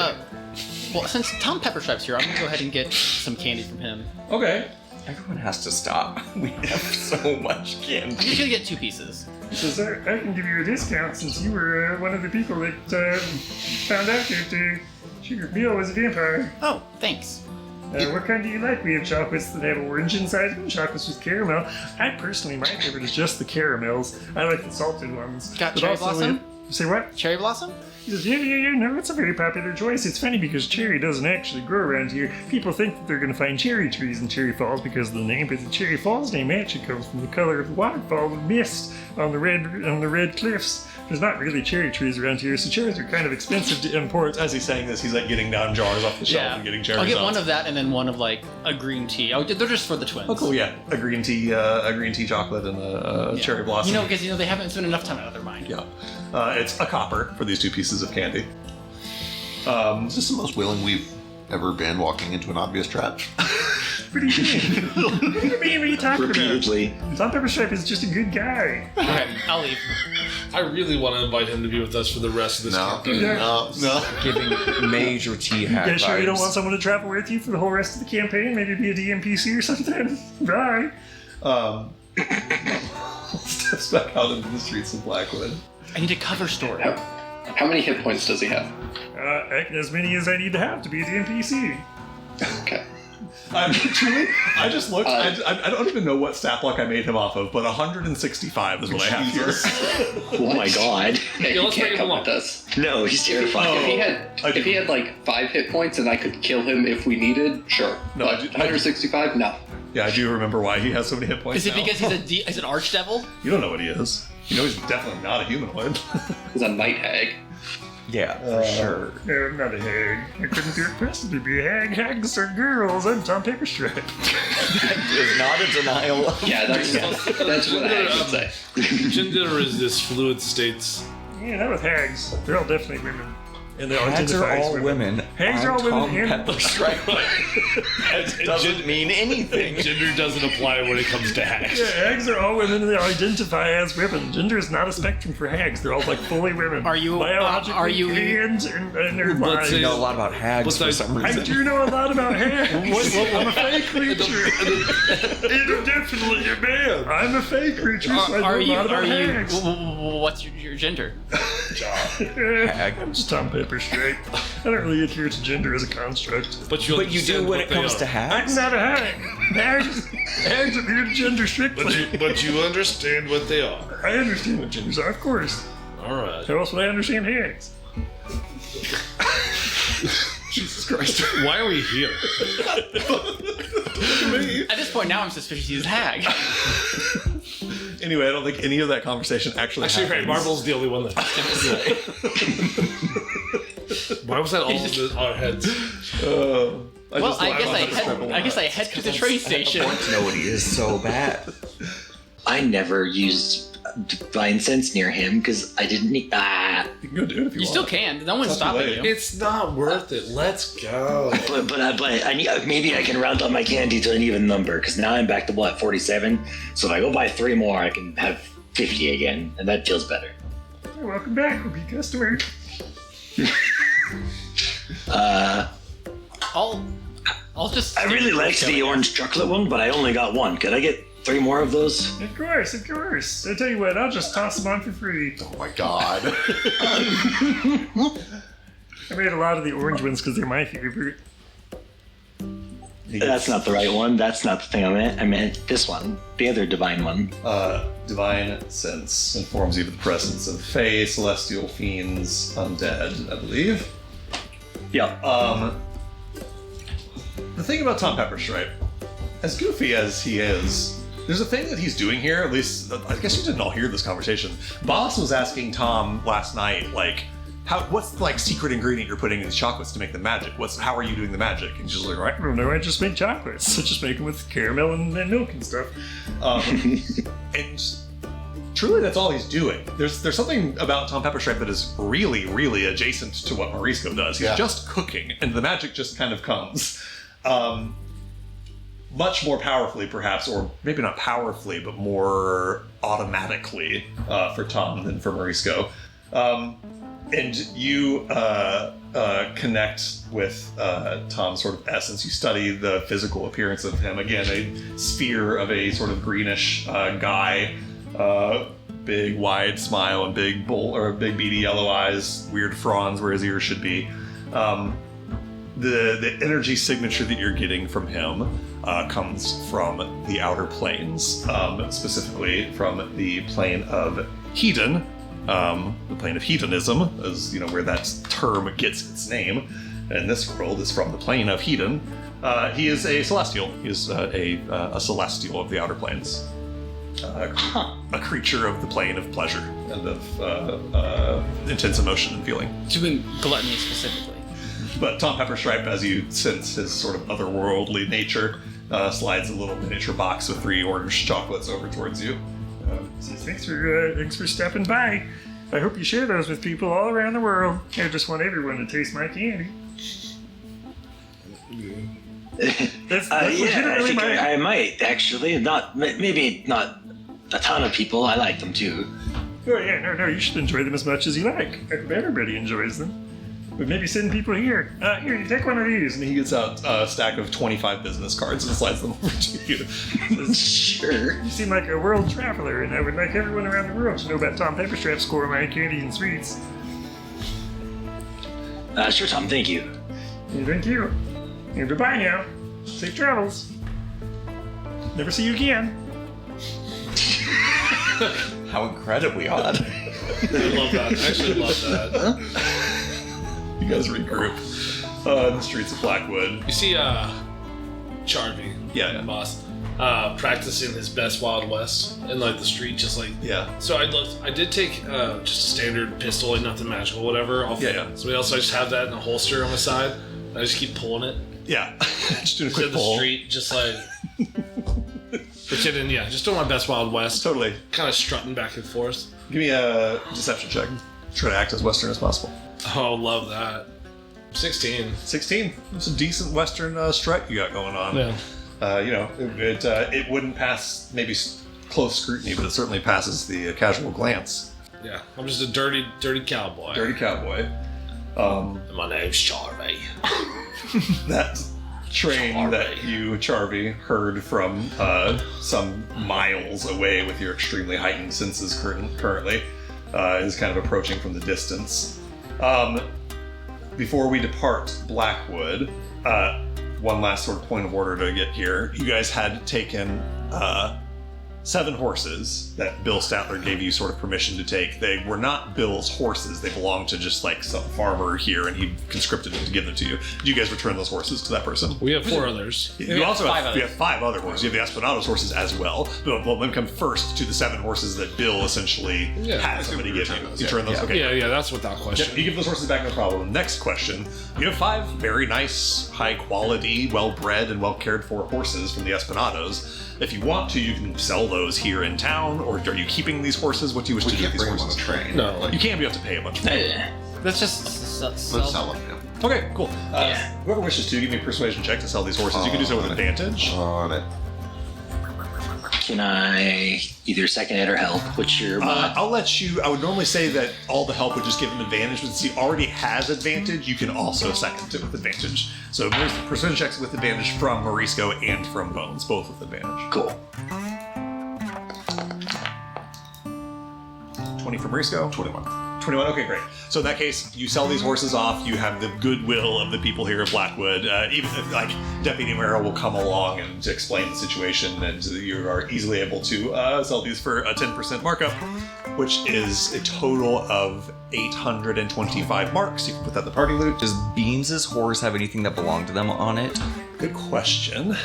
Well, since Tom Pepperstripe's here, I'm going to go ahead and get some candy from him. Okay. Everyone has to stop. We have so much candy. I'm just going to get 2 pieces. He says, I can give you a discount since you were one of the people that found out that Sheriff Bill was a vampire. Oh, thanks. What kind do you like? We have chocolates that have orange inside them, chocolates with caramel. My favorite is just the caramels. I like the salted ones. Got But cherry also blossom? Say what? Cherry blossom? He says, yeah, no, it's a very popular choice. It's funny because cherry doesn't actually grow around here. People think that they're going to find cherry trees in Cherry Falls because of the name, but the Cherry Falls name actually comes from the color of the waterfall, the mist on the red cliffs. There's not really cherry trees around here, so cherries are kind of expensive to import. As he's saying this, he's like getting down jars off the shelf and getting cherries I'll get out. one of that and then one of like a green tea. They're just for the twins. Oh, cool, yeah. A green tea chocolate and a cherry blossom. Because they haven't spent enough time out of their mind. Yeah. It's a copper for these 2 pieces of candy. Is this the most willing we've ever been walking into an obvious trap? What do you mean? What are you talking Repeatedly. about? Tom Pepperstripe is just a good guy. Okay, I'll leave. I really want to invite him to be with us for the rest of this No, campaign. no. Giving major T-hack You guys sure you don't vibes. want someone to travel with you for the whole rest of the campaign? Maybe be a DMPC or something? Bye. Steps back out into the streets of Blackwood. I need a cover story. How many hit points does he have? As many as I need to have to be a DMPC. Okay. Truly, I just looked. I don't even know what stat block I made him off of, but 165 is what I have here. Oh my god. Yeah, he let's can't bring him come along. with us. No, he's terrifying. If he had like 5 hit points and I could kill him if we needed, sure. No, but I do- 165, no. Yeah, I do remember why he has so many hit points. Is it now. because he's an archdevil? You don't know what he is. You know he's definitely not a humanoid. He's a night hag. Yeah, for sure. No, I'm not a hag. I couldn't be requested to be a hag. Hags are girls. I'm Tom Pepperstripe. Is not a denial. Yeah, that's what a hag would say. Gender is this fluid states. Yeah, not with hags. They're all definitely women. And they'll Hags identify are as all women. Hags I'm are all women Tom and- Pepperstripe. Doesn't mean anything. Gender doesn't apply when it comes to hacks. Yeah, hags are all women and they identify as women. Gender is not a spectrum for hags. They're all like fully women. Are you- biologically are you- and their Let's minds. say- I know a lot about hags What's for that- some I reason. do know a lot about hags. I'm a fey creature. I'm definitely a man. I'm a fey creature, so I know Are a you? lot about Are you? hags. What's your gender? I'm just Tom Pepperstripe. I don't really adhere to gender as a construct. But you do when it comes to I'm hags. not a hag. Hags adhere to gender strictly. But you understand what they are. I understand what genders are, of course. Alright. How else would I understand hags? Jesus Christ. Why are we here? At this point, now I'm suspicious he's a hag. Anyway, I don't think any of that conversation actually Actually, right, happens. Marble's the only one that. Why was that all in our heads? Well, I guess I head to the train station. to know what he is so bad. I never used Divine Sense near him because I didn't need. You can go do it if you You want. still can. No one's It's not too stopping late. you. It's not worth it. Let's go. But I need, maybe I can round up my candy to an even number because now I'm back to what 47. So if I go buy 3 more, I can have 50 again, and that feels better. Hey, welcome back, repeat customer. I'll just. I really liked the orange chocolate one, but I only got 1. Could I get 3 more of those? Of course, of course. I tell you what, I'll just toss them on for free. Oh my god. I made a lot of the orange ones because they're my favorite. That's not the right one. That's not the thing I meant. I meant this one, the other divine one. Divine Sense informs you of the presence of Fae, celestial fiends, undead, I believe. Yeah. The thing about Tom Pepperstripe, as goofy as he is, there's a thing that he's doing here, at least, I guess you didn't all hear this conversation. Boss was asking Tom last night, like, what's the, like, secret ingredient you're putting in these chocolates to make them magic? How are you doing the magic? And she's like, right. I don't know, I just make chocolates. I just make them with caramel and milk and stuff. And truly, that's all he's doing. There's something about Tom Pepperstripe that is really, really adjacent to what Morisco does. He's Yeah. just cooking, and the magic just kind of comes. Much more powerfully, perhaps, or maybe not powerfully, but more automatically for Tom than for Morisco. And you connect with Tom's sort of essence. You study the physical appearance of him. Again, a sphere of a sort of greenish guy. Big wide smile and big beady yellow eyes, weird fronds where his ears should be. The energy signature that you're getting from him comes from the outer planes, specifically from the plane of Hedon, the plane of hedonism, is where that term gets its name. And this world is from the plane of Hedon. He is a celestial. He is a celestial of the outer planes. A creature of the plane of pleasure and of intense emotion and feeling. Doing gluttony specifically. But Tom Pepperstripe, as you sense his sort of otherworldly nature, slides a little miniature box with 3 orange chocolates over towards you. Thanks for stopping by. I hope you share those with people all around the world. I just want everyone to taste my candy. That's Yeah, I legitimately think my... I might actually. Maybe not a ton of people. I like them too. Oh yeah, no, you should enjoy them as much as you like. Everybody enjoys them. But maybe send people here. Here, you take one of these. And he gets out a stack of 25 business cards and slides them over to you. Sure. You seem like a world traveler, and I would like everyone around the world to know about Tom Pepperstrap's gourmet candy and sweets. Sure, Tom. Thank you. And thank you. And goodbye now. Safe travels. Never see you again. How incredibly odd. I love that. I actually love that. You guys regroup in the streets of Blackwood. You see, Charvy, Yeah. boss, practicing his best Wild West in like the street, just like Yeah. So I did take just a standard pistol, like nothing magical, whatever. Yeah. So I just have that in a holster on my side. I just keep pulling it. Yeah. Just doing a In quick the pull. street, just like pretending, just doing my best Wild West. Totally. Kind of strutting back and forth. Give me a deception check. Try to act as Western as possible. Oh, love that. 16. 16. It's a decent Western strut you got going on. Yeah. It wouldn't pass maybe close scrutiny, but it certainly passes the casual glance. Yeah. I'm just a dirty cowboy. Dirty cowboy. And my name's Charvy. That train that you, Charvy, heard from some miles away with your extremely heightened senses currently is kind of approaching from the distance. Before we depart Blackwood, one last sort of point of order to get here. You guys had taken 7 horses that Bill Statler gave you sort of permission to take. They were not Bill's horses. They belonged to just like some farmer here, and he conscripted them to give them to you. Did you guys return those horses to that person? We have 4 others. You also have 5 you have 5 other horses. You have the Espanado's horses as well. But we'll then come first to the 7 horses that Bill essentially had somebody give you. You turn those. Okay. Yeah, that's without question. Yep, you give those horses back, no problem. Next question. You have 5 very nice, high quality, well bred, and well cared for horses from the Espanados. If you want to, you can sell those here in town, or are you keeping these horses? What do you wish We to do with can't these bring them on a horses? train. No. Like, You can't, but you have to pay a bunch of money. Let's just let's sell them. Yeah. Okay, cool. Yeah. Whoever wishes to, give me a persuasion check to sell these horses. You can do so with advantage. On it. Can I either second it or help? What's your mod? I'll let you. I would normally say that all the help would just give him advantage, but since he already has advantage, you can also second it with advantage. So there's the persuasion checks with advantage from Morisco and from Bones, both with advantage. Cool. 20 from Morisco? 21. 21, okay, great. So in that case, you sell these horses off, you have the goodwill of the people here at Blackwood. Even like Deputy Merrill will come along and to explain the situation, and you are easily able to sell these for a 10% markup, which is a total of 825 marks. You can put that in the party loot. Does Beans' horse have anything that belonged to them on it? Good question.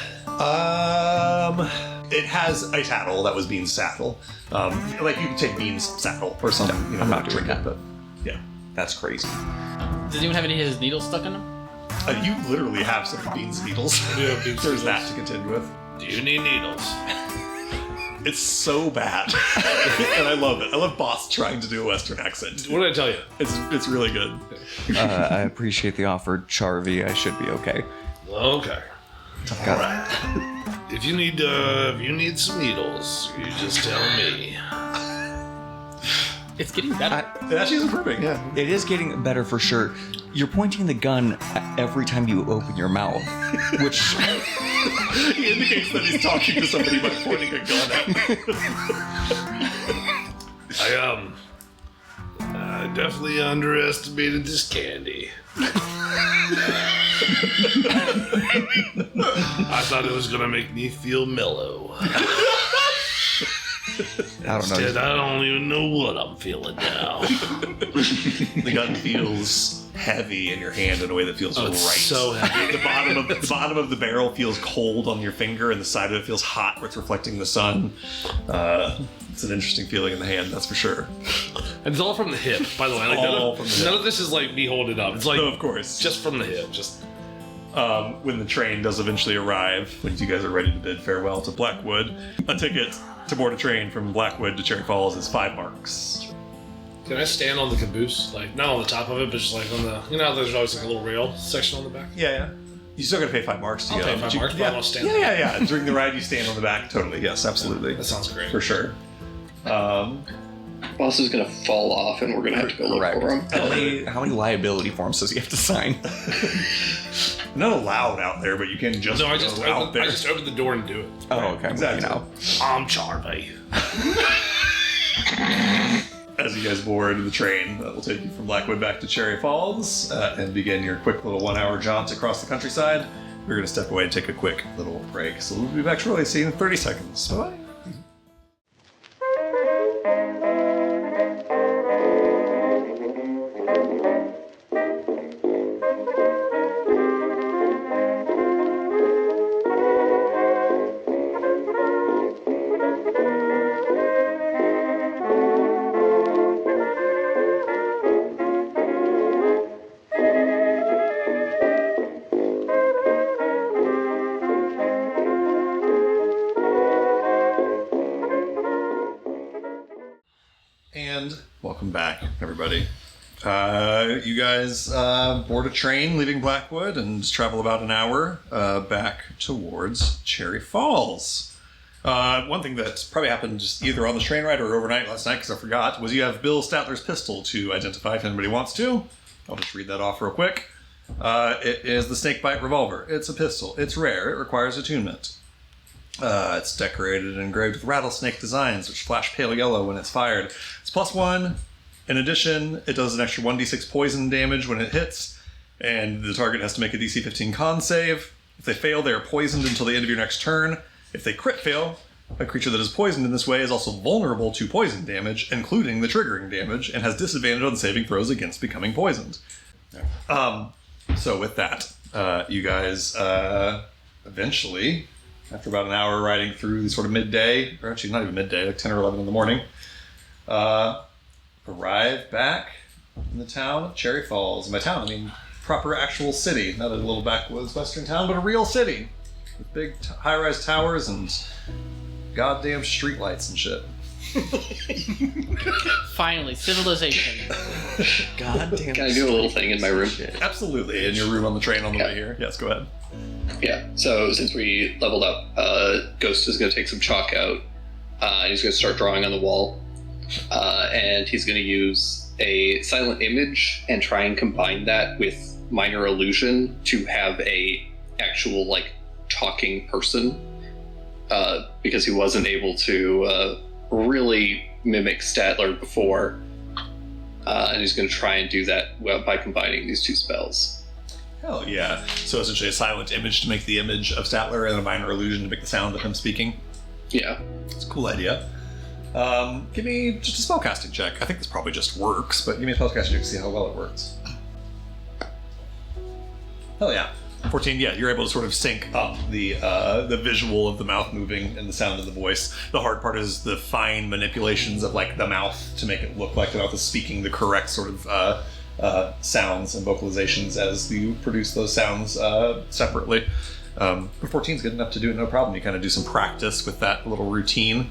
It has a saddle that was Bean's saddle. Like you can take Bean's saddle or something. You know, I'm not doing that. but yeah. That's crazy. Does anyone have any of his needles stuck in them? You literally have some of Bean's needles. Yeah, Bean's There's needles. that to contend with. Do you need needles? It's so bad, and I love it. I love Boss trying to do a Western accent. What did I tell you? It's really good. I appreciate the offer, Charvy. I should be okay. Okay. Got If you need some needles, you just tell me. It's getting better. It actually is improving. Yeah. It is getting better for sure. You're pointing the gun at every time you open your mouth, which He indicates that he's talking to somebody by pointing a gun at I definitely underestimated this candy. I thought it was gonna make me feel mellow. I don't Instead, know. I don't even know what I'm feeling now. The gun feels heavy in your hand in a way that feels right. So heavy. The bottom of the barrel feels cold on your finger, and the side of it feels hot where it's reflecting the sun. It's an interesting feeling in the hand, that's for sure. And it's all from the hip, by the way. Like, All from the hip. none of this is like me holding it up. It's like No, of course. just from the hip. Just When the train does eventually arrive, when you guys are ready to bid farewell to Blackwood, a ticket to board a train from Blackwood to Cherry Falls is 5 marks. can I stand on the caboose? Like not on the top of it, but just like on the how there's always like a little rail section on the back. Yeah. You still got to pay 5 marks to I'll go. pay 5 but you- marks, but yeah, I'll stand yeah, there. yeah, yeah. During the ride, you stand on the back. Totally. Yes, absolutely. That sounds great. For sure. Boss is gonna fall off, and we're gonna have to go look for him. How many liability forms does he have to sign? Not allowed out there, but you can just No, I go just out there. opened the door and do it. Oh, okay. Exactly. Now. I'm Charlie. As you guys board the train that will take you from Blackwood back to Cherry Falls and begin your quick little 1-hour jaunt across the countryside, we're going to step away and take a quick little break. So we'll be back shortly. See you in 30 seconds. Bye. And welcome back, everybody. You guys board a train leaving Blackwood and travel about an hour back towards Cherry Falls. One thing that probably happened just either on the train ride or overnight last night, because I forgot, was you have Bill Statler's pistol to identify if anybody wants to. I'll just read that off real quick. It is the Snakebite Revolver. It's a pistol. It's rare. It requires attunement. It's decorated and engraved with rattlesnake designs, which flash pale yellow when it's fired. It's +1. In addition, it does an extra 1d6 poison damage when it hits, and the target has to make a DC 15 con save. If they fail, they are poisoned until the end of your next turn. If they crit fail, a creature that is poisoned in this way is also vulnerable to poison damage, including the triggering damage, and has disadvantage on saving throws against becoming poisoned. So with that, you guys eventually, after about an hour riding through sort of midday, or actually not even midday, like 10 or 11 in the morning, arrive back in the town of Cherry Falls. And by town, I mean proper actual city, not a little backwoods western town, but a real city with big high-rise towers and goddamn streetlights and shit. Finally, civilization. Goddamn. Can I do a little thing in my room? Absolutely, in your room on the train on the way here. Yes, go ahead. Yeah, so since we leveled up, Ghost is going to take some chalk out, and he's going to start drawing on the wall, and he's going to use a silent image and try and combine that with minor illusion to have a actual, like, talking person, because he wasn't able to really mimic Statler before, and he's going to try and do that by combining these two spells. Hell yeah. So essentially a silent image to make the image of Statler and a minor illusion to make the sound of him speaking. Yeah. It's a cool idea. Give me just a spellcasting check. I think this probably just works, but give me a spellcasting check to see how well it works. Hell yeah. 14, yeah, you're able to sort of sync up the visual of the mouth moving and the sound of the voice. The hard part is the fine manipulations of, like, the mouth to make it look like the mouth is speaking the correct sort of sounds and vocalizations as you produce those sounds separately. But 14 is good enough to do it no problem. You kind of do some practice with that little routine.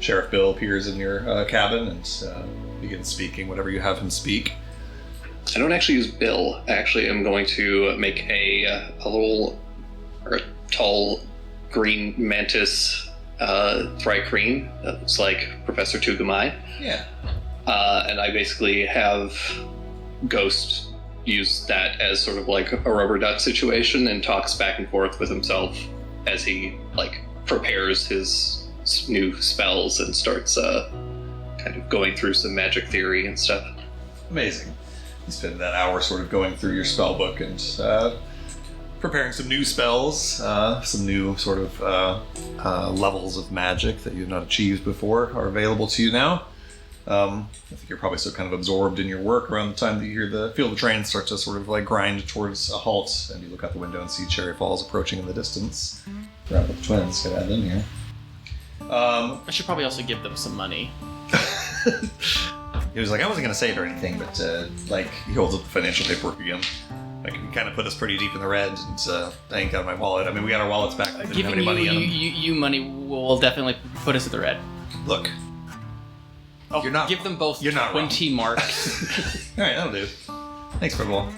Sheriff Bill appears in your cabin and begins speaking whatever you have him speak. I don't actually use Bill. Actually, I'm going to make a little, or a tall green mantis Thri-kreen that looks like Professor Tugamai. Yeah. And I basically have Ghost use that as sort of like a rubber duck situation and talks back and forth with himself as he, like, prepares his new spells and starts kind of going through some magic theory and stuff. Amazing. You spend that hour sort of going through your spell book and preparing some new spells, some new sort of levels of magic that you've not achieved before are available to you now. I think you're probably still kind of absorbed in your work around the time that you feel the train start to sort of like grind towards a halt, and you look out the window and see Cherry Falls approaching in the distance. Grab the twins, get that in here. I should probably also give them some money. He was like, I wasn't going to say it or anything, but like, he holds up the financial paperwork again. Like, he kind of put us pretty deep in the red, and I ain't got my wallet. I mean, we got our wallets back. Didn't have Giving any money in them. you money will definitely put us at the red. Look. Oh, You're not give them both You're not 20 marks. Alright, that'll do. Thanks for the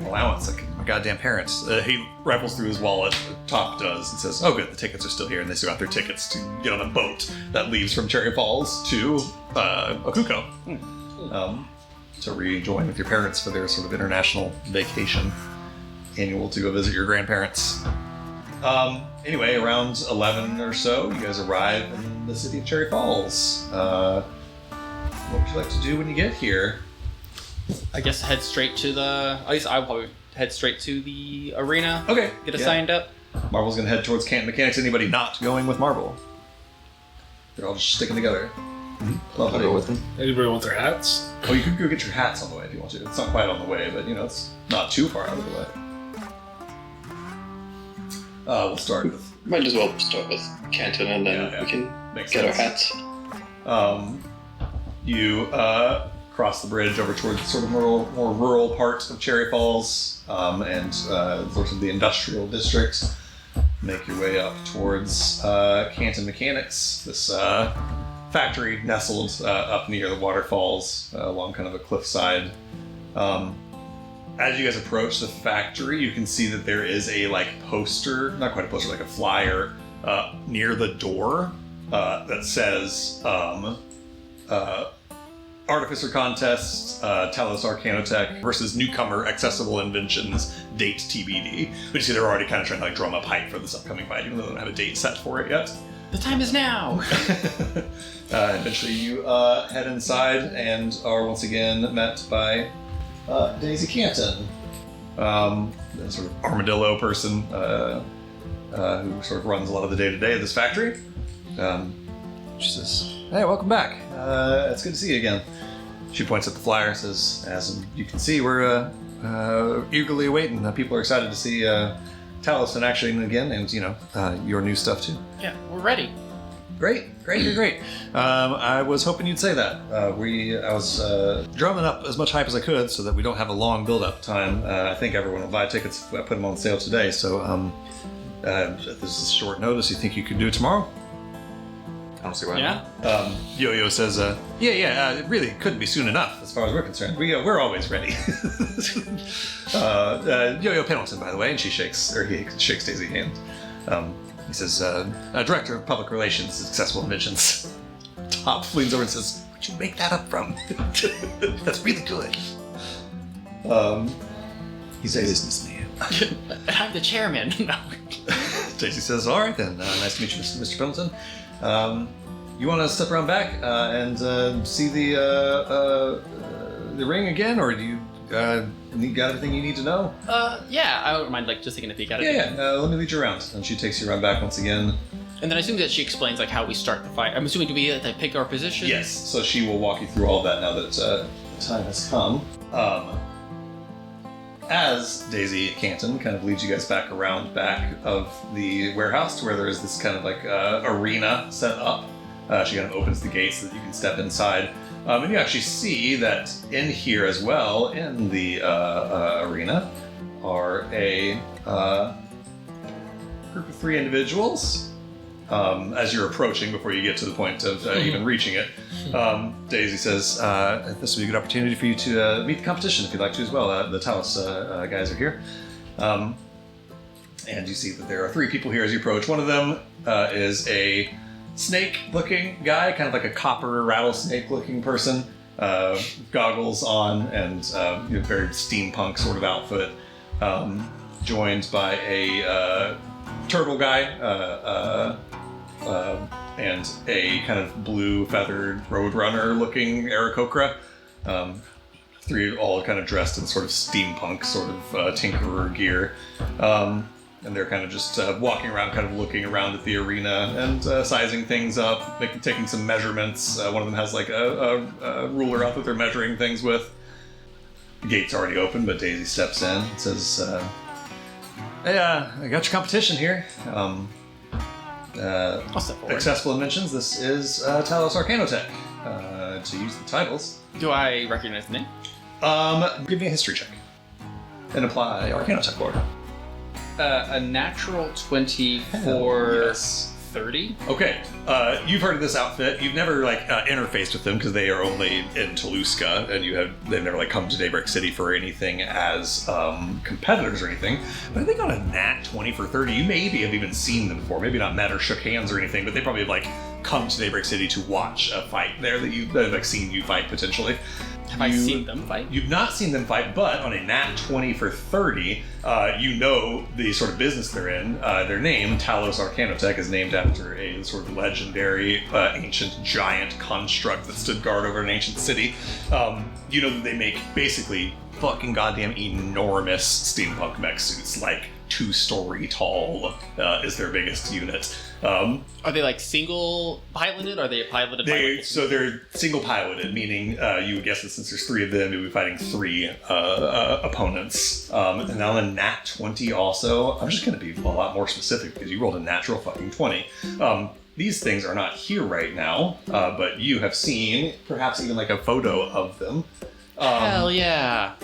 allowance. I can goddamn parents. He rifles through his wallet, Top does, and says, oh good, the tickets are still here, and they still got their tickets to get on a boat that leaves from Cherry Falls to Okuko. To rejoin with your parents for their sort of international vacation annual to go visit your grandparents. Anyway, around 11 or so, you guys arrive in the city of Cherry Falls. What would you like to do when you get here? I guess head straight to the. At least I'll probably head straight to the arena. Okay. Get us signed up. Marvel's gonna head towards Canton Mechanics. Anybody not going with Marvel? They're all just sticking together. I'll go with them. Anybody want their hats? Oh, you could go get your hats on the way if you want to. It's not quite on the way, but it's not too far out of the way. We'll start with. Might as well start with Canton, and then we can Makes get sense. our hats. You cross the bridge over towards the sort of more rural part of Cherry Falls and sort of the industrial district. Make your way up towards Canton Mechanics, this factory nestled up near the waterfalls along kind of a cliffside. As you guys approach the factory, you can see that there is a poster, not quite a poster, like a flyer near the door that says Artificer Contest, Talos Arcanotech versus Newcomer Accessible Inventions, date TBD. But you see they're already kind of trying to drum up hype for this upcoming fight, even though they don't have a date set for it yet. The time is now! Eventually you head inside and are once again met by Daisy Canton, a sort of armadillo person who sort of runs a lot of the day-to-day of this factory. She says, hey, welcome back. It's good to see you again. She points at the flyer and says, as you can see, we're eagerly awaiting. People are excited to see Talos in action again and, your new stuff too. Yeah, we're ready. Great. I was hoping you'd say that. I was drumming up as much hype as I could so that we don't have a long build-up time. I think everyone will buy tickets if I put them on sale today. So this is short notice. You think you could do it tomorrow? I don't see why Yeah? not. Yo-Yo says, it really couldn't be soon enough as far as we're concerned. We're always ready. Yo-Yo Pendleton, by the way, and he shakes Daisy's hand. He says, Director of Public Relations, Accessible Inventions. Top leans over and says, where'd you make that up from? That's really good. He's a businessman. I'm the chairman. No. Daisy says, all right then, nice to meet you, Mr. Pendleton. You want to step around back and see the ring again, or do you got everything you need to know? Yeah, I don't mind just taking a peek at it. Yeah. Let me lead you around. And she takes you around back once again. And then I assume that she explains how we start the fight. I'm assuming do we pick our position? Yes. So she will walk you through all of that now that the time has come. As Daisy Canton kind of leads you guys back around back of the warehouse to where there is this kind of arena set up. She kind of opens the gates so that you can step inside. And you actually see that in here as well, in the arena, are a group of 3 individuals. As you're approaching, before you get to the point of even reaching it, Daisy says, this will be a good opportunity for you to meet the competition if you'd like to as well. The Talos guys are here. And you see that there are 3 people here as you approach. One of them is a snake-looking guy, kind of like a copper rattlesnake-looking person, goggles on, and very steampunk sort of outfit, joined by a turtle guy and a kind of blue feathered roadrunner-looking Aarakocra. 3 all kind of dressed in sort of steampunk, sort of tinkerer gear. And they're kind of just walking around, kind of looking around at the arena and sizing things up, taking some measurements. One of them has a ruler out that they're measuring things with. The gate's already open, but Daisy steps in and says, hey, I got your competition here. I'll step forward. Accessible Inventions, this is Talos Arcanotech. To use the titles. Do I recognize the name? Give me a history check. And apply Arcanotech lore. A natural 20 for 30. Okay, you've heard of this outfit. You've never interfaced with them because they are only in Toluca, and they've never come to Daybreak City for anything as competitors or anything. But I think on a nat 20 for 30, you maybe have even seen them before. Maybe not met or shook hands or anything, but they probably have come to Daybreak City to watch a fight there that they've seen you fight potentially. Have I seen them fight? You've not seen them fight, but on a nat 20 for 30, you know the sort of business they're in. Their name, Talos Arcanotech, is named after a sort of legendary ancient giant construct that stood guard over an ancient city. You know that they make basically fucking goddamn enormous steampunk mech suits, 2-story tall is their biggest unit. Are they single piloted? Or are they piloted? So they're single piloted, meaning you would guess that since there's 3 of them, you'll be fighting 3 opponents. And now on a nat 20 also, I'm just going to be a lot more specific because you rolled a natural fucking 20. These things are not here right now, but you have seen perhaps even a photo of them. Hell yeah.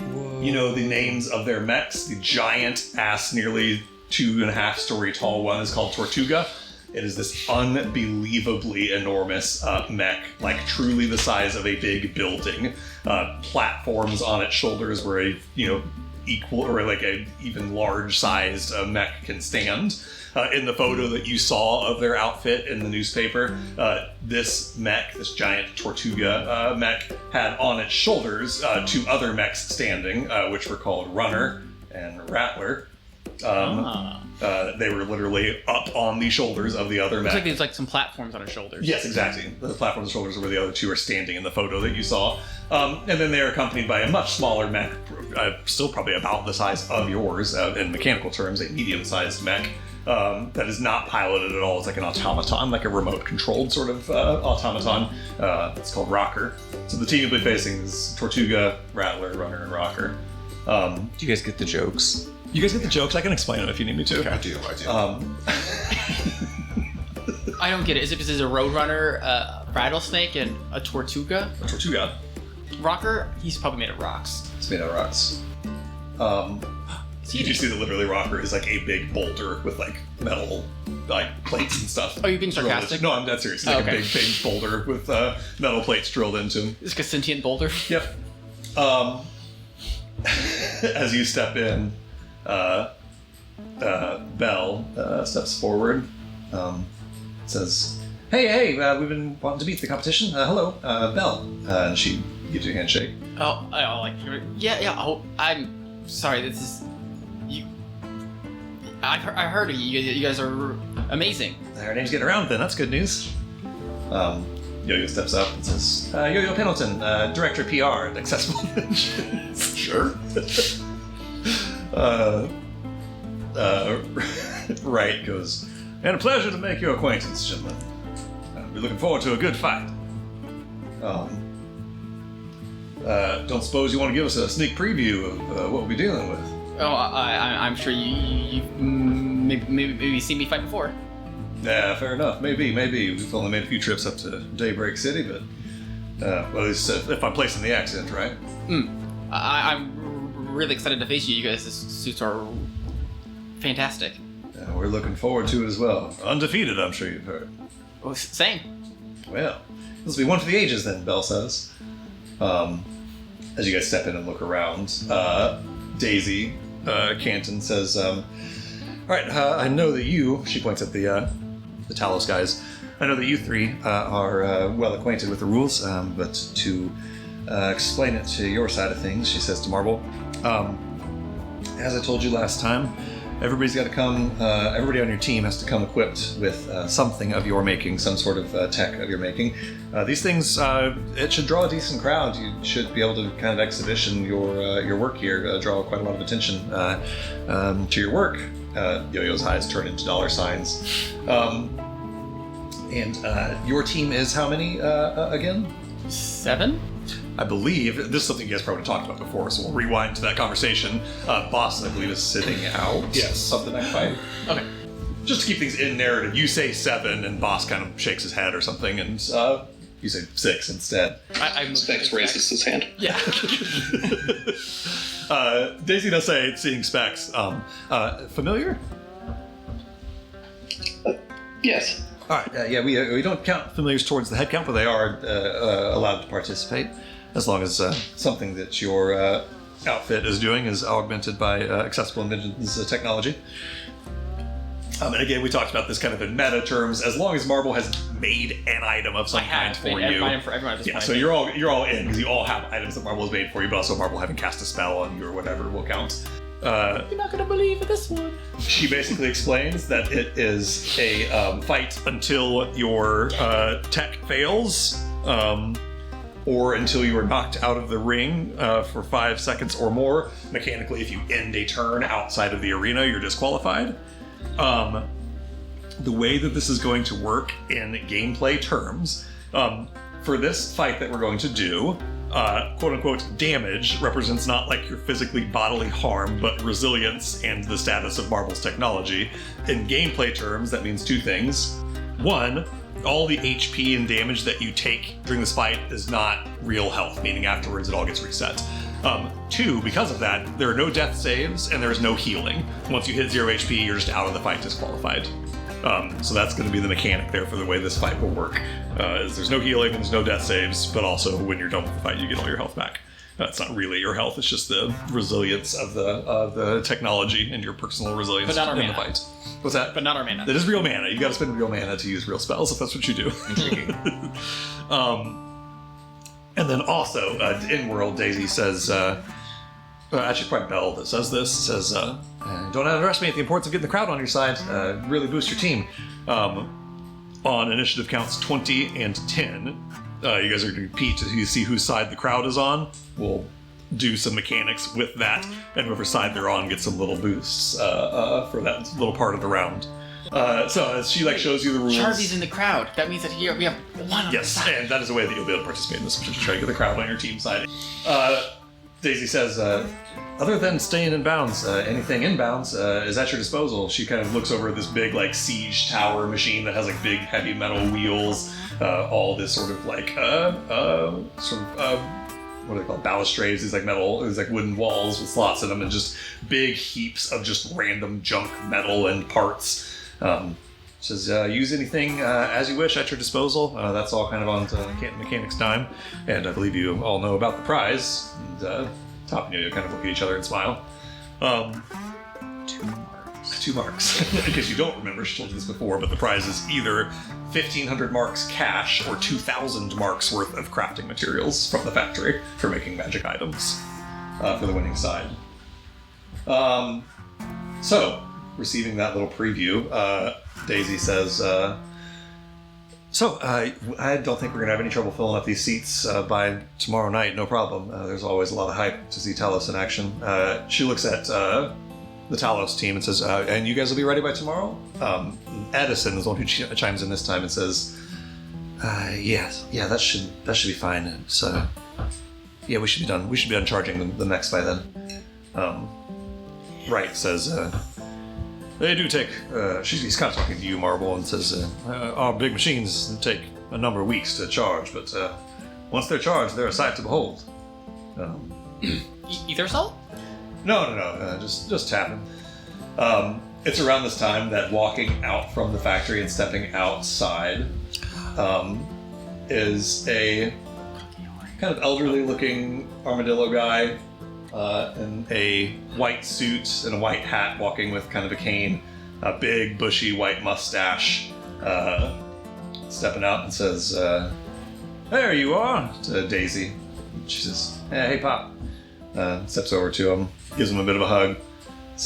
You know the names of their mechs. The giant ass, nearly 2.5-story tall one is called Tortuga. It is this unbelievably enormous mech, truly the size of a big building. Platforms on its shoulders where a equal or a even large-sized mech can stand. In the photo that you saw of their outfit in the newspaper, this mech, this giant Tortuga mech, had on its shoulders 2 other mechs standing, which were called Runner and Rattler. They were literally up on the shoulders of the other mech. Looks like there's some platforms on his shoulders. Yes, exactly. The platforms on the shoulders are where the other 2 are standing in the photo that you saw. And then they are accompanied by a much smaller mech, still probably about the size of yours, in mechanical terms, a medium-sized mech. That is not piloted at all. It's like an automaton, a remote-controlled sort of automaton. It's called Rocker. So the team you'll be facing is Tortuga, Rattler, Runner, and Rocker. Do you guys get the jokes? You guys get the jokes? I can explain them if you need me to. Okay, I do. I don't get it. Is it a Roadrunner, a Rattlesnake, and a Tortuga? A Tortuga. Rocker? He's probably made of rocks. It's made out of rocks. You do see that literally Rocker is a big boulder with metal plates and stuff. Oh, you're being sarcastic? No, I'm dead serious. It's a big boulder with metal plates drilled into him. It's like a sentient boulder? Yep. As you step in, Belle steps forward, says, Hey, we've been wanting to beat the competition. Hello, Belle. And she gives you a handshake. Yeah. Oh, I'm sorry. This is you. I heard of you. You guys are amazing. Our name's getting around then. That's good news. Yo-Yo steps up and says, Yo-Yo Pendleton, Director of PR at Accessible Engines. Sure. Wright goes, and a pleasure to make your acquaintance, gentlemen. We're looking forward to a good fight. Don't suppose you want to give us a sneak preview of what we'll be dealing with? Oh, I'm sure you've maybe seen me fight before. Yeah, fair enough. Maybe. We've only made a few trips up to Daybreak City, but well, at least if I'm placing the accent right. I'm really excited to face you. You guys' suits are fantastic. We're looking forward to it as well. Undefeated, I'm sure you've heard. Well, same. Well, this will be one for the ages then, Belle says. As you guys step in and look around, Daisy Canton says, all right, I know that you, she points at the Talos guys, I know that you 3 are well acquainted with the rules, but to explain it to your side of things, she says to Marble, as I told you last time, everybody's got to come, everybody on your team has to come equipped with something of your making, some sort of tech of your making. These things, it should draw a decent crowd. You should be able to kind of exhibition your work here, draw quite a lot of attention to your work. Yo-Yo's eyes turn into dollar signs. And your team is how many again? 7? I believe, this is something you guys probably talked about before, so we'll rewind to that conversation. Boston, I believe, is sitting out of the next fight. Okay. Just to keep things in narrative, you say 7, and Boss kind of shakes his head or something, and you say 6 instead. Specs raises his hand. Yeah. Daisy does say, seeing Specs, familiar? Yes. All right. Yeah, we don't count familiars towards the head count, but they are allowed to participate as long as something that your outfit is doing is augmented by accessible inventions technology. And again, we talked about this kind of in meta terms. As long as Marble has made an item of some kind for you, for everyone at this point. so you're all in because you all have items that Marble has made for you, but also Marble having cast a spell on you or whatever will count. You're not gonna believe this one. She basically explains that it is a fight until your tech fails, or until you are knocked out of the ring for 5 seconds or more. Mechanically, if you end a turn outside of the arena, you're disqualified. The way that this is going to work in gameplay terms, for this fight that we're going to do, quote-unquote damage represents not like your physically bodily harm, but resilience and the status of Marble's technology. In gameplay terms, that means 2 things. 1, all the HP and damage that you take during this fight is not real health, meaning afterwards it all gets reset. 2, because of that, there are no death saves and there's no healing. Once you hit 0 HP, you're just out of the fight, disqualified. So that's going to be the mechanic there for the way this fight will work. Is there's no healing, there's no death saves, but also when you're done with the fight, you get all your health back. It's not really your health; it's just the resilience of the technology and your personal resilience But not our in the mana. fight. What's that? But not our mana. That is real mana. You got to spend real mana to use real spells if that's what you do. Intriguing. And then also, in World, Daisy says, actually probably Belle that says this, says, don't underestimate the importance of getting the crowd on your side, really boost your team. On initiative counts 20 and 10, you guys are going to compete to see whose side the crowd is on. We'll do some mechanics with that, and whoever side they're on gets some little boosts for that little part of the round. So as she shows you the rules. Charlie's in the crowd. That means that here we have one on the Yes, side. and that is a way that you'll be able to participate in this, to try to get the crowd on your team side. Daisy says, other than staying in bounds, anything in bounds is at your disposal. She kind of looks over at this big siege tower machine that has big heavy metal wheels, all this sort of what are they called? Balustrades, these metal, these wooden walls with slots in them, and just big heaps of just random junk metal and parts. Says, use anything as you wish at your disposal. That's all kind of on mechanics time. And I believe you all know about the prize. And Top and you kind of look at each other and smile. 2 marks. Because you don't remember, she told you this before, but the prize is either 1,500 marks cash or 2,000 marks worth of crafting materials from the factory for making magic items for the winning side. So, receiving that little preview, Daisy says, I don't think we're going to have any trouble filling up these seats by tomorrow night, no problem. There's always a lot of hype to see Talos in action. She looks at the Talos team and says, and you guys will be ready by tomorrow? Edison is the one who chimes in this time and says, yes, yeah, that should be fine. So, yeah, we should be done. We should be done charging the next by then. Wright says, they do take, he's kind of talking to you, Marble, and says, our big machines take a number of weeks to charge, but once they're charged, they're a sight to behold. Ether salt? No, just tapping. It's around this time that walking out from the factory and stepping outside is a kind of elderly-looking armadillo guy in a white suit and a white hat, walking with kind of a cane, a big, bushy white mustache, stepping out and says, there you are, to Daisy. She says, hey, Pop. Steps over to him, gives him a bit of a hug,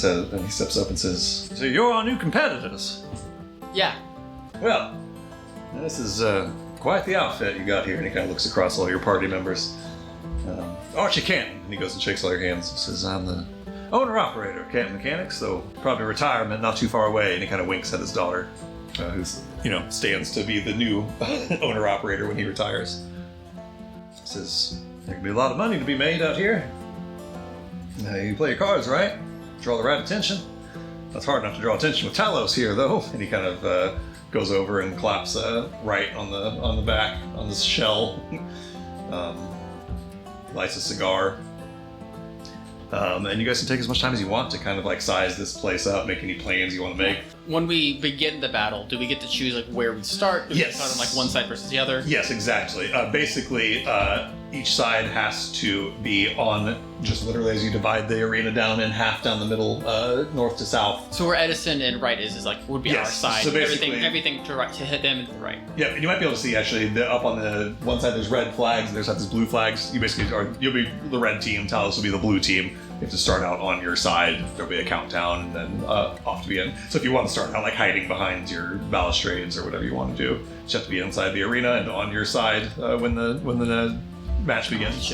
and he steps up and says, so you're our new competitors? Yeah. Well, this is quite the outfit you got here. And he kind of looks across all your party members. Archie Canton, and he goes and shakes all your hands and says, I'm the owner-operator of Canton Mechanics, though probably retirement not too far away. And he kind of winks at his daughter, who stands to be the new owner-operator when he retires. He says, there can be a lot of money to be made out here. You play your cards right, draw the right attention. That's hard enough to draw attention with Talos here, though. And he kind of goes over and claps Wright on the back, on this shell. Lights a cigar. And you guys can take as much time as you want to kind of size this place up, make any plans you want to make. when we begin the battle, do we get to choose like where we start? Do we Yes. start on like one side versus the other? Yes, exactly. Basically, each side has to be on just literally as you divide the arena down in half down the middle, north to south. So where Edison and right is like would be Yes, our side. so basically- everything to right to hit them and to the right. Yeah, and you might be able to see actually up on the one side there's red flags, and there's there's blue flags. You basically you'll be the red team. Talos will be the blue team. You have to start out on your side. There'll be a countdown, and then off to begin. So if you want to start out like hiding behind your balustrades or whatever you want to do, you just have to be inside the arena and on your side when the match begins.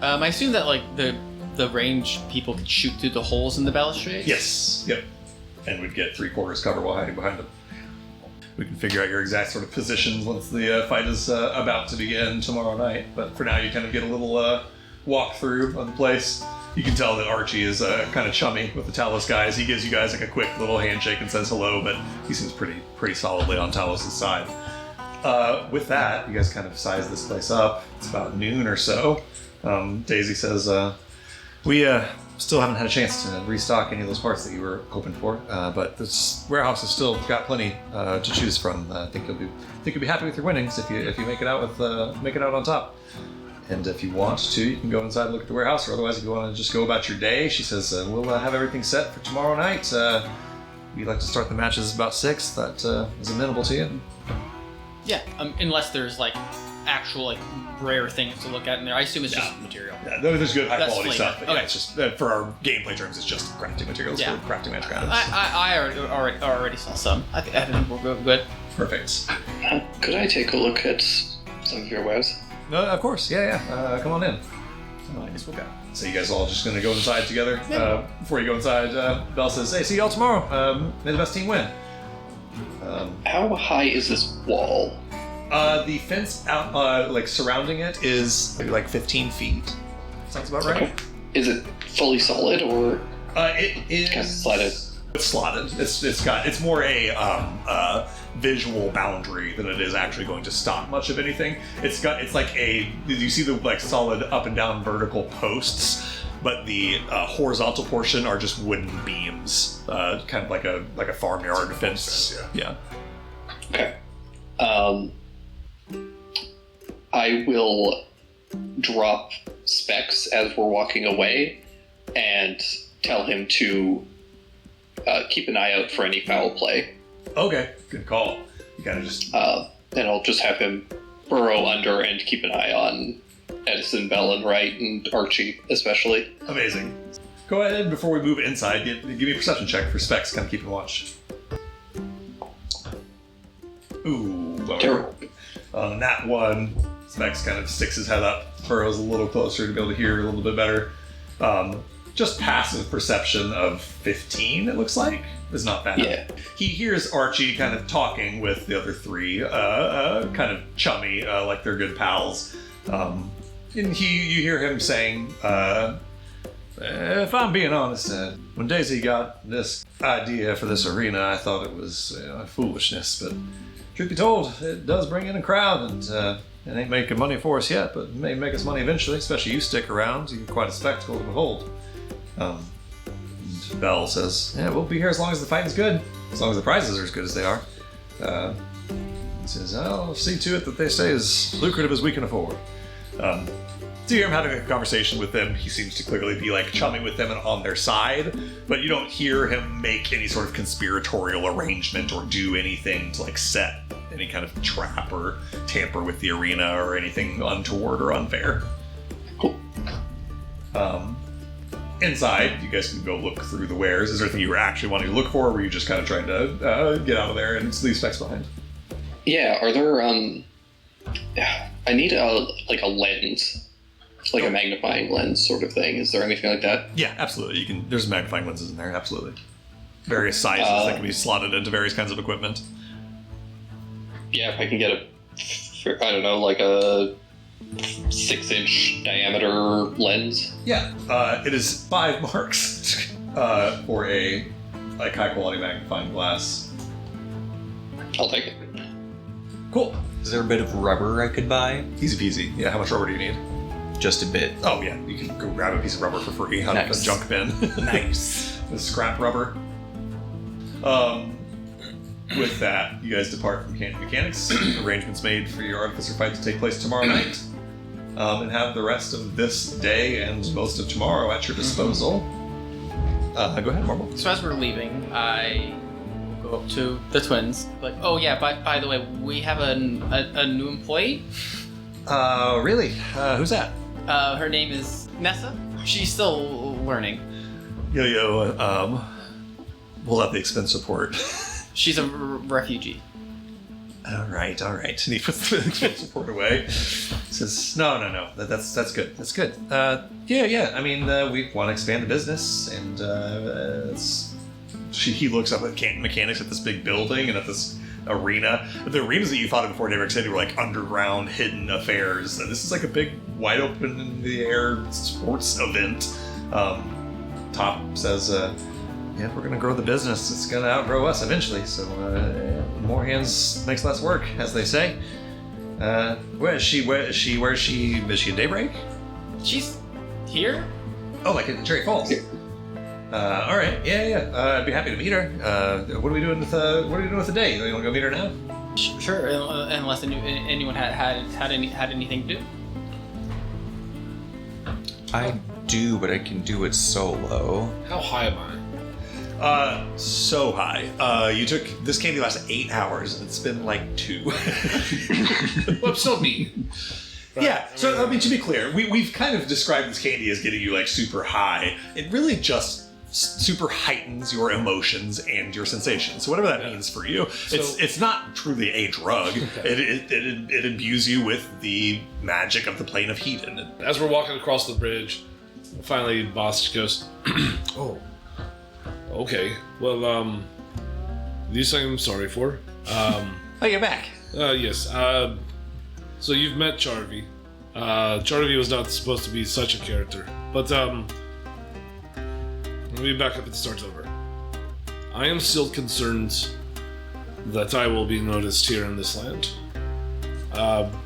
I assume that like the range people could shoot through the holes in the balustrades. Yes. Yep. And we'd get 3/4 cover while hiding behind them. We can figure out your exact sort of positions once the fight is about to begin tomorrow night. But for now, you kind of get a little walkthrough of the place. You can tell that Archie is kind of chummy with the Talos guys. He gives you guys like a quick little handshake and says hello, but he seems pretty solidly on Talos' side. With that, you guys kind of size this place up. It's about noon or so. Daisy says, we still haven't had a chance to restock any of those parts that you were hoping for, but this warehouse has still got plenty to choose from. I think you'll be happy with your winnings if you make it out on top. And if you want to, you can go inside and look at the warehouse, or otherwise, if you want to just go about your day, she says, we'll have everything set for tomorrow night. We'd like to start the matches about 6. That is amenable to you. Yeah, unless there's like actual like rare things to look at in there. I assume it's just material. Yeah, there's good high That's quality flavor. stuff. But yeah, Okay. it's just for our gameplay terms, it's just crafting materials Yeah. for crafting magic items. I already saw some. I think we're good. Perfect. Could I take a look at some of your wares? No, of course. Yeah. Come on in. I guess we'll go. So you guys all just gonna go inside together? Before you go inside, Belle says, "Hey, see y'all tomorrow. May the best team win." How high is this wall? The fence out, like surrounding it, is maybe like 15 feet. Sounds about right. Okay. Is it fully solid or It is kind of slotted? It's slotted. It's more a visual boundary than it is actually going to stop much of anything. It's like you see the like solid up and down vertical posts, but the horizontal portion are just wooden beams, kind of like a farmyard fence. Yeah. Okay. I will drop Specs as we're walking away and tell him to keep an eye out for any foul play. Okay, good call. You kind of just And I'll just have him burrow under and keep an eye on Edison, Bell, and Wright, and Archie especially. amazing. Go ahead before we move inside. Give me a perception check for Specs, kind of keeping watch. Ooh, bummer. Terrible. On that one, Specs kind of sticks his head up, burrows a little closer to be able to hear a little bit better. Just passive perception of 15, it looks like. Is not bad. Yeah. He hears Archie kind of talking with the other three, kind of chummy, like they're good pals. And you hear him saying, if I'm being honest, when Daisy got this idea for this arena, I thought it was foolishness, but truth be told, it does bring in a crowd, and it ain't making money for us yet, but it may make us money eventually, especially you stick around. You're quite a spectacle to behold. And Belle says, yeah, we'll be here as long as the fighting's good, as long as the prizes are as good as they are. He says, I'll see to it that they stay as lucrative as we can afford. So you hear him having a conversation with them. He seems to clearly be like chumming with them and on their side, but you don't hear him make any sort of conspiratorial arrangement or do anything to like set any kind of trap or tamper with the arena or anything untoward or unfair. Cool. Inside, you guys can go look through the wares. Is there anything you were actually wanting to look for, or were you just kind of trying to get out of there and leave Specs behind? Yeah, are there, I need a lens. Like a magnifying lens sort of thing. Is there anything like that? Yeah, absolutely. There's magnifying lenses in there, absolutely. Various sizes that can be slotted into various kinds of equipment. Yeah, if I can get a 6-inch diameter lens. Yeah, it is 5 marks for a high quality magnifying glass. I'll take it. Cool. Is there a bit of rubber I could buy? Easy peasy. Yeah, how much rubber do you need? Just a bit. Oh yeah, you can go grab a piece of rubber for free out of a Nice. junk bin. Nice. The scrap rubber. with that, you guys depart from Candy Mechanics. Arrangements made for your Artificer fight to take place tomorrow night. And have the rest of this day and most of tomorrow at your disposal. Go ahead, Marble. So as we're leaving, I go up to the twins. Like, oh yeah, by the way, we have a new employee. Really? Who's that? Her name is Nessa. She's still learning. Yo, we'll have the expense report. She's a refugee. All right. And he puts the expense report away. Says, no. That's good. That's good. Yeah. I mean, we want to expand the business, and he looks up at Candy Mechanics at this big building and at this arena. The arenas that you thought of before Daybreak City were like underground, hidden affairs. And this is like a big, wide open in the air sports event. Top says, yeah, we're gonna grow the business. It's gonna outgrow us eventually. So more hands makes less work, as they say. Where is she? Is she at Daybreak? She's here. Oh, like in Cherry Falls. Yeah. All right. Yeah. I'd be happy to meet her. What are we doing with the day? You want to go meet her now? Sure. Unless anyone had anything to do. I do, but I can do it solo. How high am I? So high. This candy lasted 8 hours, and it's been like 2. Well, I'm still me. Right. Yeah, so I mean, to be clear, we've kind of described this candy as getting you like super high. It really just super heightens your emotions and your sensations. So whatever that means for you, it's not truly a drug. Okay. It imbues you with the magic of the plane of Hedon. As we're walking across the bridge, finally, Boss goes, "Oh, okay. Well, this I'm sorry for." Oh, you're back. Yes. So you've met Charvy. Charvy was not supposed to be such a character, but let me back up and start over. I am still concerned that I will be noticed here in this land.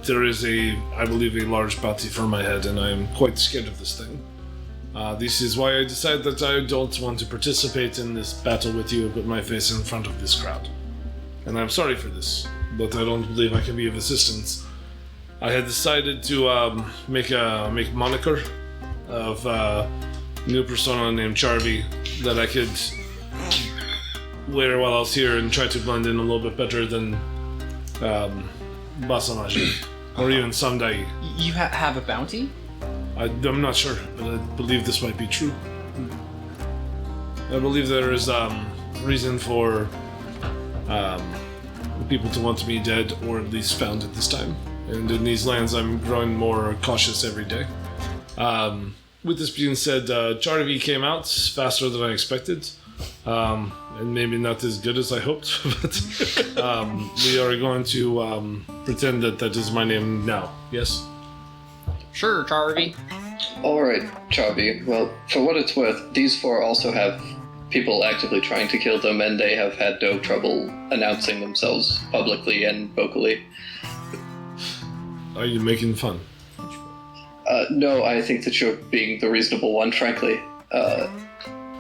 There is I believe, a large bounty for my head, and I am quite scared of this thing. This is why I decided that I don't want to participate in this battle with you and put my face in front of this crowd. And I'm sorry for this, but I don't believe I can be of assistance. I had decided to make moniker of new persona named Charvy that I could wear while I was here and try to blend in a little bit better than Basamaji or even Samdai. You have a bounty? I'm not sure, but I believe this might be true. I believe there is reason for people to want me dead, or at least found at this time. And in these lands, I'm growing more cautious every day. With this being said, Charvy came out faster than I expected, and maybe not as good as I hoped, but we are going to pretend that is my name now. Yes? Sure, Charvy. All right, Charvy. Well, for what it's worth, these 4 also have people actively trying to kill them, and they have had no trouble announcing themselves publicly and vocally. Are you making fun? No, I think that you're being the reasonable one, frankly.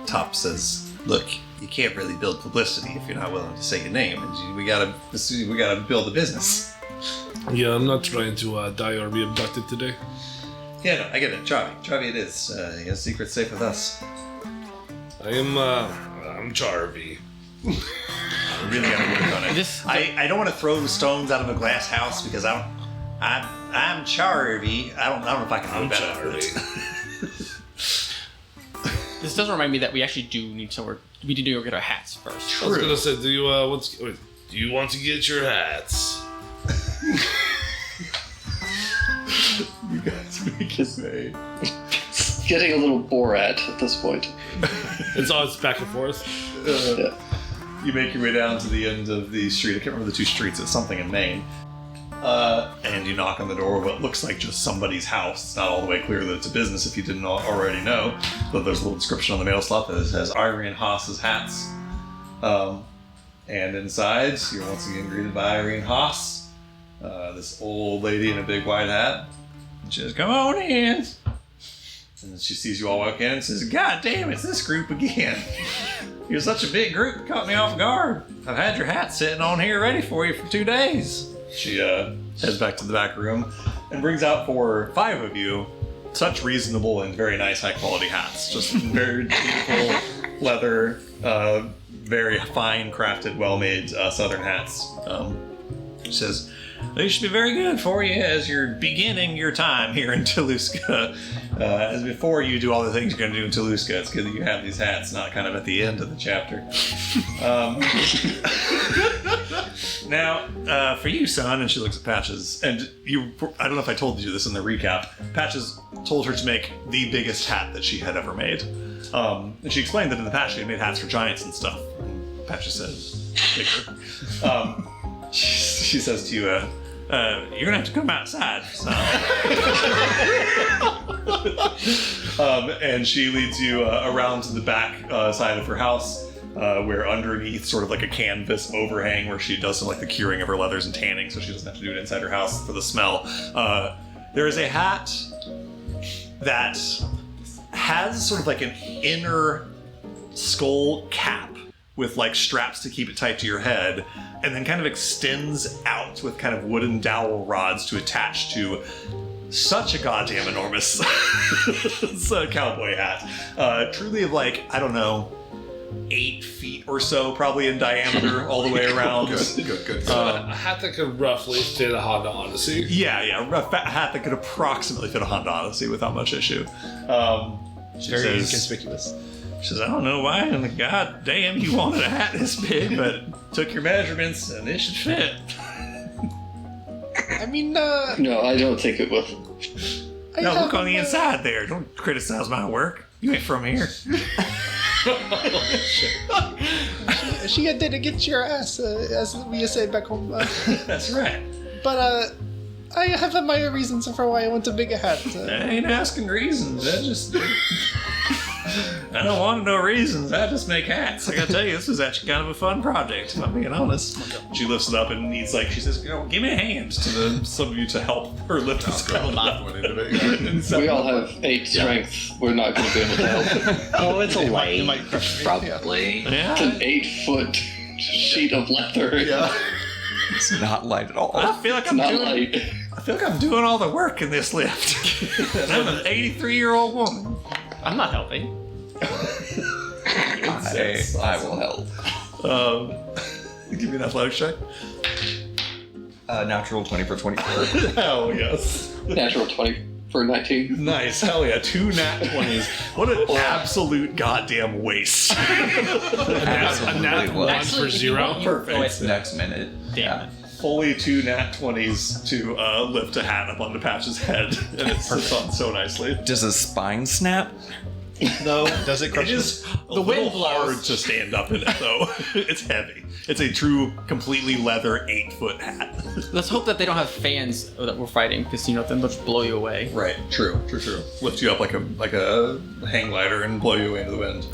Top says, "Look, you can't really build publicity if you're not willing to say your name, and we gotta build a business." Yeah, I'm not trying to die or be abducted today. Yeah, no, I get it. Charvy it is. Your secret's safe with us. I'm Charvy. I really gotta work on it. I don't want to throw stones out of a glass house because I'm Charvy. I don't know if I can do better. This does remind me that we actually do need somewhere. We need to go get our hats first. True. I was gonna say, do you want to get your hats? You guys make it say. It's getting a little Borat at this point. It's back and forth. Yeah. You make your way down to the end of the street. I can't remember the 2 streets. It's something in Maine. And you knock on the door of what looks like just somebody's house. It's not all the way clear that it's a business if you didn't already know. But there's a little description on the mail slot that says Irene Haas's hats. And inside, you're once again greeted by Irene Haas, this old lady in a big white hat. And she says, "Come on in." And she sees you all walk in and says, "God damn, it's this group again. You're such a big group, it caught me off guard. I've had your hat sitting on here ready for you for 2 days. She heads back to the back room and brings out for 5 of you such reasonable and very nice high quality hats. Just very beautiful leather, very fine crafted, well made southern hats. She says, they should be very good for you as you're beginning your time here in Toulouska. As before you do all the things you're going to do in Toulouska, it's good that you have these hats, not kind of at the end of the chapter. Now, for you, son, and she looks at Patches, and I don't know if I told you this in the recap, Patches told her to make the biggest hat that she had ever made. And she explained that in the past she had made hats for giants and stuff. And Patches said, bigger. She says to you, you're gonna have to come outside, son. And she leads you around to the back side of her house, where underneath sort of like a canvas overhang where she does some like the curing of her leathers and tanning, so she doesn't have to do it inside her house for the smell. There is a hat that has sort of like an inner skull cap with like straps to keep it tight to your head, and then kind of extends out with kind of wooden dowel rods to attach to such a goddamn enormous cowboy hat. Truly of like, I don't know, 8 feet or so probably in diameter all the way around. Good. A hat that could roughly fit a Honda Odyssey. Yeah, a hat that could approximately fit a Honda Odyssey without much issue. She Very says, inconspicuous. She says, I don't know why in the goddamn you wanted a hat this big, but took your measurements and it should fit. I mean, No, I don't think it will. No, look on the inside there. Don't criticize my work. You ain't from here. She did get your ass, as we say back home. That's right. But I have my reasons for why I want a bigger hat. I ain't asking reasons. I don't want to know reasons. I just make hats. I gotta tell you, this was actually kind of a fun project, if I'm being honest. She lifts it up and needs she says, give me a hand to some of you to help her lift this up. We all have 8 strength. We're not going to be able to help it. Oh, it's a light. It might crush me. Probably. Yeah. It's an 8-foot sheet of leather. Yeah. It's not light at all. I feel like It's I'm not doing. light. I feel like I'm doing all the work in this lift. And I'm an 83-year-old woman. I'm not helping. I will help. Give me an athletics check. Natural 20 for 24. Hell yes. Natural 20 for 19. Nice. Hell yeah. 2 nat 20s. What an absolute goddamn waste. A nat 1 for 0. Perfect. Next minute. Damn it. Fully 2 nat 20s to lift a hat up onto Patch's head. And it sits on so nicely. Does his spine snap? No. Does it crush It is a The wind little hard blows. to stand up in it, though. It's heavy. It's a true, completely leather 8-foot hat. Let's hope that they don't have fans that we're fighting, because they'll just blow you away. Right. True. Lift you up like a hang glider and blow you away into the wind.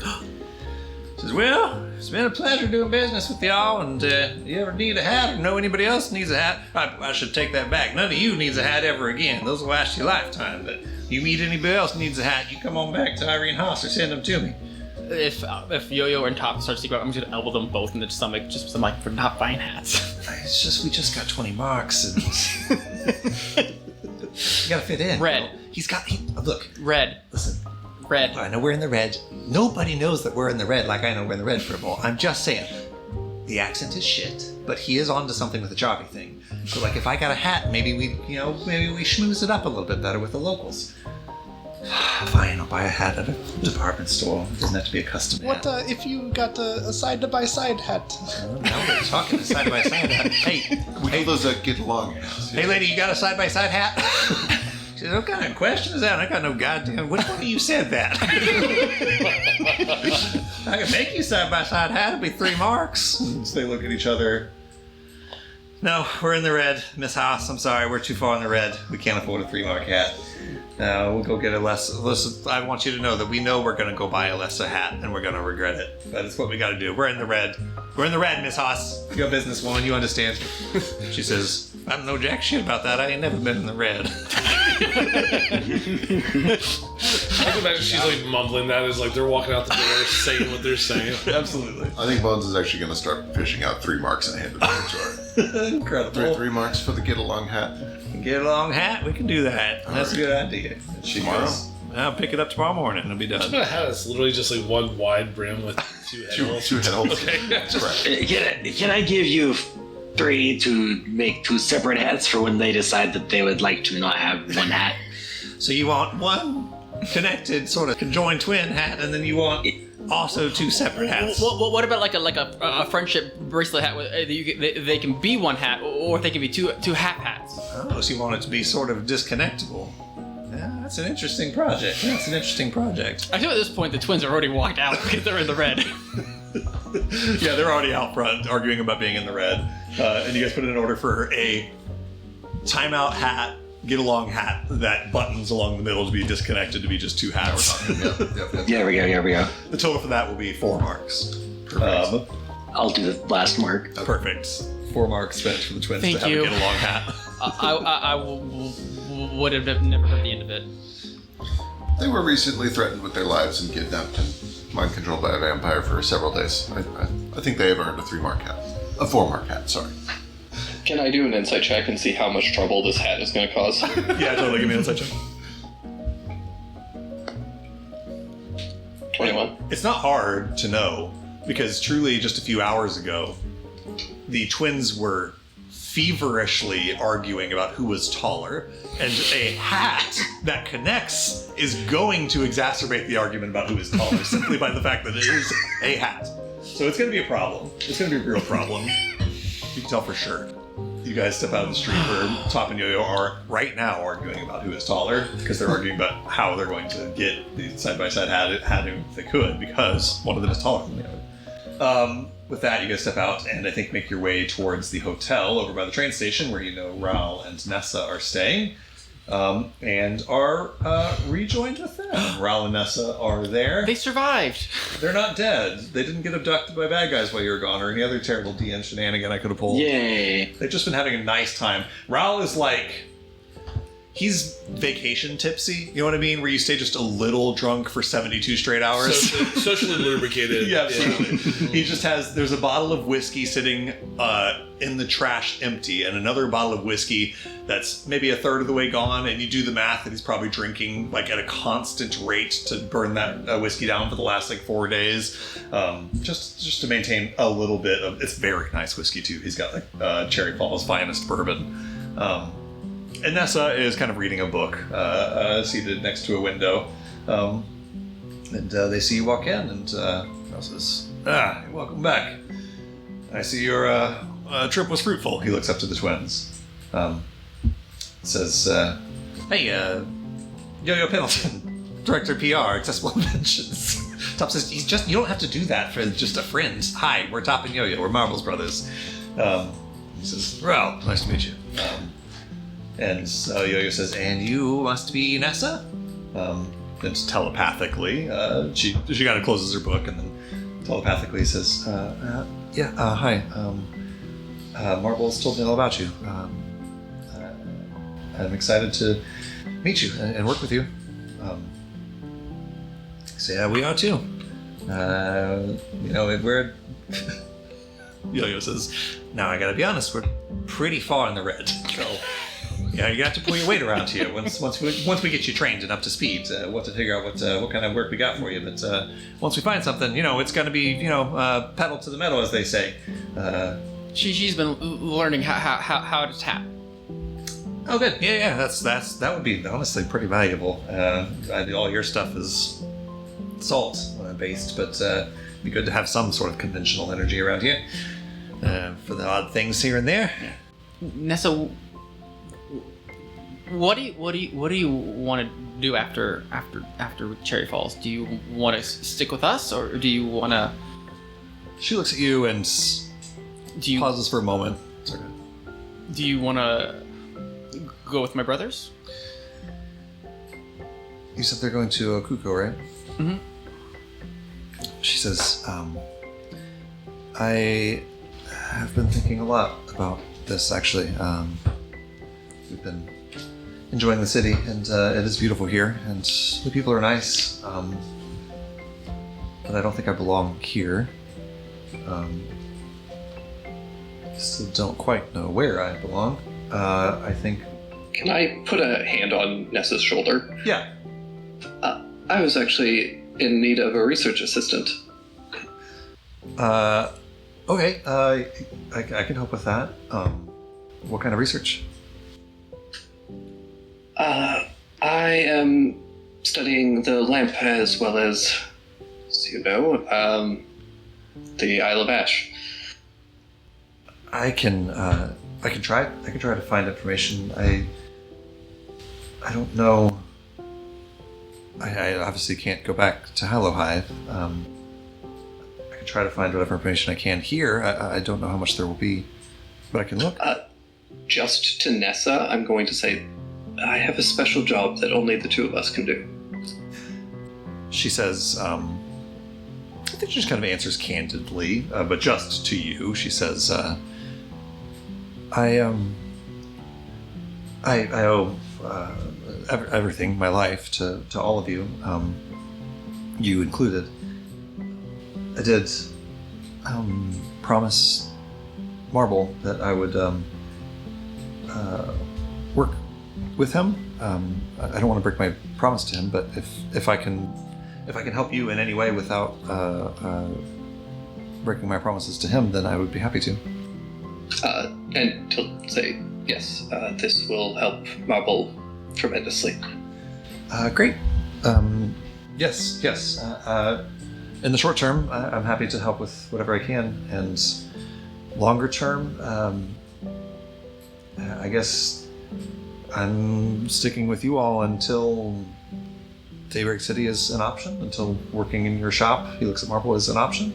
Says, well, it's been a pleasure doing business with y'all, and you ever need a hat or know anybody else needs a hat? I should take that back. None of you needs a hat ever again. Those will last your lifetime. But you meet anybody else needs a hat, you come on back to Irene Haas or send them to me. If Yo-Yo and Top start to go, I'm just gonna elbow them both in the stomach, just for like for not buying hats. It's just we just got 20 marks and you gotta fit in. Red. You know? Look, Red. listen. Red. I know we're in the red. Nobody knows that we're in the red like I know we're in the red for a ball. I'm just saying. The accent is shit, but he is onto something with the Javi thing. So like if I got a hat, maybe we schmooze it up a little bit better with the locals. Fine, I'll buy a hat at a department store. It doesn't have to be a custom hat. What if you got a side-by-side hat? Now we're talking side by side hat. Hey, We call those get along hats. hey, lady, you got a side by side hat? She said, what kind of question is that? I got no goddamn. Which one of you said that? I can make you side by side hat. It'll be 3 marks. And so they look at each other. No, we're in the red, Miss Haas. I'm sorry, we're too far in the red. We can't afford a 3-mark hat. We'll go get a less. I want you to know that we know we're going to go buy a lesser hat, and we're going to regret it. That is what we got to do. We're in the red. We're in the red, Miss Haas. You're a businesswoman. You understand. She says, I don't know jack shit about that. I ain't never been in the red. I can imagine she's like mumbling that as like they're walking out the door, saying what they're saying. Absolutely. I think Bones is actually going to start fishing out 3 marks and hand it over to her. Incredible. 3 marks for the get along hat. Get a long hat. We can do that. That's a good idea. She Tomorrow? goes, I'll pick it up tomorrow morning. It'll be I've done. got a hat that's literally just like one wide brim with 2 head holes. 2 head holes. Okay. That's correct. Can I give you 3 to make 2 separate hats for when they decide that they would like to not have one hat? So you want one connected, sort of conjoined twin hat, and then you want also 2 separate hats. What about like a friendship bracelet hat? They can be one hat, or they can be two half hats. Oh, so you want it to be sort of disconnectable. Yeah, that's an interesting project. I feel at this point the twins are already walked out because they're in the red. Yeah, they're already out front arguing about being in the red. And you guys put in an order for a timeout hat, get along hat that buttons along the middle to be disconnected to be just 2 hats. Yep. Here we go. The total for that will be 4 marks. Perfect. I'll do the last mark. Perfect. 4 marks spent for the twins Thank to have you. a get along hat. I would have never heard the end of it. They were recently threatened with their lives and kidnapped and mind controlled by a vampire for several days. I think they have earned a 3-mark hat. A 4-mark hat, sorry. Can I do an insight check and see how much trouble this hat is going to cause? Yeah, totally. Give me an insight check. 21. It's not hard to know because truly just a few hours ago, the twins were feverishly arguing about who was taller, and a hat that connects is going to exacerbate the argument about who is taller simply by the fact that it is a hat. So it's going to be a problem. It's going to be a real problem. You can tell for sure. You guys step out of the street where Top and Yo-Yo are right now arguing about who is taller because they're arguing about how they're going to get the side-by-side hat if they could because one of them is taller than the other. With that, you guys step out and I think make your way towards the hotel over by the train station where you know Raul and Nessa are staying and are rejoined with them. Raul and Nessa are there. They survived. They're not dead. They didn't get abducted by bad guys while you were gone or any other terrible DN shenanigan I could have pulled. Yay. They've just been having a nice time. Raul is like... He's vacation tipsy, you know what I mean? Where you stay just a little drunk for 72 straight hours. Socially lubricated. Yeah, absolutely. He just has, there's a bottle of whiskey sitting in the trash empty and another bottle of whiskey that's maybe a third of the way gone, and you do the math and he's probably drinking like at a constant rate to burn that whiskey down for the last like 4 days. Just to maintain a little bit of, it's very nice whiskey too. He's got like Cherry Falls finest bourbon. And Nessa is kind of reading a book, seated next to a window. And they see you walk in, and Raul says, welcome back. I see your trip was fruitful. He looks up to the twins. Says, hey, Yo-Yo Pendleton, Director of PR, Accessible Inventions. Top says, you don't have to do that for just a friend. Hi, we're Top and Yo-Yo, we're Marvel's brothers. He says, Raul, nice to meet you. And Yo-Yo says, and you must be Nessa? And telepathically, she kind of closes her book and then telepathically says, hi, Marvel's told me all about you. I'm excited to meet you and work with you. So yeah, we are too. We're... Yo-Yo says, now I gotta be honest, we're pretty far in the red, so... Yeah, you got to pull your weight around here once we get you trained and up to speed. We'll have to figure out what kind of work we got for you. But once we find something, it's going to be pedal to the metal, as they say. She's been learning how to tap. Oh, good. Yeah. That would be honestly pretty valuable. All your stuff is salt based, but it'd be good to have some sort of conventional energy around here for the odd things here and there. Nessa. What do you want to do after Cherry Falls? Do you want to stick with us, or do you want to? She looks at you and pauses for a moment. Sorry. Do you want to go with my brothers? You said they're going to Kuko, right? Mm-hmm. She says, I have been thinking a lot about this, actually. We've been enjoying the city, and it is beautiful here, and the people are nice. But I don't think I belong here. Still don't quite know where I belong. I think. Can I put a hand on Nessa's shoulder? Yeah. I was actually in need of a research assistant. Okay. I can help with that. What kind of research? I am studying the lamp as well as you know, the Isle of Ash. I can try to find information. I don't know. I obviously can't go back to Hallowhive. I can try to find whatever information I can here. I don't know how much there will be, but I can look. Just to Nessa, I'm going to say I have a special job that only the two of us can do. She says, I think she just kind of answers candidly, but just to you. She says, I owe everything, my life, to all of you, you included. I did promise Marble that I would work with him. I don't want to break my promise to him, but if I can help you in any way without breaking my promises to him, then I would be happy to. And he'll say, yes, this will help Marble tremendously. Great. Yes. In the short term, I'm happy to help with whatever I can, and longer term, I guess I'm sticking with you all until Daybreak City is an option, until working in your shop, Helix at Marble, is an option.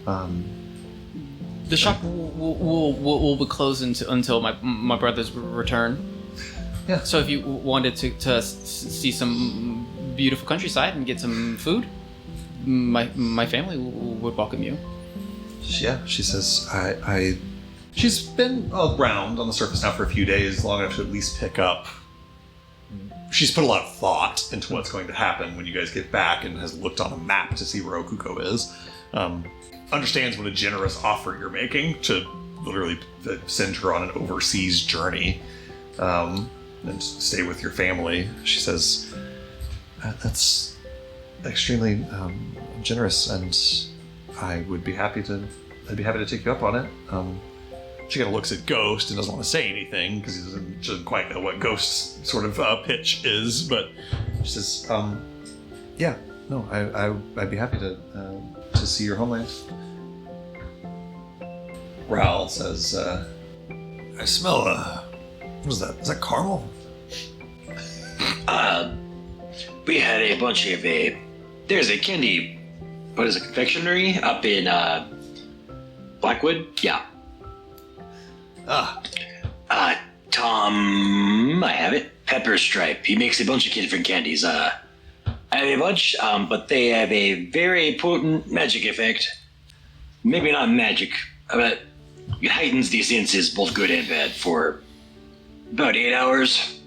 The shop will be closed until my brother's return. Yeah. So if you wanted to see some beautiful countryside and get some food, my family would welcome you. Yeah, she says, she's been around on the surface now for a few days, long enough to at least pick up. She's put a lot of thought into what's going to happen when you guys get back, and has looked on a map to see where Okuko is. Understands what a generous offer you're making to literally send her on an overseas journey and stay with your family. She says, that's extremely generous, and I'd be happy to take you up on it. She kind of looks at Ghost and doesn't want to say anything because he doesn't quite know what Ghost's sort of pitch is, but she says, yeah, no, I'd be happy to see your homeland. Raoul says, I smell what is that? Is that caramel? We had a bunch of there's a candy, confectionery up in Blackwood? Yeah. Tom, I have it. Pepper Stripe. He makes a bunch of different candies. I have a bunch, but they have a very potent magic effect. Maybe not magic, but it heightens the senses, both good and bad, for about 8 hours.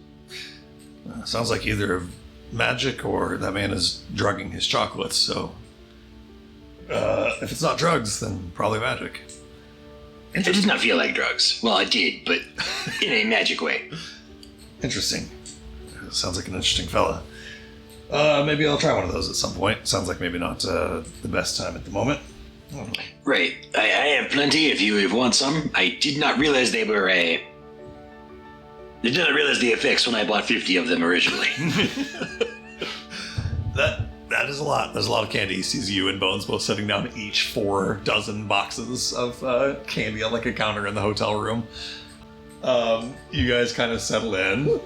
Sounds like either magic or that man is drugging his chocolates, so if it's not drugs, then probably magic. It does not feel like drugs. Well, it did, but in a magic way. Interesting. Sounds like an interesting fella. Maybe I'll try one of those at some point. Sounds like maybe not the best time at the moment. Right. I have plenty if you want some. I did not realize they were I did not realize the effects when I bought 50 of them originally. That is a lot. There's a lot of candy. He sees you and Bones both setting down each 4 dozen boxes of candy on like a counter in the hotel room. You guys kind of settle in.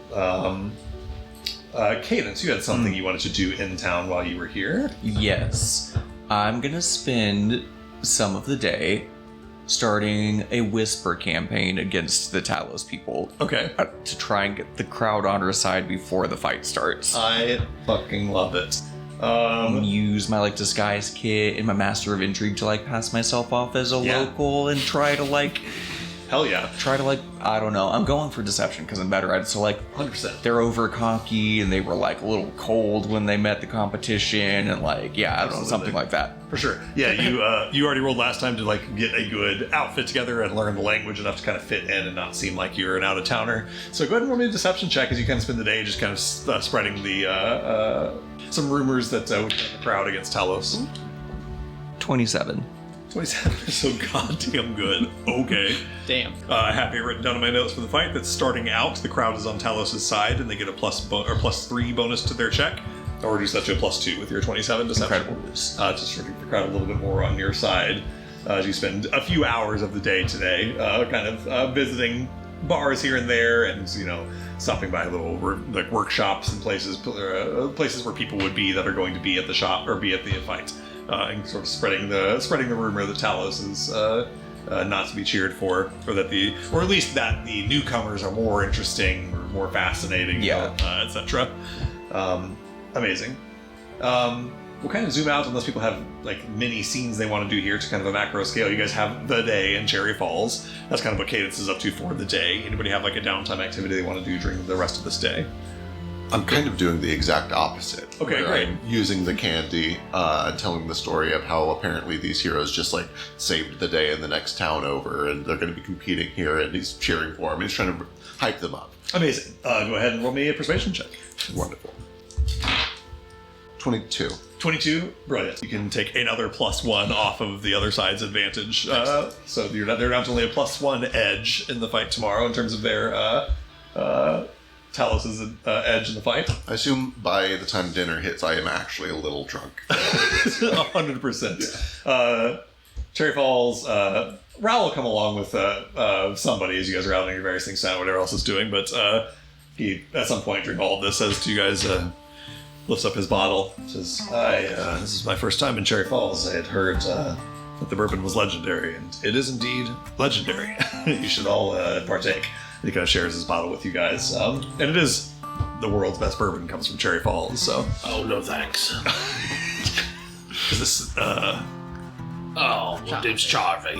Cadence, you had something you wanted to do in town while you were here? Yes. I'm gonna spend some of the day starting a whisper campaign against the Talos people. Okay. To try and get the crowd on our side before the fight starts. I fucking love it. Use my disguise kit and my master of intrigue to pass myself off as a local and try to Hell yeah. Try to, like, I don't know. I'm going for deception because I'm better at it. So, like, 100%. they're over cocky and they were, like, a little cold when they met the competition. And, like, yeah, I don't know, something like that. For sure. Yeah, you already rolled last time to like get a good outfit together and learn the language enough to kind of fit in and not seem like you're an out-of-towner. So go ahead and roll me a deception check as you kind of spend the day just kind of spreading the some rumors that would turn the crowd against Talos. 27. 27 is so goddamn good. Okay. Damn. I have it written down in my notes for the fight that starting out, the crowd is on Talos' side and they get a +3 bonus to their check. Or reduce that to a +2 with your 27 deception. Incredible. Just sort of the crowd a little bit more on your side as you spend a few hours of the day today kind of visiting bars here and there and, you know, stopping by little like workshops and places where people would be that are going to be at the shop or be at the fight. And sort of spreading the rumor that Talos is not to be cheered for, or at least that the newcomers are more interesting or more fascinating, etc. Amazing. We'll kind of zoom out unless people have like mini scenes they want to do here to kind of a macro scale. You guys have the day in Cherry Falls. That's kind of what Cadence is up to for the day. Anybody have like a downtime activity they want to do during the rest of this day? I'm kind of doing the exact opposite. Okay, where great. I'm using the candy and telling the story of how apparently these heroes just like saved the day in the next town over, and they're going to be competing here, and he's cheering for them. He's trying to hype them up. Amazing. Go ahead and roll me a persuasion check. Wonderful. 22. 22, brilliant. You can take another +1 off of the other side's advantage. So they're down to only a +1 edge in the fight tomorrow in terms of their Talos' edge in the fight. I assume by the time dinner hits, I am actually a little drunk. 100%. Cherry Falls, Raoul will come along with somebody as you guys are out on your various things down, whatever else is doing, but he, at some point during all of this, says to you guys, lifts up his bottle, says, this is my first time in Cherry Falls. I had heard that the bourbon was legendary, and it is indeed legendary. You should all partake. And he kind of shares his bottle with you guys. And it is the world's best bourbon comes from Cherry Falls, so. Oh, no thanks. Is this, Oh, my name's Charvey.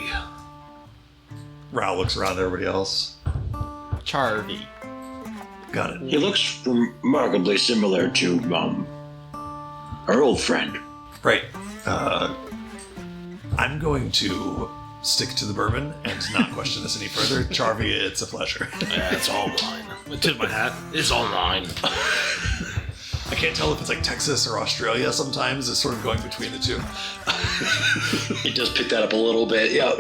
Raoul looks around at everybody else. Charvey. Got it. He looks remarkably similar to our old friend. Right. I'm going to stick to the bourbon and not question this any further. Charvey, it's a pleasure. Yeah, it's all mine. I tip my hat. It's all mine. I can't tell if it's like Texas or Australia sometimes. It's sort of going between the two. He does pick that up a little bit, yeah.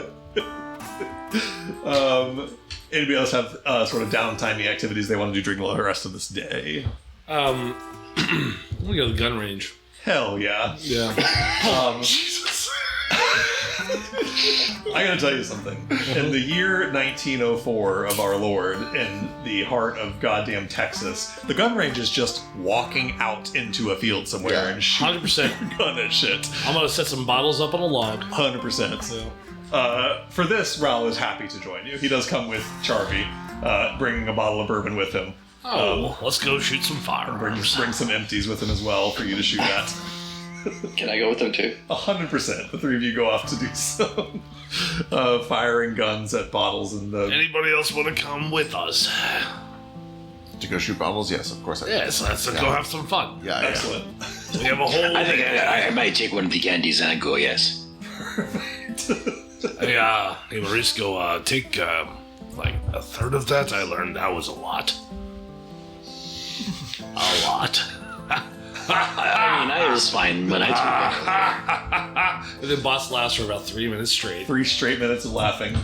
Anybody else have sort of downtimey activities they want to do during the rest of this day? We go to the gun range. Hell yeah. Yeah. Jesus. I gotta tell you something. In the year 1904 of our Lord, in the heart of goddamn Texas, the gun range is just walking out into a field somewhere and shooting 100%. gun at shit. I'm gonna set some bottles up on a log. 100%. For this, Raoul is happy to join you. He does come with Charvey, bringing a bottle of bourbon with him. Let's go shoot some firearms. Bring some empties with him as well for you to shoot at. Can I go with them too? 100%. The three of you go off to do some firing guns at bottles and the. Anybody else want to come with us? To go shoot bottles? Yes, of course I do. Yes, let's go have some fun. Yeah, Excellent. We have a whole. I think I might take one of the candies and go, yes. Hey, Marisco, take like a third of that. I learned that was a lot. A lot. I mean, I was fine when I took that. And then boss laughs for about 3 minutes straight. 3 straight minutes of laughing.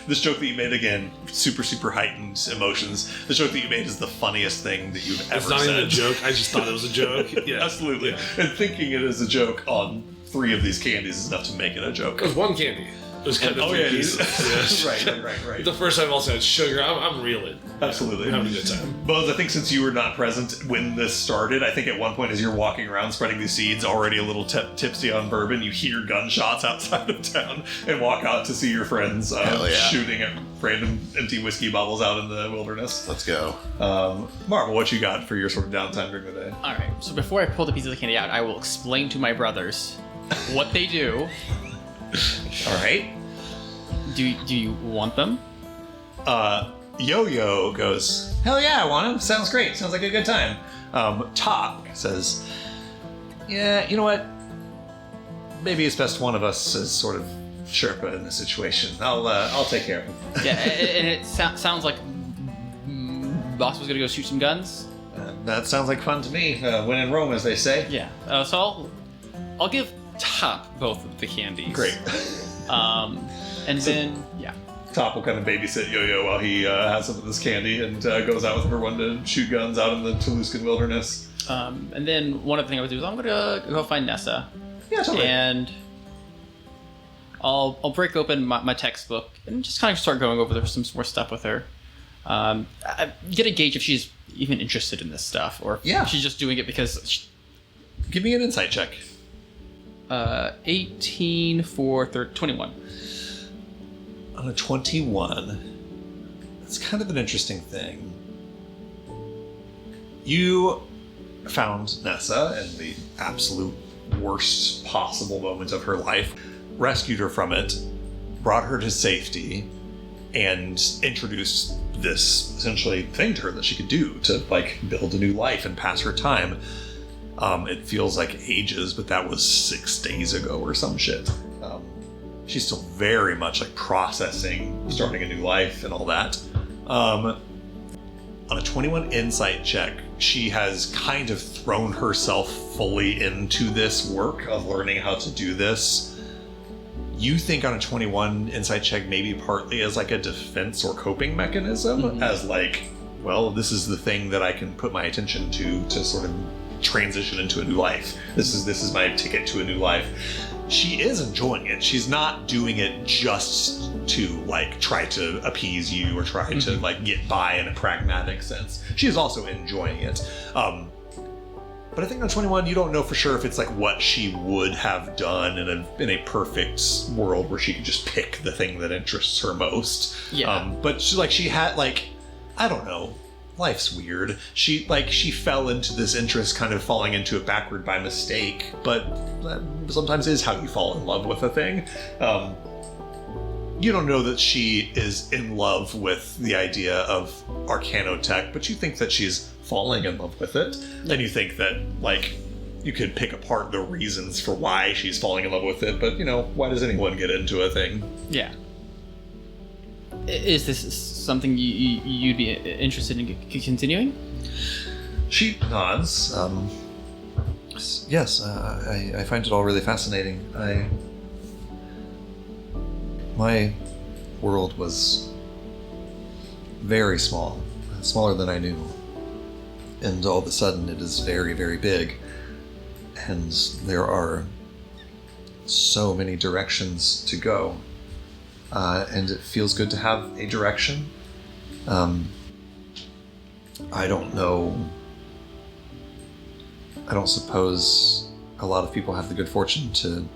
This joke that you made, again, super, super heightened emotions. The joke that you made is the funniest thing that you've ever said. It's not even a joke. I just thought it was a joke. Yeah, absolutely. Yeah. And thinking it is a joke on 3 of these candies is enough to make it a joke. It was one candy. It was kind of pieces. Yes. Right. The first time I also had sugar. I'm reeling. Absolutely. I'm having a good time. Bones, I think since you were not present when this started, I think at one point as you're walking around spreading these seeds, already a little tipsy on bourbon, you hear gunshots outside of town and walk out to see your friends shooting at random empty whiskey bottles out in the wilderness. Let's go. Marvel, what you got for your sort of downtime during the day? All right. So before I pull the piece of the candy out, I will explain to my brothers what they do. All right. Do you want them? Yo-Yo goes, hell yeah, I want him. Sounds great. Sounds like a good time. Top says, yeah, you know what? Maybe it's best one of us is sort of Sherpa in the situation. I'll take care of him. Yeah, and it sounds like Boss was gonna go shoot some guns. That sounds like fun to me. When in Rome, as they say. Yeah. So I'll give Top both of the candies. Great. And then yeah. Top will kind of babysit Yo-Yo while he has some of this candy and goes out with everyone to shoot guns out in the Toulouscan wilderness. And then one other thing I would do is I'm gonna go find Nessa. Yeah, totally. And I'll break open my textbook and just kind of start going over some more stuff with her. Get a gauge if she's even interested in this stuff, or if she's just doing it because. Give me an insight check. 18 for 21. On a 21, it's kind of an interesting thing. You found Nessa in the absolute worst possible moment of her life, rescued her from it, brought her to safety, and introduced this essentially thing to her that she could do to like build a new life and pass her time. It feels like ages, but that was 6 days ago or some shit. She's still very much like processing starting a new life and all that. On a 21 insight check, she has kind of thrown herself fully into this work of learning how to do this. You think on a 21 insight check maybe partly as like a defense or coping mechanism, as like, well, this is the thing that I can put my attention to sort of transition into a new life. This is my ticket to a new life. She is enjoying it. She's not doing it just to like try to appease you or try to like get by in a pragmatic sense. She is also enjoying it. But I think on 21, you don't know for sure if it's like what she would have done in a perfect world where she could just pick the thing that interests her most. Yeah. But she had like, I don't know. Life's weird. She fell into this interest, kind of falling into it backward by mistake, but that sometimes is how you fall in love with a thing. You don't know that she is in love with the idea of Arcanotech, but you think that she's falling in love with it, and you think that like you could pick apart the reasons for why she's falling in love with it, but you know, why does anyone get into a thing? Yeah. Is this something you'd be interested in continuing? She nods. Yes, I find it all really fascinating. My world was very small, smaller than I knew. And all of a sudden it is very, very big. And there are so many directions to go. And it feels good to have a direction. I don't know. I don't suppose a lot of people have the good fortune to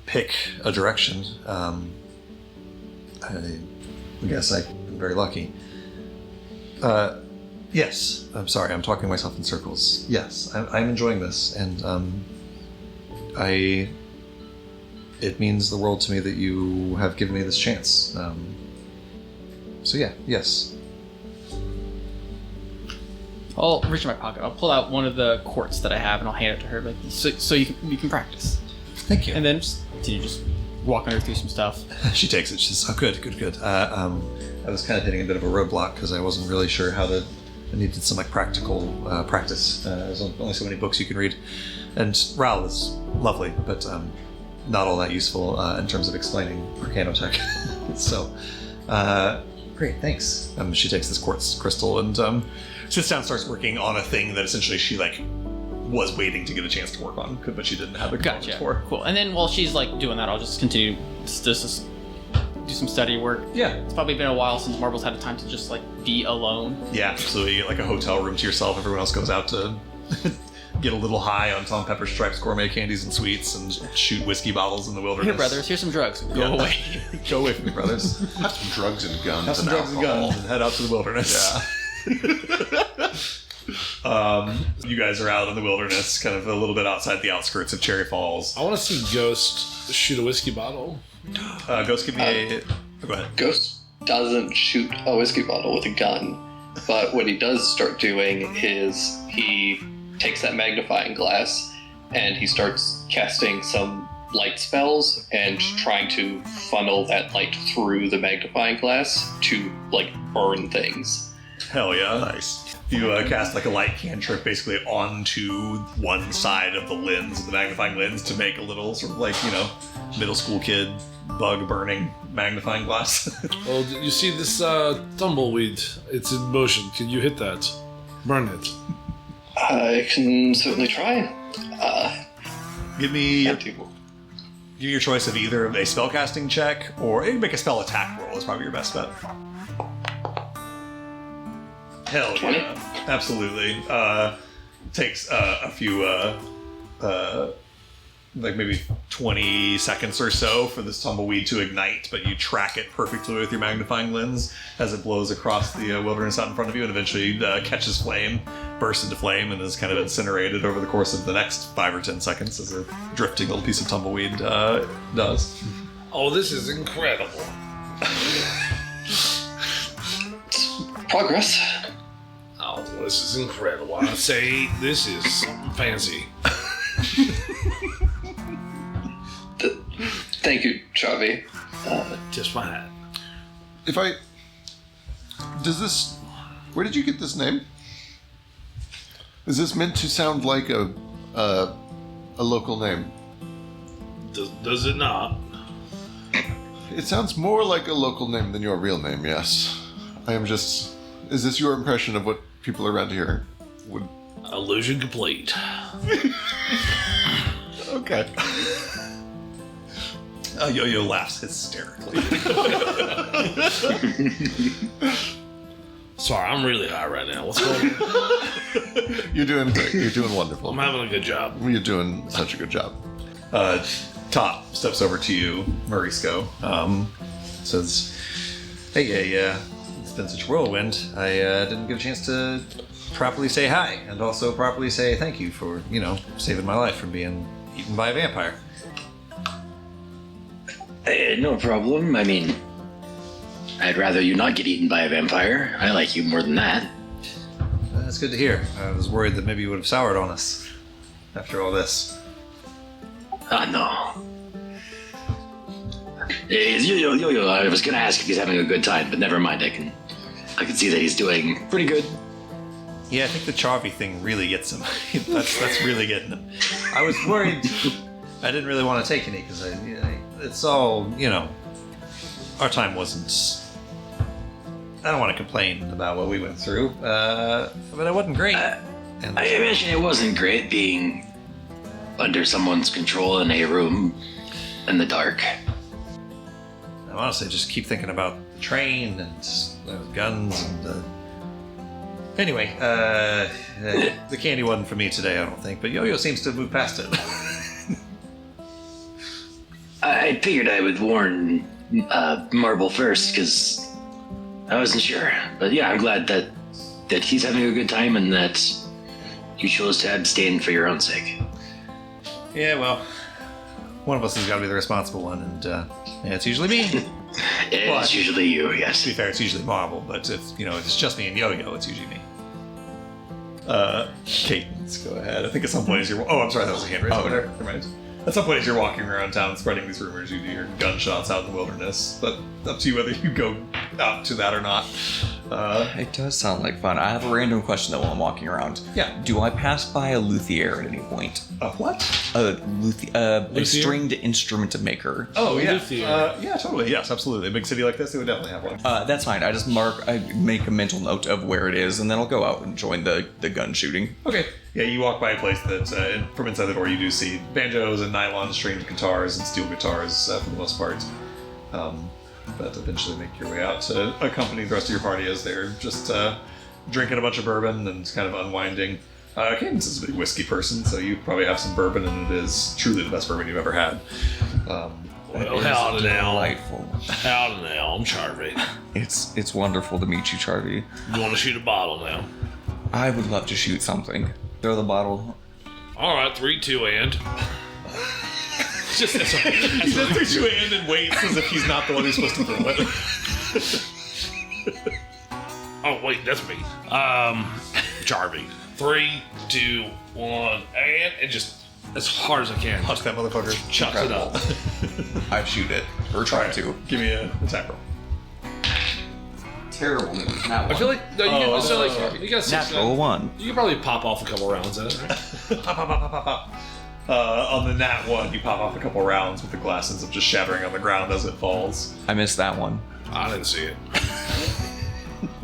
pick a direction. I guess I'm very lucky. Yes, I'm sorry, I'm talking myself in circles. Yes, I'm enjoying this, and it means the world to me that you have given me this chance. So yeah, yes. I'll reach in my pocket. I'll pull out one of the quartz that I have and I'll hand it to her, like, so you can practice. Thank you. And then just walking her through some stuff. She takes it. She's good. I was kind of hitting a bit of a roadblock because I wasn't really sure how to. I needed some like practical practice. There's only so many books you can read, and Raoul is lovely, but not all that useful in terms of explaining Arcanotech. So, great, thanks. She takes this quartz crystal and sits down, starts working on a thing that essentially she like was waiting to get a chance to work on, but she didn't have the components for. Cool. And then while she's like doing that, I'll just continue to do some study work. Yeah. It's probably been a while since Marvel's had a time to just like be alone. Yeah, so you get like a hotel room to yourself. Everyone else goes out to get a little high on Tom Pepper Stripes gourmet candies and sweets and shoot whiskey bottles in the wilderness. Here, brothers, here's some drugs. Go away. Go away from me, brothers. Have some drugs and guns. Have some drugs and guns and head out to the wilderness. Yeah. You guys are out in the wilderness, kind of a little bit outside the outskirts of Cherry Falls. I want to see Ghost shoot a whiskey bottle. Ghost, give me a... Go ahead. Ghost doesn't shoot a whiskey bottle with a gun, but what he does start doing is he takes that magnifying glass and he starts casting some light spells and trying to funnel that light through the magnifying glass to, like, burn things. Hell yeah. Nice. You cast like a light cantrip basically onto one side of the lens, the magnifying lens, to make a little sort of like, middle school kid bug burning magnifying glass. Oh, you see this tumbleweed? It's in motion. Can you hit that? Burn it. I can certainly try. Give me your choice of either a spellcasting check or you can make a spell attack roll. Is probably your best bet. Hell 20? yeah, absolutely. Takes a few, like maybe 20 seconds or so for this tumbleweed to ignite, but you track it perfectly with your magnifying lens as it blows across the wilderness out in front of you and eventually catches flame, bursts into flame, and is kind of incinerated over the course of the next 5 or 10 seconds as a drifting little piece of tumbleweed does. Oh, this is incredible. Progress. Oh, this is incredible. I say this is something fancy. Thank you, Charvy. Just fine. Where did you get this name? Is this meant to sound like a local name? Does it not? It sounds more like a local name than your real name, yes. Is this your impression of what people around here would... Illusion complete. Okay. Yo-Yo laughs hysterically. Sorry, I'm really high right now. What's going on? You're doing great. You're doing wonderful. I'm having a good job. You're doing such a good job. Top steps over to you, Marisco. Says, "Hey, it's been such a whirlwind. I didn't get a chance to properly say hi and also properly say thank you for, saving my life from being eaten by a vampire." No problem. I mean, I'd rather you not get eaten by a vampire. I like you more than that. That's good to hear. I was worried that maybe you would have soured on us after all this. No. Yo-Yo, I was gonna ask if he's having a good time, but never mind. I can see that he's doing pretty good. Yeah, I think the Charvy thing really gets him. that's really getting him. I was worried. I didn't really want to take any because it's all, our time wasn't... I don't want to complain about what we went through, but it wasn't great. I imagine it wasn't great being under someone's control in a room in the dark. I honestly just keep thinking about the train and guns and... Anyway, the candy wasn't for me today, I don't think, but Yo-Yo seems to have moved past it. I figured I would warn Marble first, because I wasn't sure. But yeah, I'm glad that he's having a good time and that you chose to abstain for your own sake. Yeah, well, one of us has got to be the responsible one, and it's usually me. It's usually you, yes. To be fair, it's usually Marble, but if it's just me and Yo-Yo, it's usually me. Cadence, go ahead. I think at some point as you're... Oh, I'm sorry, that was a hand raise. Never mind. At some point as you're walking around town spreading these rumors, you do hear gunshots out in the wilderness. But up to you whether you go out to that or not. It does sound like fun. I have a random question though while I'm walking around. Yeah. Do I pass by a luthier at any point? A what? A stringed instrument maker. Oh, yeah. Luthier. Yeah, totally. Yes, absolutely. A big city like this, they would definitely have one. That's fine. I make a mental note of where it is, and then I'll go out and join the gun shooting. Okay. Yeah, you walk by a place that, from inside the door, you do see banjos and nylon stringed guitars and steel guitars for the most part. But eventually make your way out to accompany the rest of your party as they're just drinking a bunch of bourbon and kind of unwinding. Cadence is a big whiskey person, so you probably have some bourbon, and it is truly the best bourbon you've ever had. Well, howdy now. Delightful. Howdy now, I'm Charvy. It's wonderful to meet you, Charvy. You want to shoot a bottle now? I would love to shoot something. Throw the bottle. All right, 3, 2, and... He just throws you a hand and waits as if he's not the one who's supposed to throw it. Oh wait, that's me. Charming. 3, 2, 1, and just as hard as I can. Punch that motherfucker. Chucks it up. I shoot it. Or try to. Give me an attack roll. Terrible news. Now I feel like no, you can. So like you got 6. natural 1. You can probably pop off a couple rounds at it. Right? Pop. On the nat 1, you pop off a couple rounds with the glass ends up just shattering on the ground as it falls. I missed that one. I didn't see it.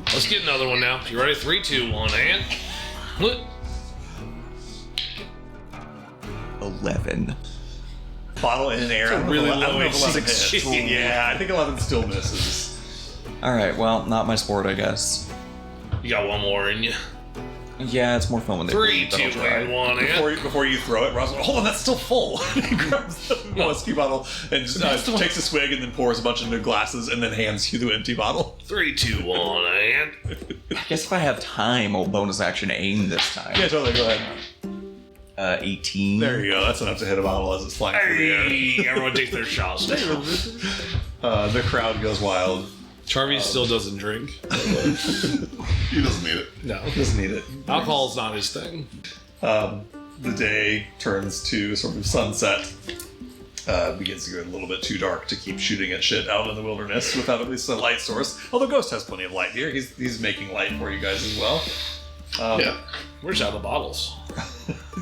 Let's get another one now. You ready? 3, 2, 1, and. 11. Bottle in air. It's a really low I don't know if 11 AC. hits. Yeah, I think 11 still misses. Alright, well, not my sport, I guess. You got one more in you. Yeah, it's more fun when they 3, bleed, but I'll 2, try. and 1, and. Before you throw it, Ross, hold on, that's still full. He grabs the whiskey bottle and just, takes a swig and then pours a bunch into glasses and then hands you the empty bottle. 3, 2, 1, and. I guess if I have time, I'll bonus action aim this time. Yeah, totally, go ahead. 18. There you go, that's enough to hit a bottle as it's flying through the air. Hey, everyone takes their shots. The crowd goes wild. Charmy still doesn't drink. He doesn't need it. No, Doesn't need it. alcohol's not his thing. The day turns to sort of sunset. Begins to get a little bit too dark to keep shooting at shit out in the wilderness without at least a light source. Although Ghost has plenty of light here. He's making light for you guys as well. Yeah. We're just out of bottles.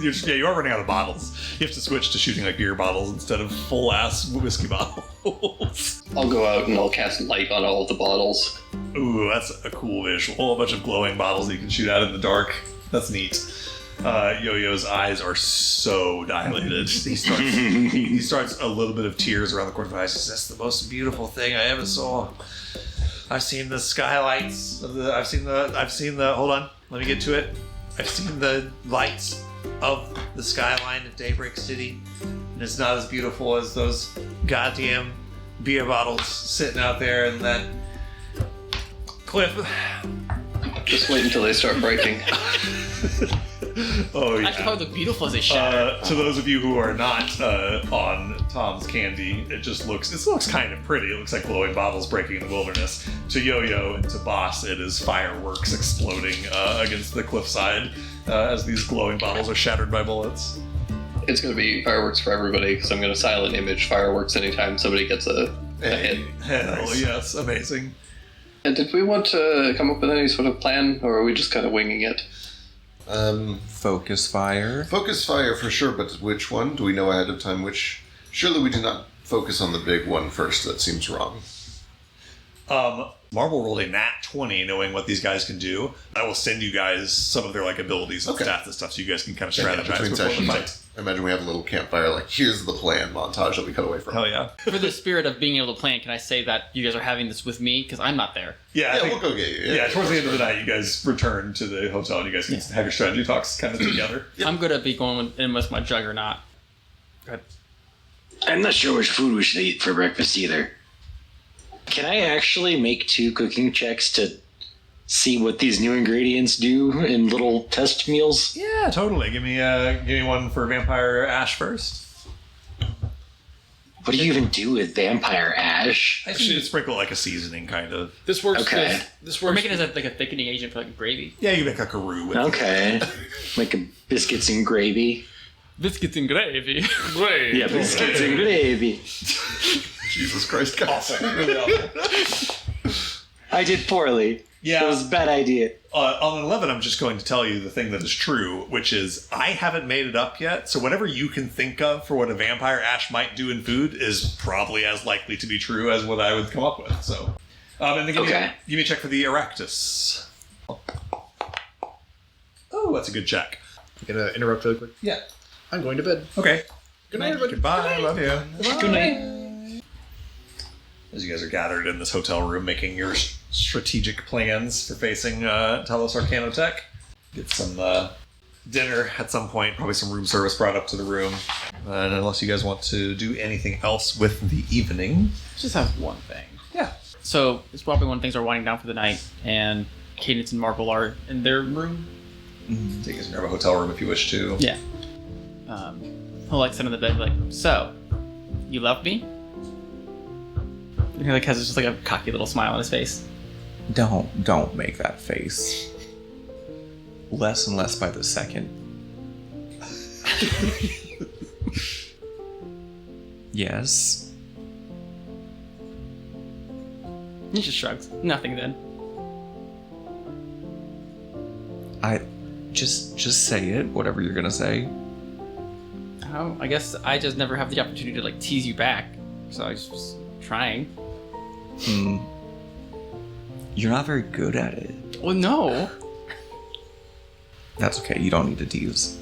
You are running out of bottles. You have to switch to shooting like beer bottles instead of full ass whiskey bottles. I'll go out and I'll cast light on all of the bottles. Ooh, that's a cool visual. A bunch of glowing bottles that you can shoot out in the dark. That's neat. Yo-Yo's eyes are so dilated. He starts a little bit of tears around the corner of his eyes. He says, "That's the most beautiful thing I ever saw. I've seen the skylights of the. I've seen the. Hold on, let me get to it. I've seen the lights of the skyline of Daybreak City, and it's not as beautiful as those goddamn beer bottles sitting out there in that cliff." Just wait until they start breaking. Oh yeah. I probably look beautiful as they shatter. To those of you who are not on Tom's Candy, it looks kind of pretty. It looks like glowing bottles breaking in the wilderness. To Yo-Yo and to Boss, it is fireworks exploding against the cliffside as these glowing bottles are shattered by bullets. It's going to be fireworks for everybody because I'm going to silent image fireworks anytime somebody gets a hit. Hell yes, amazing. And did we want to come up with any sort of plan, or are we just kind of winging it? Focus fire. Focus fire for sure, but which one? Do we know ahead of time which? Surely we do not focus on the big one first. That seems wrong. Marvel rolled a nat 20 knowing what these guys can do. I will send you guys some of their abilities and stats and stuff so you guys can kind of strategize Between before the sessions, fight. I imagine we have a little campfire, here's the plan montage that we cut away from. Hell yeah. For the spirit of being able to plan, can I say that you guys are having this with me? Because I'm not there. Yeah, I Yeah, think- we'll go get you. Yeah, towards the end of the night, you guys return to the hotel and you guys can have your strategy talks kind of together. I'm going to be going in with my juggernaut. Go ahead. I'm not sure which food we should eat for breakfast either. Can I actually make 2 cooking checks to see what these new ingredients do in little test meals? Yeah, totally. Give me one for Vampire Ash first. What do you even do with vampire ash? I should sprinkle a seasoning kind of. This works. Okay. This We're works. making it as a thickening agent for gravy. Yeah, you make a roux with it. Okay. Like biscuits and gravy. Biscuits and gravy. Great. Yeah, biscuits and gravy. Jesus Christ, guys. Really awful. I did poorly. Yeah. It was a bad idea. On 11, I'm just going to tell you the thing that is true, which is I haven't made it up yet. So whatever you can think of for what a vampire ash might do in food is probably as likely to be true as what I would come up with. So, and then give me a check for the Eractus. Oh, that's a good check. Gonna interrupt really quick. Yeah. I'm going to bed. Okay. Good night, everybody. Goodbye. Love you. Good night. As you guys are gathered in this hotel room making your strategic plans for facing Talos Arcanotech, get some dinner at some point, probably some room service brought up to the room. And unless you guys want to do anything else with the evening. Just have one thing. Yeah. So it's probably when things are winding down for the night, and Cadence and Marvel are in their room. So you guys can grab a hotel room if you wish to. Yeah. He'll sit on the bed so, you love me? And he has just a cocky little smile on his face. Don't make that face. Less and less by the second. Yes. He just shrugs. Nothing then. I just say it, whatever you're gonna say. Oh, I guess I just never have the opportunity to like tease you back, so I was just trying. You're not very good at it. Well, no. That's okay, you don't need to tease.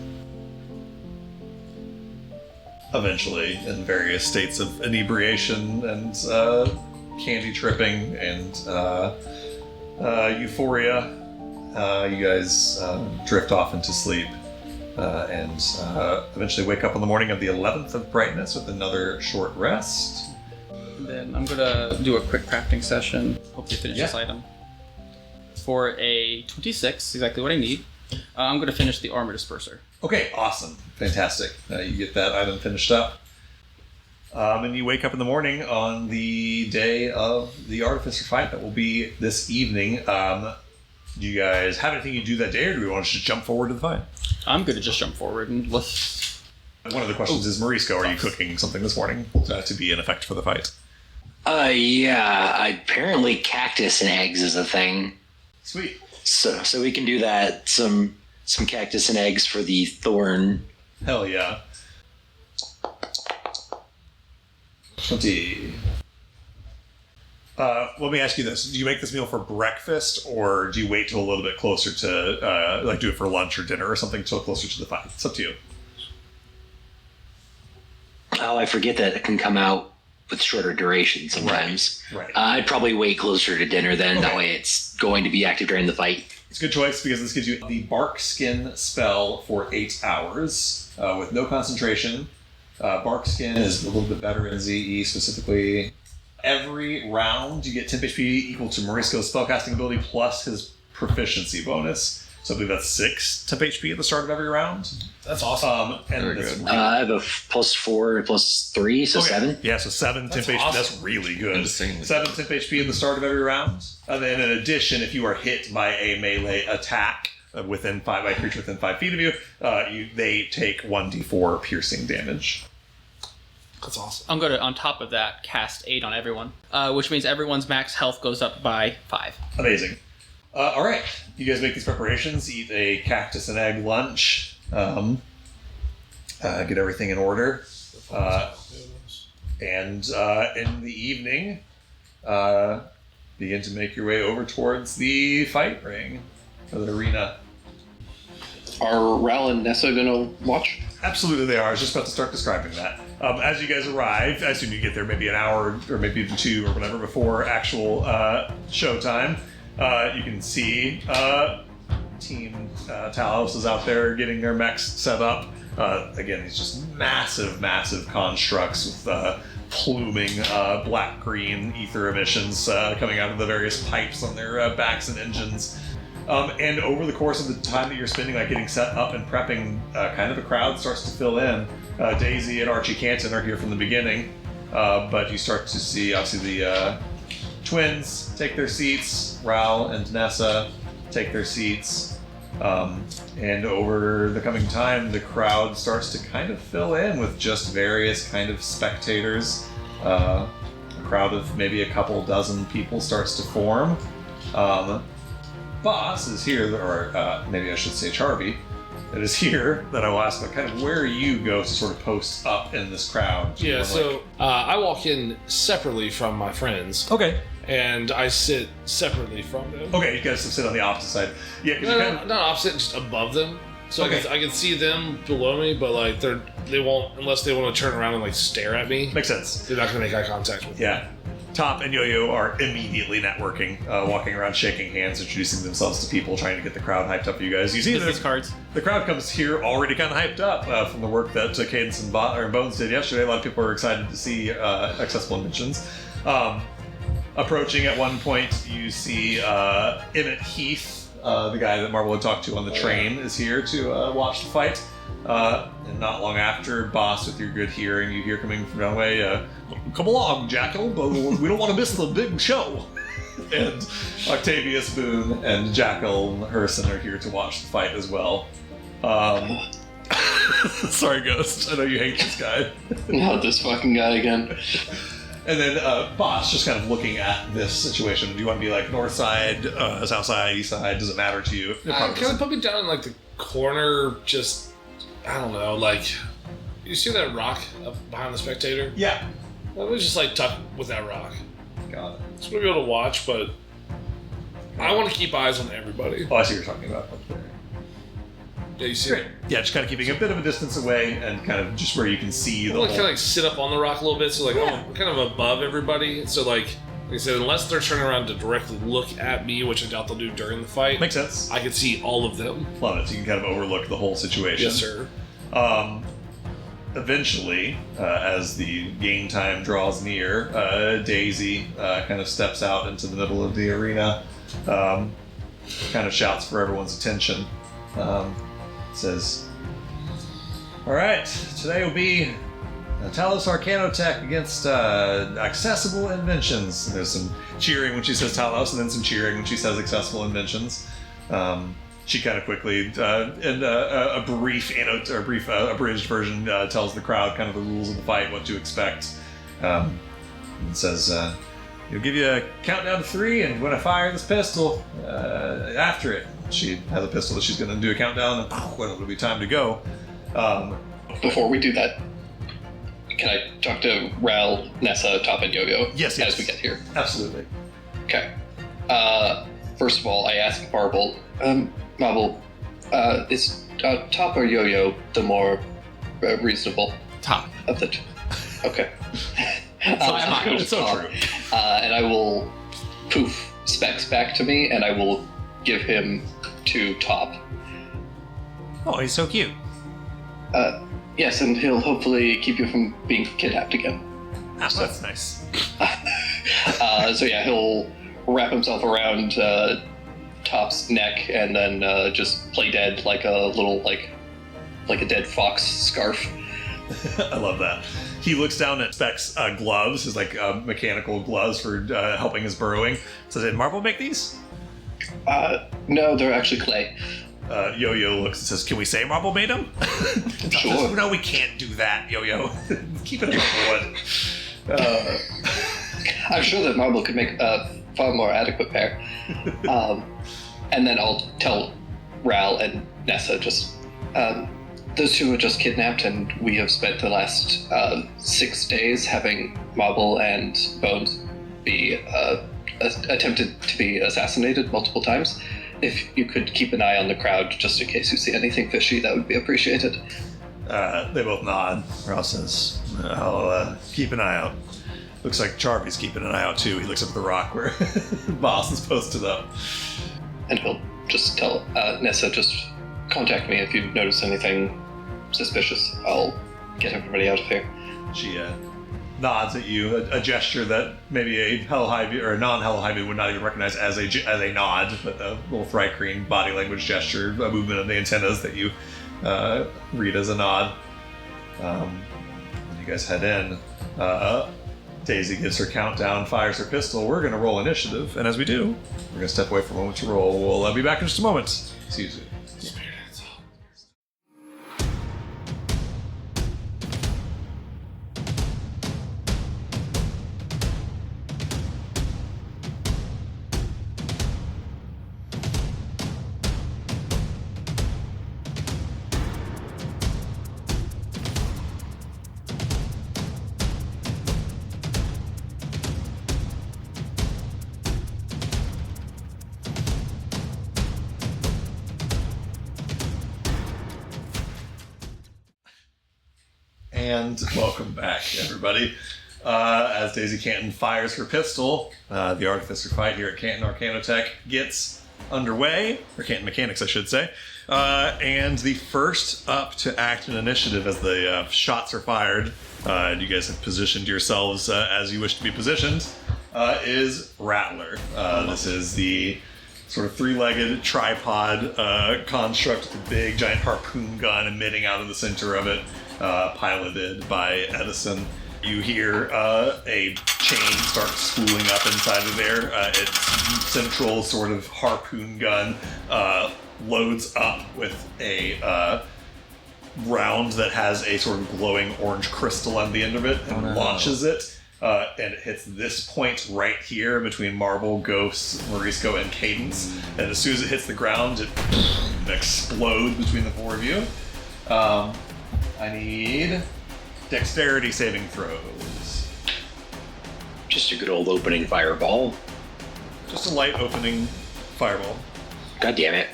Eventually, in various states of inebriation and candy tripping and euphoria, you guys drift off into sleep and eventually wake up on the morning of the 11th of brightness with another short rest. And then I'm gonna do a quick crafting session. Hopefully finish this item. For a 26, exactly what I need. I'm gonna finish the armor disperser. Okay, awesome. Fantastic. You get that item finished up. And you wake up in the morning on the day of the Artificer fight that will be this evening. Do you guys have anything you do that day, or do we want to just jump forward to the fight? I'm gonna just jump forward and let's... One of the questions is, Marisco, are you cooking something this morning to be in effect for the fight? Yeah. Apparently cactus and eggs is a thing. Sweet. So we can do that. Some cactus and eggs for the thorn. Hell yeah. 20. Let me ask you this. Do you make this meal for breakfast, or do you wait till a little bit closer to, like do it for lunch or dinner or something till closer to the fight? It's up to you. Oh, I forget that it can come out with shorter duration sometimes. Right. I'd probably wait closer to dinner then. That way it's going to be active during the fight. It's a good choice because this gives you the Bark Skin spell for 8 hours with no concentration. Bark Skin is a little bit better in ZE specifically. Every round you get temp HP equal to Marisco's spellcasting ability plus his proficiency bonus. So I believe that's 6 temp HP at the start of every round. That's awesome. And Very that's good. really I have a +4 and +3, so 7. Yeah, so 7 temp HP. awesome. That's really good. Insanely 7 temp HP at the start of every round. And then in addition, if you are hit by a melee attack within 5 by a creature within 5 feet of you, they take 1d4 piercing damage. That's awesome. I'm gonna, on top of that, cast 8 on everyone, which means everyone's max health goes up by 5. Amazing. All right, you guys make these preparations. Eat a cactus and egg lunch. Get everything in order. And in the evening, begin to make your way over towards the fight ring, or the arena. Are Ral and Nessa gonna watch? Absolutely they are. I was just about to start describing that. As you guys arrive, I assume you get there maybe an hour or maybe even 2 or whatever before actual showtime. You can see Team Talos is out there getting their mechs set up. Again, these just massive constructs with pluming black-green ether emissions coming out of the various pipes on their backs and engines. And over the course of the time that you're spending like getting set up and prepping, kind of a crowd starts to fill in. Daisy and Archie Canton are here from the beginning, but you start to see obviously the twins take their seats, Ral and Nessa take their seats, and over the coming time the crowd starts to kind of fill in with just various kind of spectators. A crowd of maybe a couple dozen people starts to form. Boss is here, or maybe I should say Charby, that is here, that I will ask about kind of where you go to sort of post up in this crowd. Yeah, so I walk in separately from my friends. Okay. And I sit separately from them. Okay, you guys sit on the opposite side. Yeah, because you kind of... Not opposite, just above them. So Okay. I can see them below me, but like they won't, unless they want to turn around and like stare at me. Makes sense. They're not going to make eye contact with me. Yeah. Top and Yo-Yo are immediately networking, walking around, shaking hands, introducing themselves to people, trying to get the crowd hyped up for you guys. You see Business cards. the crowd comes here already kind of hyped up from the work that Cadence and Bones did yesterday. A lot of people are excited to see Accessible Inventions. Approaching at one point, you see Emmett Heath, the guy that Marvel had talked to on the train, is here to watch the fight. And not long after, Boss, with your good hearing, you hear coming from down the way, "Come along, Jackal, but we don't want to miss the big show." and Octavius Boone and Jackal Herson are here to watch the fight as well. Sorry, Ghost. I know you hate this guy. Not this fucking guy again. And then Boss, just kind of looking at this situation. Do you want to be like north side, south side, east side? Does it matter to you? Can we put me down in like the corner? Just I don't know. Like you see that rock up behind the spectator? Yeah. Let me just like tuck with that rock. Got it. Just want to be able to watch, but I want to keep eyes on everybody. Oh, I see what you're talking about. Up there. Yeah, you see Great. it? Yeah, just kind of keeping a bit of a distance away and kind of just where you can see the I whole... kind of like sit up on the rock a little bit, so like I'm kind of above everybody. So like I said, unless they're turning around to directly look at me, which I doubt they'll do during the fight, Makes sense. I can see all of them. Love it. So you can kind of overlook the whole situation. Yes, sir. Eventually, as the game time draws near, Daisy kind of steps out into the middle of the arena, kind of shouts for everyone's attention. Says, "All right, today will be Talos Arcanotech against Accessible Inventions." And there's some cheering when she says Talos, and then some cheering when she says Accessible Inventions. She kind of quickly, in a brief abridged version, tells the crowd kind of the rules of the fight, what to expect, and says, "He'll give you a countdown to 3, and when I fire this pistol, after it." She has a pistol that she's going to do a countdown, and when it'll be time to go. Before we do that, can I talk to Ral, Nessa, Top, and Yo-Yo? Yes. As we get here. Absolutely. Okay. First of all, I asked Marble, is Top or Yo-Yo the more reasonable Top. of the two? Okay. It's so true. And I will poof Specs back to me, and I will give him to Top. Oh, he's so cute. Yes, and he'll hopefully keep you from being kidnapped again. Ah, that's nice. So yeah, he'll wrap himself around Top's neck and then just play dead like a little like a dead fox scarf. I love that. He looks down at Specs' gloves, his like mechanical gloves for helping his burrowing. Says, "Did Marvel make these?" No, they're actually clay. Yo-Yo looks and says, "Can we say Marvel made them?" Sure. No, we can't do that, Yo-Yo. Keep it on wood. I'm sure that Marble could make a far more adequate pair. And then I'll tell Ral and Nessa just, those two were just kidnapped, and we have spent the last 6 days having Marble and Bones be attempted to be assassinated multiple times. If you could keep an eye on the crowd just in case you see anything fishy, that would be appreciated." They both nod. Ross says, "I'll keep an eye out." Looks like Charvey's keeping an eye out too. He looks up at the rock where Boss is posted up. And he'll just tell Nessa, just contact me if you notice anything suspicious. I'll get everybody out of here. She nods at you, a gesture that maybe a Hell Hybrid or a non-Hell Hybrid would not even recognize as a nod, but a little Thri-Kreen body language gesture, a movement of the antennas that you read as a nod. And you guys head in. Daisy gives her countdown, fires her pistol. We're going to roll initiative, and as we do, we're going to step away for a moment to roll. We'll be back in just a moment. See you soon. And welcome back, everybody. As Daisy Canton fires her pistol, the Artificer fight here at Canton Arcanotech gets underway, or Canton Mechanics, I should say. And the first up to act in initiative as the shots are fired, and you guys have positioned yourselves as you wish to be positioned, is Rattler. This is the sort of three-legged tripod construct with a big giant harpoon gun emitting out of the center of it, piloted by Edison. You hear a chain starts spooling up inside of there. Its central sort of harpoon gun loads up with a round that has a sort of glowing orange crystal on the end of it and launches it. And it hits this point right here between Marble, Ghost, Morisco, and Cadence. And as soon as it hits the ground, it explodes between the four of you. I need dexterity saving throws. Just a good old opening fireball. Just a light opening fireball. God damn it.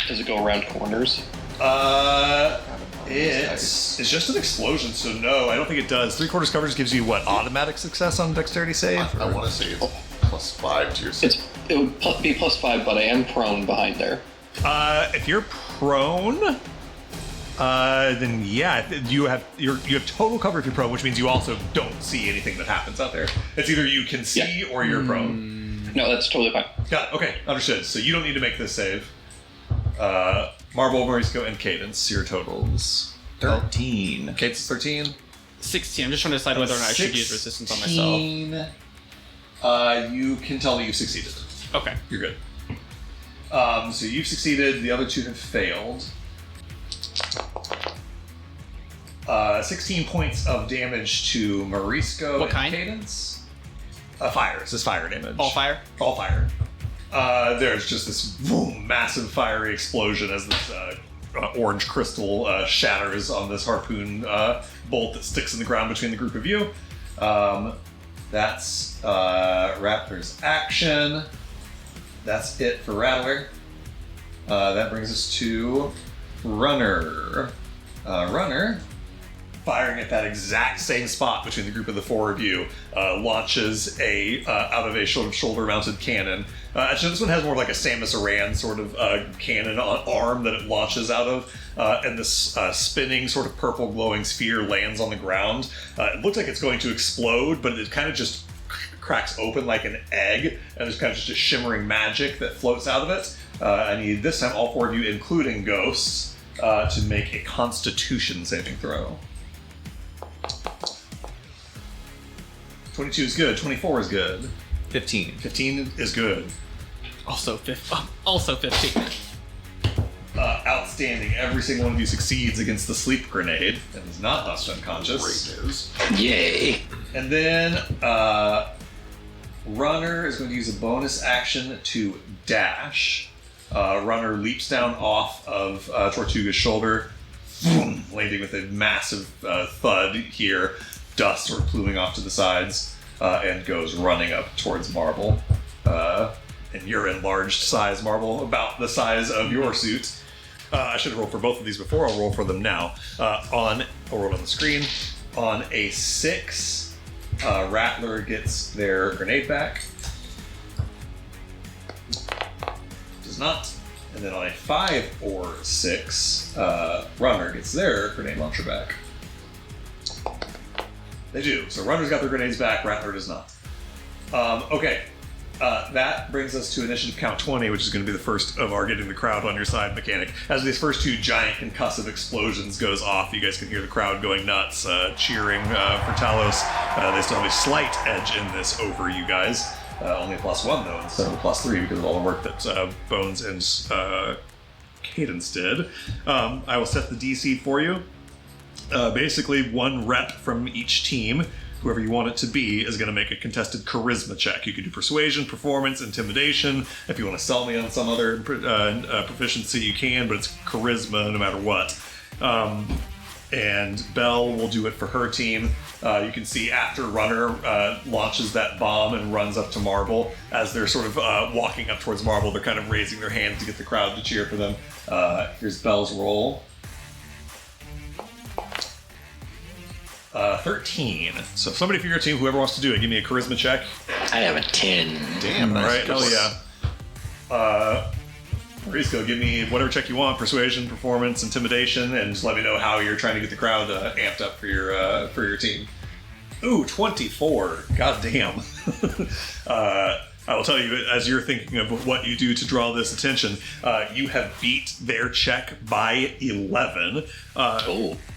Does it go around corners? It's just an explosion, so no, I don't think it does. 3/4 coverage gives you what, automatic success on dexterity save? I want to say it's +5 to your save. It would be +5, but I am prone behind there. If you're prone, then yeah, you have total cover if you're prone, which means you also don't see anything that happens out there. It's either you can see or you're prone. No, that's totally fine. Got it. Okay, understood. So you don't need to make this save. Marble, Morisco, and Cadence, your totals. 13. Cadence is 13. 16. I'm just trying to decide whether or not I should use resistance on myself. You can tell that you've succeeded. Okay. You're good. So you've succeeded, the other two have failed. 16 points of damage to Morisco What and kind? Cadence. Fire. This is fire damage. All fire? All fire. There's just this boom, massive fiery explosion as this orange crystal shatters on this harpoon bolt that sticks in the ground between the group of you. That's Rattler's action. That's it for Rattler. That brings us to Runner. Runner, firing at that exact same spot between the group of the four of you, launches out of a shoulder-mounted cannon. Actually, this one has more of like a Samus Aran sort of cannon arm that it launches out of, and this spinning sort of purple glowing sphere lands on the ground. It looks like it's going to explode, but it kind of just cracks open like an egg, and there's kind of just a shimmering magic that floats out of it. I need this time all four of you, including Ghosts, to make a Constitution saving throw. 22 is good. 24 is good. 15. 15 is good. Also 15. Outstanding. Every single one of you succeeds against the sleep grenade and is not knocked unconscious. Great news. Yay. And then Runner is going to use a bonus action to dash. Runner leaps down off of Tortuga's shoulder, landing with a massive thud here, dust sort of pluming off to the sides, and goes running up towards Marble. And your enlarged size, Marble, about the size of your suit. I should have rolled for both of these before. I'll roll for them now. I'll roll it on the screen. On a 6, Rattler gets their grenade back. Does not. And then on a 5 or 6, Runner gets their grenade launcher back. They do. So Runner's got their grenades back, Rattler does not. Okay. That brings us to initiative count 20, which is going to be the first of our getting the crowd on your side mechanic. As these first two giant concussive explosions goes off, you guys can hear the crowd going nuts, cheering for Talos. They still have a slight edge in this over you guys. Only a +1 though, instead of a +3 because of all the work that Bones and Cadence did. I will set the DC for you. Basically, one rep from each team, whoever you want it to be, is going to make a contested charisma check. You can do persuasion, performance, intimidation. If you want to sell me on some other proficiency, you can, but it's charisma no matter what. And Belle will do it for her team. You can see after Runner launches that bomb and runs up to Marble, as they're sort of walking up towards Marble, they're kind of raising their hands to get the crowd to cheer for them. Here's Belle's roll. 13. So if somebody from your team, whoever wants to do it, give me a charisma check. I have a 10. Damn, nice. All right, hell yeah. Morisco, give me whatever check you want: persuasion, performance, intimidation, and just let me know how you're trying to get the crowd amped up for your team. Ooh, 24. God damn. I will tell you, as you're thinking of what you do to draw this attention, you have beat their check by 11,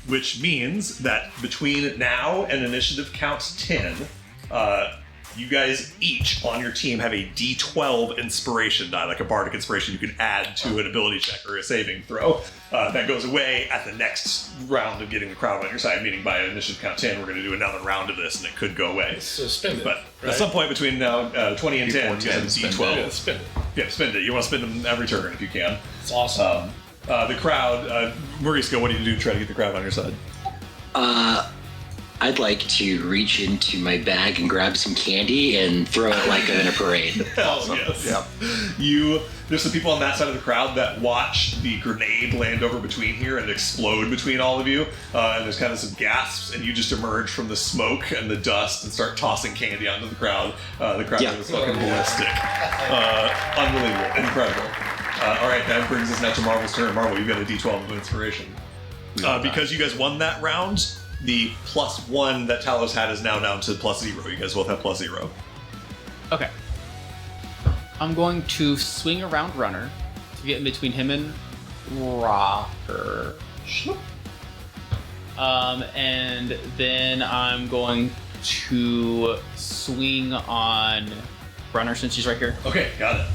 which means that between now and initiative count 10, You guys each on your team have a D12 inspiration die, like a bardic inspiration you can add to an ability check or a saving throw. That goes away at the next round of getting the crowd on your side, meaning by initiative count 10, we're going to do another round of this, and it could go away. So spend it. But right? at some point between now 20 and 10, you guys have a D12. Yeah, spend it. Yeah, spend it. You want to spend them every turn if you can. It's awesome. The crowd, Mauricio, what do you do to try to get the crowd on your side? I'd like to reach into my bag and grab some candy and throw it like in a parade. Hell yes. Yep. There's some people on that side of the crowd that watch the grenade land over between here and explode between all of you. And there's kind of some gasps, and you just emerge from the smoke and the dust and start tossing candy onto the crowd. The crowd is fucking ballistic. Unbelievable. Incredible. All right, that brings us now to Marvel's turn. Marvel, you've got a D12 of inspiration. Because you guys won that round, the +1 that Talos had is now down to +0. You guys both have +0. Okay. I'm going to swing around Runner to get in between him and Rocker. And then I'm going to swing on Runner since he's right here Okay, got it.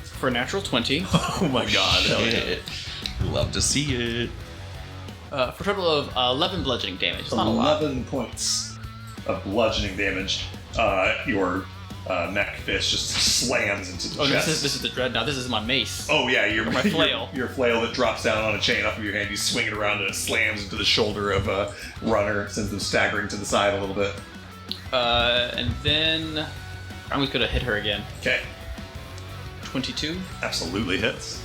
for a natural 20. Oh my god, hell yeah. Shit. Love to see it. For a total of 11 bludgeoning damage. It's not a lot. 11 points of bludgeoning damage. Your mech fist just slams into the Oh, no, chest. this is the Dreadnought. This is my mace. Oh yeah, your my flail. Your flail that drops down on a chain off of your hand. You swing it around and it slams into the shoulder of a runner, sends them staggering to the side a little bit. And then I'm just gonna hit her again. Okay, 22. absolutely hits.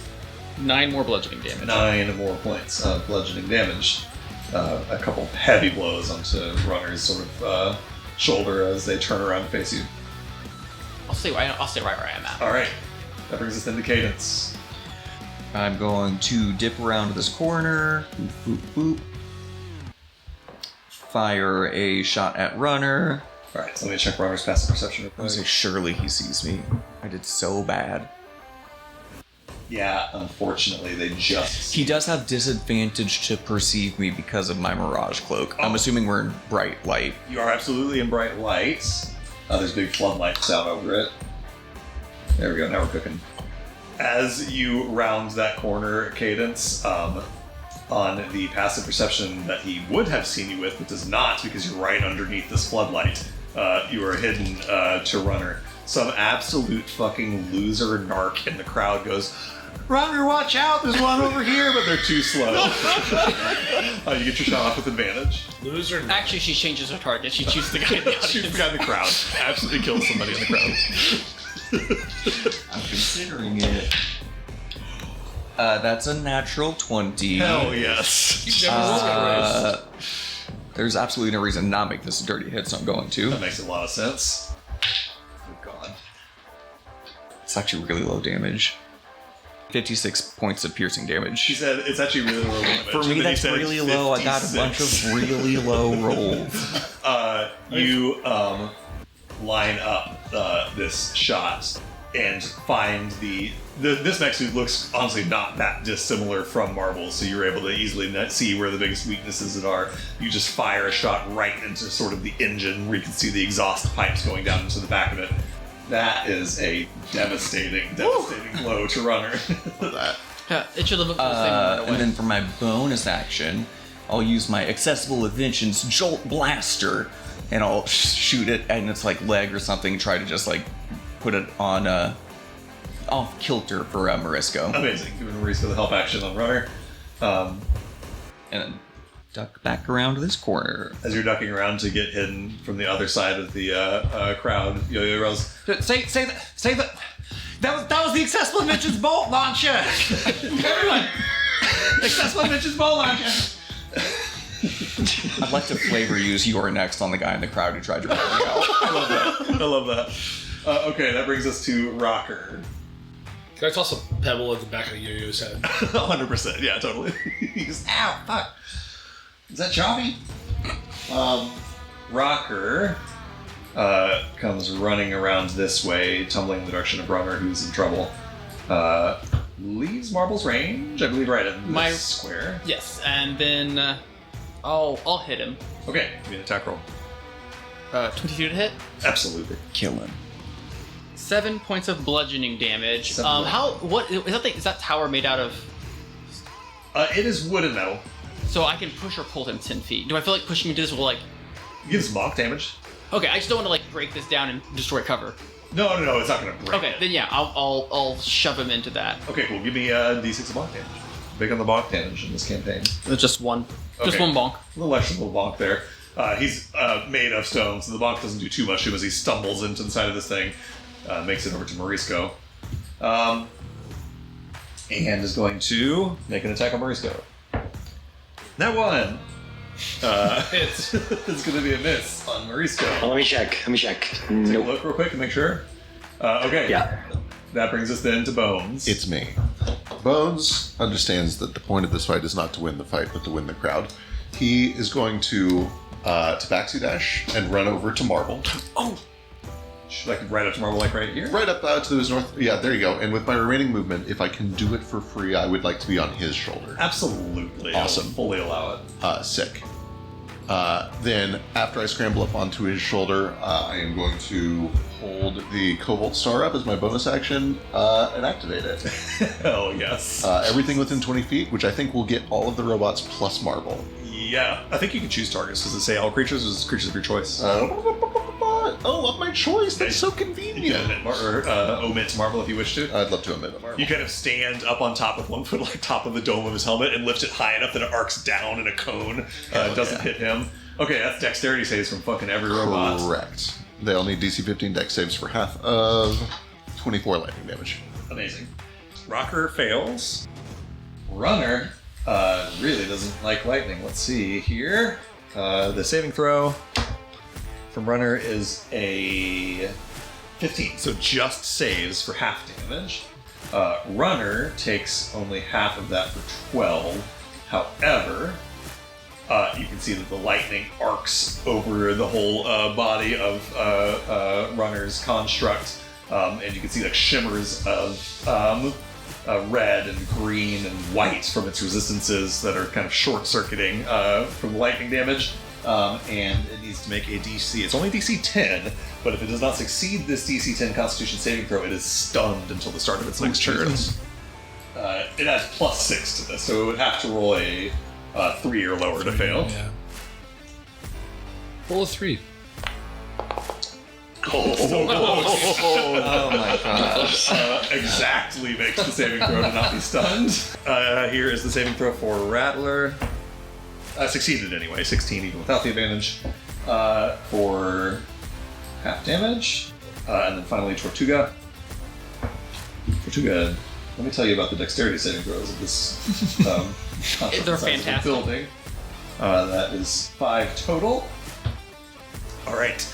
9 more bludgeoning damage. 9 more points of bludgeoning damage. A couple heavy blows onto runner's sort of shoulder as they turn around to face you. I'll stay right where I am at. All right, that brings us into Cadence. I'm going to dip around to this corner. Boop, boop, boop. Fire a shot at Runner. All right, so let me check runner's passive perception real I was quick. like, surely he sees me. I did so bad. Yeah, unfortunately, they just. He does have disadvantage to perceive me because of my Mirage Cloak. I'm Oh. assuming we're in bright light. You are absolutely in bright lights. There's big floodlights out over it. There we go, now we're cooking. As you round that corner, Cadence, on the passive perception that he would have seen you with, but does not because you're right underneath this floodlight, you are hidden to Runner. Some absolute fucking loser narc in the crowd goes, Runner, watch out, there's one over here, but they're too slow. You get your shot off with advantage. Loser. Actually, she changes her target. She chooses the guy in the Shoots the audience. guy in the crowd. Absolutely kills somebody in the crowd. I'm considering it. That's a natural 20. Hell yes. There's absolutely no reason to not make this a dirty hit, so I'm going to. That makes a lot of sense. Oh god. It's actually really low damage. 56 points of piercing damage. She said it's actually really low damage. For And me, then he that's said really low. I got a bunch 56. of really low rolls. You line up this shot and find this mech suit looks honestly not that dissimilar from Marvel, so you're able to easily see where the biggest weaknesses are. You just fire a shot right into sort of the engine where you can see the exhaust pipes going down into the back of it. That is a devastating blow to Runner. Yeah, it should have looked the same no matter And what. then for my bonus action, I'll use my accessible inventions Jolt Blaster, and I'll shoot it and its like leg or something. Try to just like put it on off kilter for Morisco, Amazing. Giving Mauricio the help action on Runner. and then duck back around to this corner. As you're ducking around to get hidden from the other side of the crowd, Yo-Yo yells, Say that. That was the accessible inventions bolt launcher. Everyone, accessible inventions bolt launcher. I'd like to flavor use "You're next" on the guy in the crowd who tried to bring me out. I love that. I love that. Okay, that brings us to Rocker. Can I toss a pebble at the back of Yo-Yo's head? 100%, yeah, totally. He's, ow, fuck. Is that Chavi? Rocker comes running around this way, tumbling in the direction of Runner, who's in trouble. Leaves Marble's range, I believe, right in My- this square. Yes, and then I'll hit him. Okay, give me an attack roll. 22 to hit. Absolutely. Kill him. 7 points of bludgeoning damage. Seven What is that tower made out of? It is wood and metal. So I can push or pull him 10 feet. Do I feel like pushing him to this will like? Gives mock damage. Okay, I just don't want to like break this down and destroy cover. No, it's not going to break. Okay, it. then yeah, I'll shove him into that. Okay, cool. Give me d6 of bonk damage. Big on the bonk damage in this campaign. Just one. Just Okay. one bonk. A little extra little bonk there. He's made of stone, so the bonk doesn't do too much to him as he stumbles into the side of this thing. Makes it over to Morisco. And is going to make an attack on Morisco. That one! It's going to be a miss on Morisco. Oh, let me check. Take a Nope. look real quick and make sure. Okay. Yeah. That brings us then to Bones. It's me. Bones understands that the point of this fight is not to win the fight, but to win the crowd. He is going to Tabaxi Dash and run over to Marble. Like right up to Marble, like right here? Right up to his north. Yeah, there you go. And with my remaining movement, if I can do it for free, I would like to be on his shoulder. Absolutely. Awesome. I'll fully allow it. Sick. Then, after I scramble up onto his shoulder, I am going to hold the Cobalt Star up as my bonus action and activate it. Hell yes. Everything within 20 feet, which I think will get all of the robots plus Marble. Yeah. I think you can choose targets. Does it say all creatures or is it creatures of your choice? Of my choice. That's so You convenient. can omit Marble if you wish to. I'd love to omit a Marble. You kind of stand up on top with one foot, like top of the dome of his helmet, and lift it high enough that it arcs down in a cone. Doesn't hit him. Okay, that's dexterity saves from fucking every robot. Correct. They all need DC 15 dex saves for half of 24 lightning damage. Amazing. Rocker fails. Runner really doesn't like lightning. Let's see here. The saving throw from Runner is a 15, so just saves for half damage. Runner takes only half of that for 12. However, you can see that the lightning arcs over the whole body of Runner's construct, and you can see like shimmers of red and green and white from its resistances that are kind of short-circuiting from the lightning damage. And it needs to make a DC. It's only DC 10, but if it does not succeed this DC 10 Constitution saving throw, it is stunned until the start of its next turn. It has +6 to this, so it would have to roll a 3 or lower to fail. Yeah. Roll a 3. Oh my god. Exactly makes the saving throw to not be stunned. Here is the saving throw for Rattler. Succeeded anyway, 16 even without the advantage. For half damage. And then finally Tortuga. Tortuga, let me tell you about the dexterity saving throws of this They're fantastic. building. That is 5 total. Alright.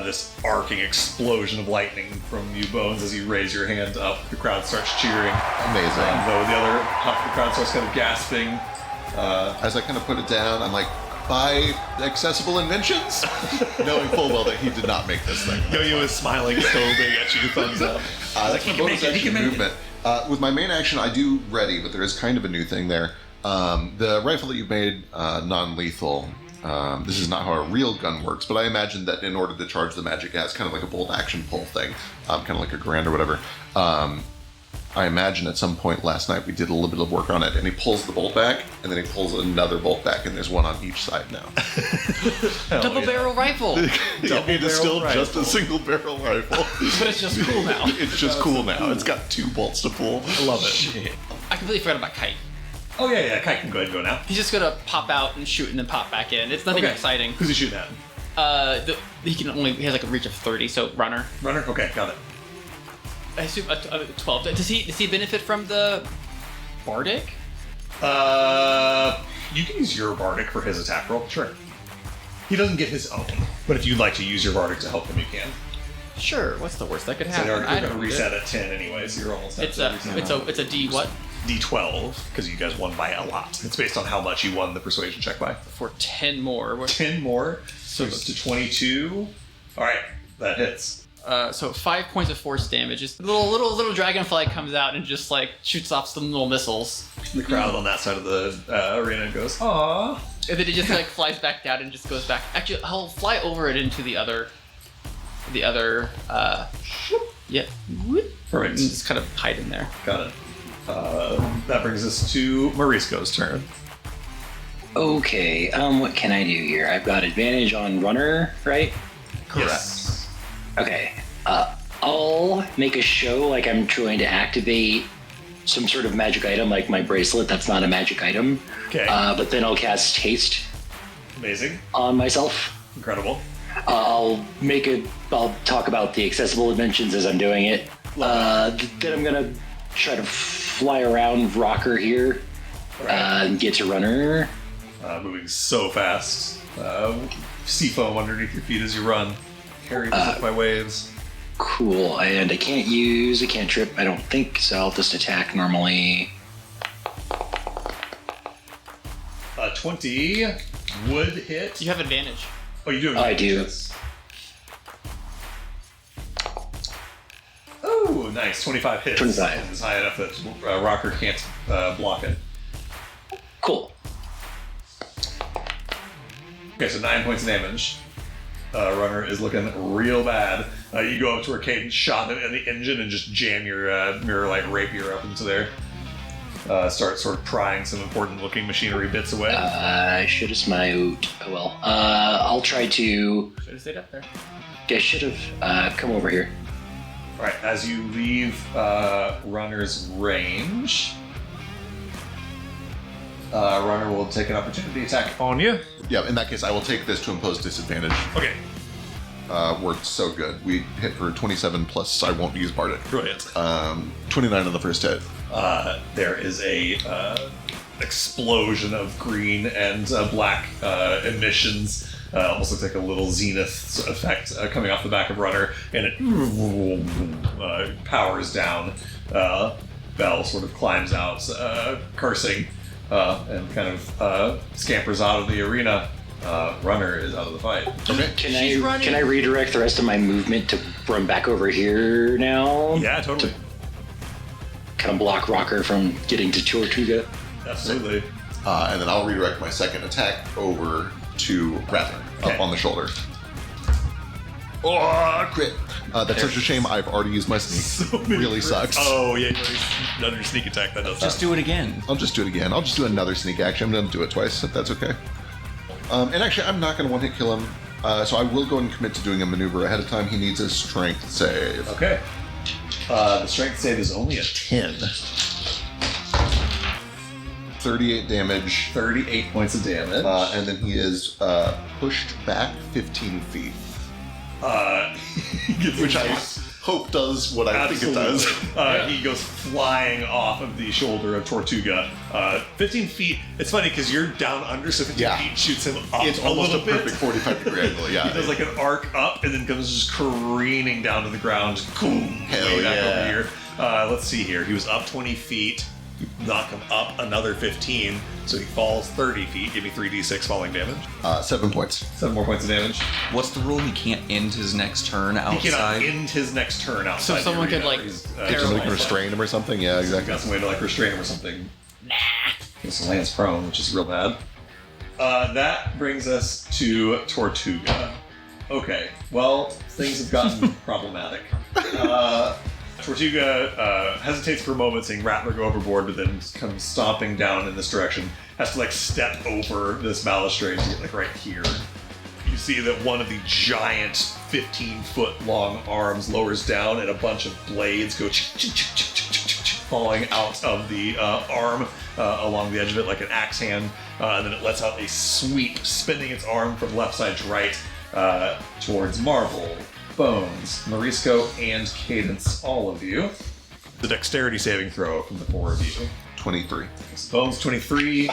This arcing explosion of lightning from you, Bones, as you raise your hand up. The crowd starts cheering. Amazing. Though the other half of the crowd starts kind of gasping. As I kind of put it down, I'm like, buy accessible inventions? Knowing full well that he did not make this thing. Yo-Yo is smiling so big at you, thumbs up. That's he my can bonus make it, he action can make it. movement. With my main action, I do ready, but there is kind of a new thing there. The rifle that you've made non-lethal, this is not how a real gun works, but I imagine that in order to charge the magic, it has kind of like a bolt action pull thing, kind of like a Garand or whatever. I imagine at some point last night we did a little bit of work on it, and he pulls the bolt back, and then he pulls another bolt back, and there's one on each side now. Double barrel rifle. It is still just a single barrel rifle. But it's just cool now. It's just cool now. It's got 2 bolts to pull. I love it. I completely forgot about Kite. Oh yeah, Kite can go ahead and go now. He's just gonna pop out and shoot and then pop back in. It's nothing exciting. Who's he shooting at? He has like a reach of 30, so runner. Runner? Okay, got it. I assume 12. Does he benefit from the Bardic? You can use your Bardic for his attack roll, sure. He doesn't get his own, but if you'd like to use your Bardic to help him, you can. Sure. What's the worst that could So happen? they're going to reset at 10 anyway, so you're almost at It's a D what? D12, because you guys won by a lot. It's based on how much you won the persuasion check by. For 10 more. 10 more, so it goes to 22. Alright, that hits. So 5 points of force damage. Just little dragonfly comes out and just like shoots off some little missiles. The crowd on that side of the arena goes, "Aww." And then it just like flies back down and just goes back. Actually, I'll fly over it into the other, yeah. Perfect. And just kind of hide in there. Got it. That brings us to Marisco's turn. Okay, what can I do here? I've got advantage on runner, right? Yes. Okay, I'll make a show like I'm trying to activate some sort of magic item, like my bracelet. That's not a magic item. Okay. But then I'll cast haste Amazing. on myself. Incredible. I'll talk about the accessible dimensions as I'm doing it. Then I'm gonna try to fly around Rocker here and get to runner. Moving so fast. Sea foam underneath your feet as you run. Carried as if by waves. Cool, and I can't use a cantrip, I don't think, so I'll just attack normally. 20 would hit. You have advantage. Oh, you do have I advantage, do. yes. Oh, nice. 25 hits. 25. And it's high enough that Rocker can't block it. Cool. Okay, so 9 points of damage. Runner is looking real bad. You go up to her Cadence, shot it in the engine, and just jam your mirror light rapier up into there. Start sort of prying some important looking machinery bits away. I should have smoked. Oh well. I'll try to. Should have stayed up there. I should have come over here. Alright, as you leave Runner's range, Runner will take an opportunity attack on you. Yeah, in that case, I will take this to impose disadvantage. Okay, Worked so good. We hit for 27 plus I won't use Bardic. brilliant. 29 on the first hit. There is a explosion of green and black emissions. Almost looks like a little zenith effect coming off the back of Runner, and it powers down. Bell sort of climbs out, cursing, and kind of scampers out of the arena. Runner is out of the fight. Okay. Can I redirect the rest of my movement to run back over here now? Yeah, totally. Kind of block Rocker from getting to Tortuga. Absolutely. And then I'll redirect my second attack over to Rattler, Okay. up on the shoulder. Oh, crit. That's such a shame. I've already used my sneak. So many really crits. sucks. Oh, yeah, another sneak attack. That does Just do it again. I'll just do it again. I'll just do another sneak action. I'm going to do it twice, if that's okay. And actually, I'm not going to one-hit kill him. So I will go and commit to doing a maneuver ahead of time. He needs a strength save. Okay. The strength save is only a 10. 38 damage. 38 points of damage. And then he is pushed back 15 feet. He gets Which I hope does what I think it does. He goes flying off of the shoulder of Tortuga. 15 feet. It's funny because you're down under, so 15 Yeah. feet shoots him up It's a almost little a bit. perfect 45 degree angle, yeah. He does like an arc up and then comes just careening down to the ground. Boom! Hell Way back yeah. over here. Let's see here. He was up 20 feet. You knock him up another 15, so he falls 30 feet. Give me 3d6 falling damage. 7 points. 7 more points of damage. What's the rule? He can't end his next turn He cannot outside. end his next turn outside. So the someone arena. could, like, He's, Somebody can Paralyzed. restrain him or something? Yeah, exactly. got some way to like restrain him or something. Nah. He lands prone, which is real bad. That brings us to Tortuga. Okay, well, things have gotten problematic. Tortuga hesitates for a moment, seeing Rattler go overboard, but then comes stomping down in this direction. Has to like step over this balustrade to get like right here. You see that one of the giant 15-foot long arms lowers down, and a bunch of blades go falling out of the arm along the edge of it like an axe hand, and then it lets out a sweep, spinning its arm from left side to right towards Marvel, Bones, Marisco, and Cadence, all of you. The dexterity saving throw from the four of you. 23. Bones 23,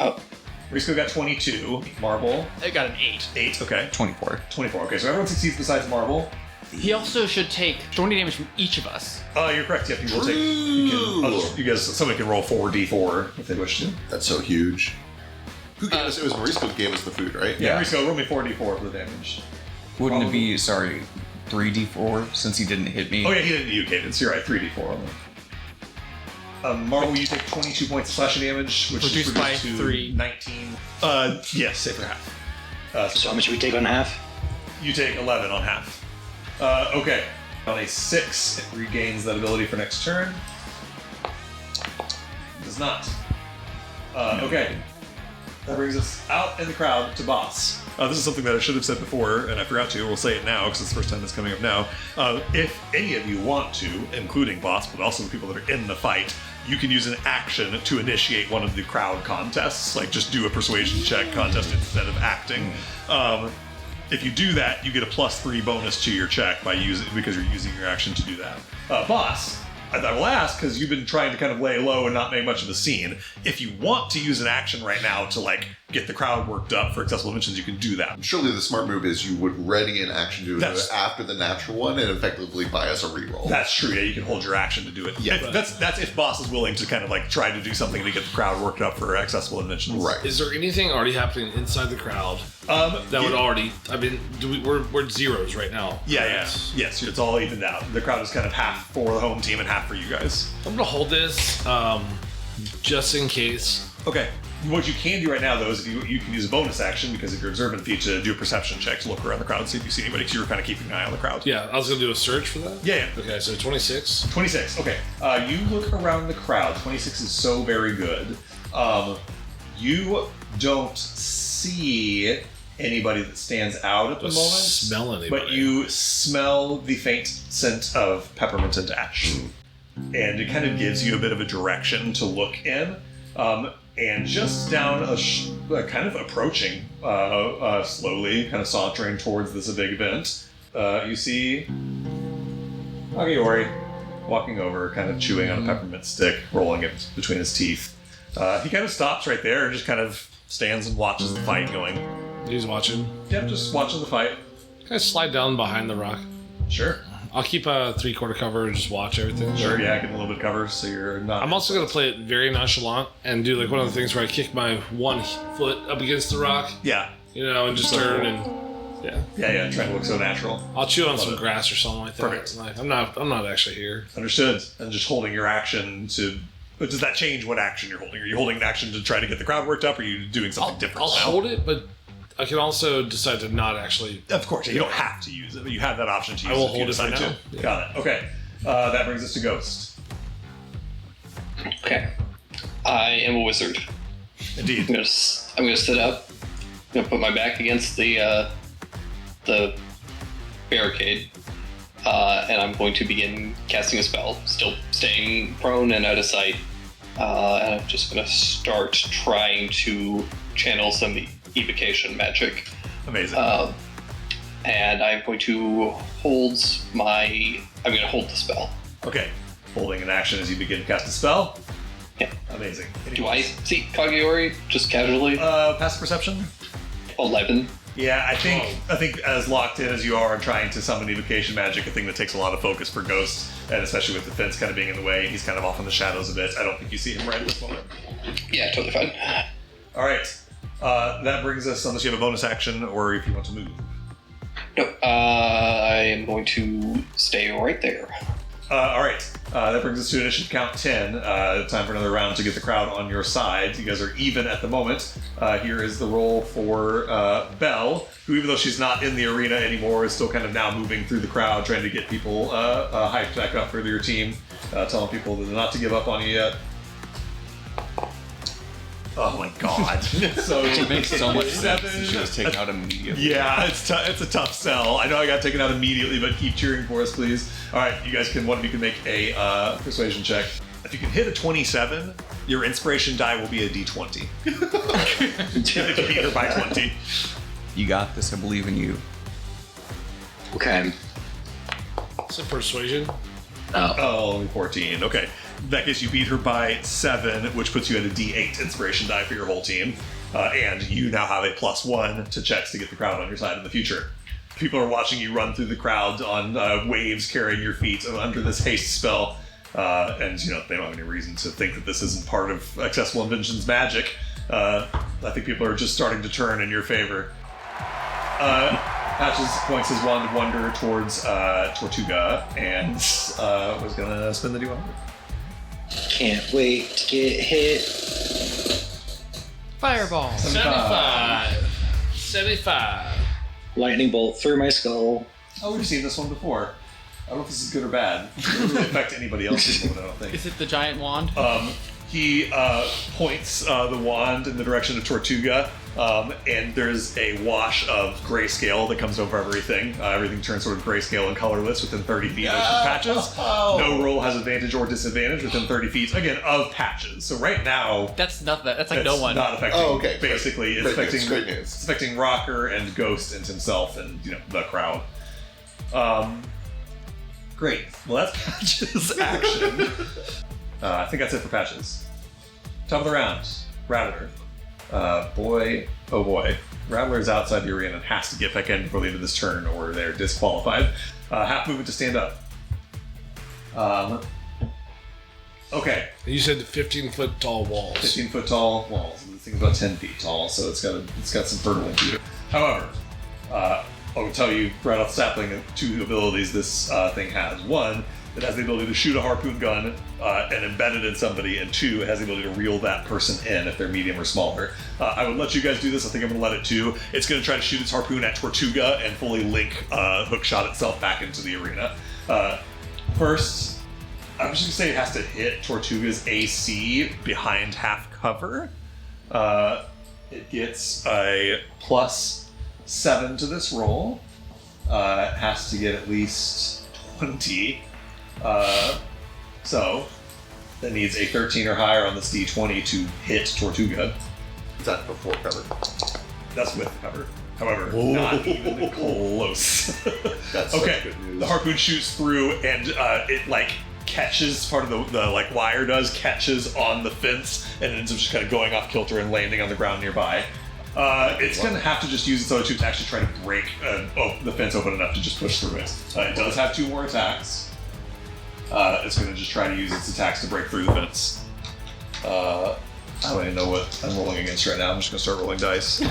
Marisco got 22, Marvel I got an 8. 8, okay. 24. 24, okay, so everyone succeeds besides Marvel. He also should take 20 damage from each of us. You're correct, yep, you will take, you guys, someone can roll 4d4 if they wish to. That's so huge. Who gave us? It was Marisco who gave us the food, right? Yeah, Marisco, roll me 4d4 for the damage. Wouldn't it be, 3d4 since he didn't hit me? Oh yeah, he didn't do you, Cadence. You're right, 3d4 only. Marvel, you take 22 points of slashing damage, which is Reduced by reduced to 3. 19. Yes, say for half. So how much do we take on half? You take 11 on half. Okay. On a 6, it regains that ability for next turn. Does not. Okay. That brings us out in the crowd to Boss. This is something that I should have said before, and I forgot to. We'll say it now because it's the first time it's coming up now. If any of you want to, including Boss, but also the people that are in the fight, you can use an action to initiate one of the crowd contests. Like just do a persuasion check contest instead of acting. If you do that, you get a +3 bonus to your check because you're using your action to do that. Boss, I will ask, because you've been trying to kind of lay low and not make much of a scene. If you want to use an action right now to like get the crowd worked up for accessible mentions, you can do that. Surely the smart move is you would ready an action to do it That's- after the natural one and effectively buy us a reroll. That's true. Yeah, you can hold your action to do it. Yeah. That's if Boss is willing to kind of like try to do something to get the crowd worked up for accessible inventions. Right. Is there anything already happening inside the crowd that would already? I mean, we're zeros right now. Yeah. Yes, it's all evened out. The crowd is kind of half for the home team and half for you guys. I'm gonna hold this just in case. Okay. What you can do right now, though, is if you can use a bonus action because of your observant feat to do a perception check to look around the crowd and see if you see anybody, because you were kind of keeping an eye on the crowd. Yeah, I was gonna do a search for that. Yeah. Okay, so 26. 26. Okay. You look around the crowd. 26 is so very good. You don't see anybody that stands out at the Don't moment. smell anybody. But you smell the faint scent of peppermint and ash. And it kind of gives you a bit of a direction to look in. And just down kind of approaching slowly, kind of sauntering towards this big event, you see Agiori walking over, kind of chewing on a peppermint stick, rolling it between his teeth. He kind of stops right there and just kind of stands and watches the fight going. He's watching. Yep, just watching the fight. Can I slide down behind the rock? Sure. I'll keep a 3/4 cover and just watch everything. Sure, yeah, get a little bit of cover so you're not... I'm also going to play it very nonchalant and do like one of the things where I kick my one foot up against the rock, Yeah. you know, and just So turn cool. and Yeah, trying to look so natural. I'll chew on Love some it. grass or something like that. Perfect. Like, I'm not actually here. Understood. And just holding your action to... But does that change what action you're holding? Are you holding an action to try to get the crowd worked up, or are you doing something different I'll now? hold it, but I can also decide to not actually. Of course, you don't have to use it, but you have that option to use I will it if you hold it decide for now. to. Yeah. Got it. Okay. That brings us to Ghost. Okay. I am a wizard. Indeed. I'm gonna sit up. I'm gonna put my back against the barricade, and I'm going to begin casting a spell, still staying prone and out of sight. And I'm just gonna start trying to channel some evocation magic. Amazing. And I'm going to hold the spell. Okay. Holding an action as you begin to cast a spell. Yeah. Amazing. Do I see Kagiori just casually? Passive perception? 11. Yeah, I think as locked in as you are on trying to summon evocation magic, a thing that takes a lot of focus for Ghost, and especially with the fence kind of being in the way, he's kind of off in the shadows a bit. I don't think you see him right at this moment. Yeah, totally fine. All right. That brings us, unless you have a bonus action or if you want to move. No, I am going to stay right there. All right. That brings us to initiative count 10. Time for another round to get the crowd on your side. You guys are even at the moment. Here is the roll for Belle, who, even though she's not in the arena anymore, is still kind of now moving through the crowd, trying to get people hyped back up for your team, telling people that they're not to give up on you yet. Oh my god. So It makes so much sense. 7. She was taken out immediately. Yeah, it's a tough sell. I know I got taken out immediately, but keep cheering for us, please. All right, one of you can make a persuasion check. If you can hit a 27, your inspiration die will be a d20. If you beat her by 20. You got this. I believe in you. Okay. It's a persuasion. Oh, only 14. Okay. In that case, you beat her by 7, which puts you at a d8 inspiration die for your whole team. And you now have a +1 to checks to get the crowd on your side in the future. People are watching you run through the crowd on waves carrying your feet under this haste spell. And, they don't have any reason to think that this isn't part of Accessible Inventions magic. I think people are just starting to turn in your favor. Patches points his wand of wonder towards Tortuga and was going to spin the D100. Can't wait to get hit. Fireball. 75. Lightning bolt through my skull. Oh, we've seen this one before. I don't know if this is good or bad. It doesn't really affect anybody else in the moment, I don't think. Is it the giant wand? He points the wand in the direction of Tortuga, and there's a wash of grayscale that comes over everything. Everything turns sort of grayscale and colorless within 30 feet of Patches. No roll has advantage or disadvantage within 30 feet, again, of Patches. So right now... That's not that. That's like no one. Not affecting... Oh, okay. Basically, it's Great affecting... news, great news. It's affecting Rocker and Ghost and himself and, the crowd. Great. Well, that's Patches' action. I think that's it for Patches. Top of the round, Rattler. Boy, oh boy. Rattler is outside the arena and has to get back in before the end of this turn or they're disqualified. Half movement to stand up. Okay. You said 15-foot tall walls. 15-foot tall walls. The thing's about 10 feet tall, so it's got some hurdling to it. However, I'll tell you right off the sapling two abilities this thing has. One, it has the ability to shoot a harpoon gun and embed it in somebody, and two, it has the ability to reel that person in if they're medium or smaller. I would let you guys do this. I think I'm going to let it too. It's going to try to shoot its harpoon at Tortuga and fully link hookshot itself back into the arena. First, I'm just going to say it has to hit Tortuga's AC behind half cover. It gets a +7 to this roll. It has to get at least 20. So that needs a 13 or higher on this D20 to hit Tortuga. Is that before cover? That's with cover. However, not even close. That's okay. good news. The harpoon shoots through and it catches part of the wire catches on the fence and ends up just kind of going off kilter and landing on the ground nearby. It's going to have to just use its other two to actually try to break the fence open enough to just push through it. It does have 2 more attacks. It's going to just try to use its attacks to break through the fence. I don't even know what I'm rolling against right now. I'm just going to start rolling dice.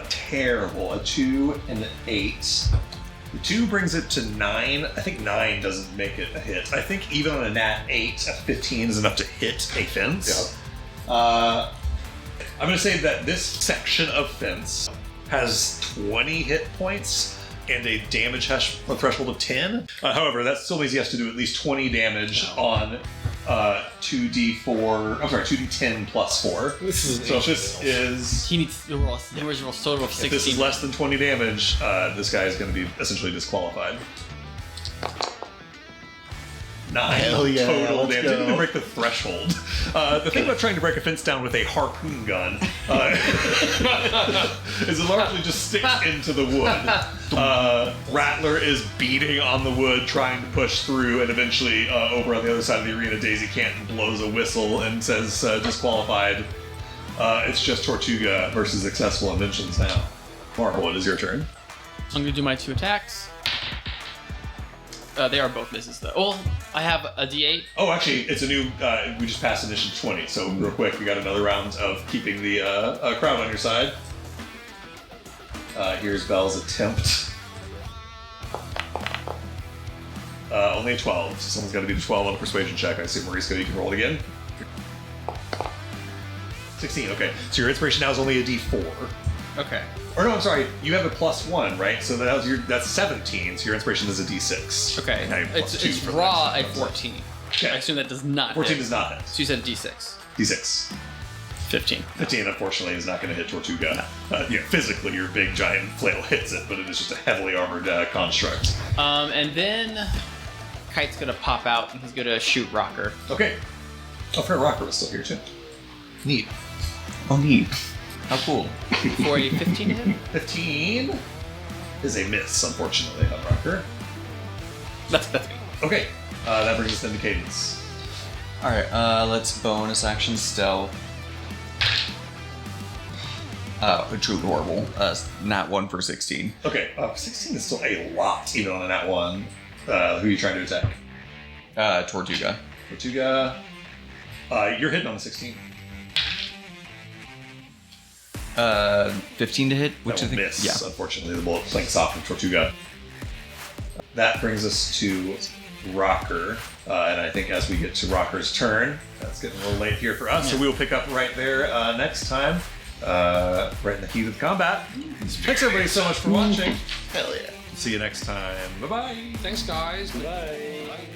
Terrible. A 2 and an 8. The 2 brings it to 9. I think 9 doesn't make it a hit. I think even on a nat 8, a 15 is enough to hit a fence. Yeah. I'm going to say that this section of fence has 20 hit points and a damage threshold of 10. However, that still means he has to do at least 20 damage on 2d10 plus 4. This is so if this is... He needs to roll a total of 16. If this is less than 20 damage, this guy is going to be essentially disqualified. 9 Hell yeah, total let's damage. go. Didn't even break the threshold. The thing about trying to break a fence down with a harpoon gun is it largely just sticks into the wood. Rattler is beating on the wood, trying to push through, and eventually over on the other side of the arena, Daisy Canton blows a whistle and says disqualified. It's just Tortuga versus Accessible Inventions now. Marvel, it is your turn. I'm going to do my 2 attacks. They are both misses, though. Well, I have a D8. Oh, actually, it's a new. We just passed initiative 20, so real quick, we got another round of keeping the crowd on your side. Here's Belle's attempt. Only a 12, so someone's got to do the 12 on a persuasion check. I assume, Mauricio, you can roll it again. 16, okay. So your inspiration now is only a D4. Okay. Or no, I'm sorry. You have a +1, right? So that's 17. So your inspiration is a D6. Okay. Now you have +2 It's for the raw next at one. 14. Okay. I assume that does not 14 hit. does not hit. So you said D6. D6. 15. 15, unfortunately, is not going to hit Tortuga. Physically, your big giant flail hits it, but it is just a heavily armored construct. And then Kite's gonna pop out and he's gonna shoot Rocker. Okay. Oh, Fair Rocker was still here, too. Neat. Oh, neat. How cool. For a 15 to hit? 15 is a miss, unfortunately, on Rocker. That's me. Okay. That brings us into Cadence. Alright, let's bonus action stealth. Truly horrible. Nat 1 for 16. Okay, 16 is still a lot, even on a nat 1. Who are you trying to attack? Tortuga. Tortuga. You're hitting on the 16. 15 to hit, which That I will think... miss, Yeah. unfortunately. The bullet clinks off of Tortuga. That brings us to Rocker. And I think as we get to Rocker's turn, that's getting a little late here for us, so we will pick up right there next time, right in the heat of combat. Thanks everybody so much for watching. Hell yeah. See you next time. Bye-bye. Thanks, guys. Bye.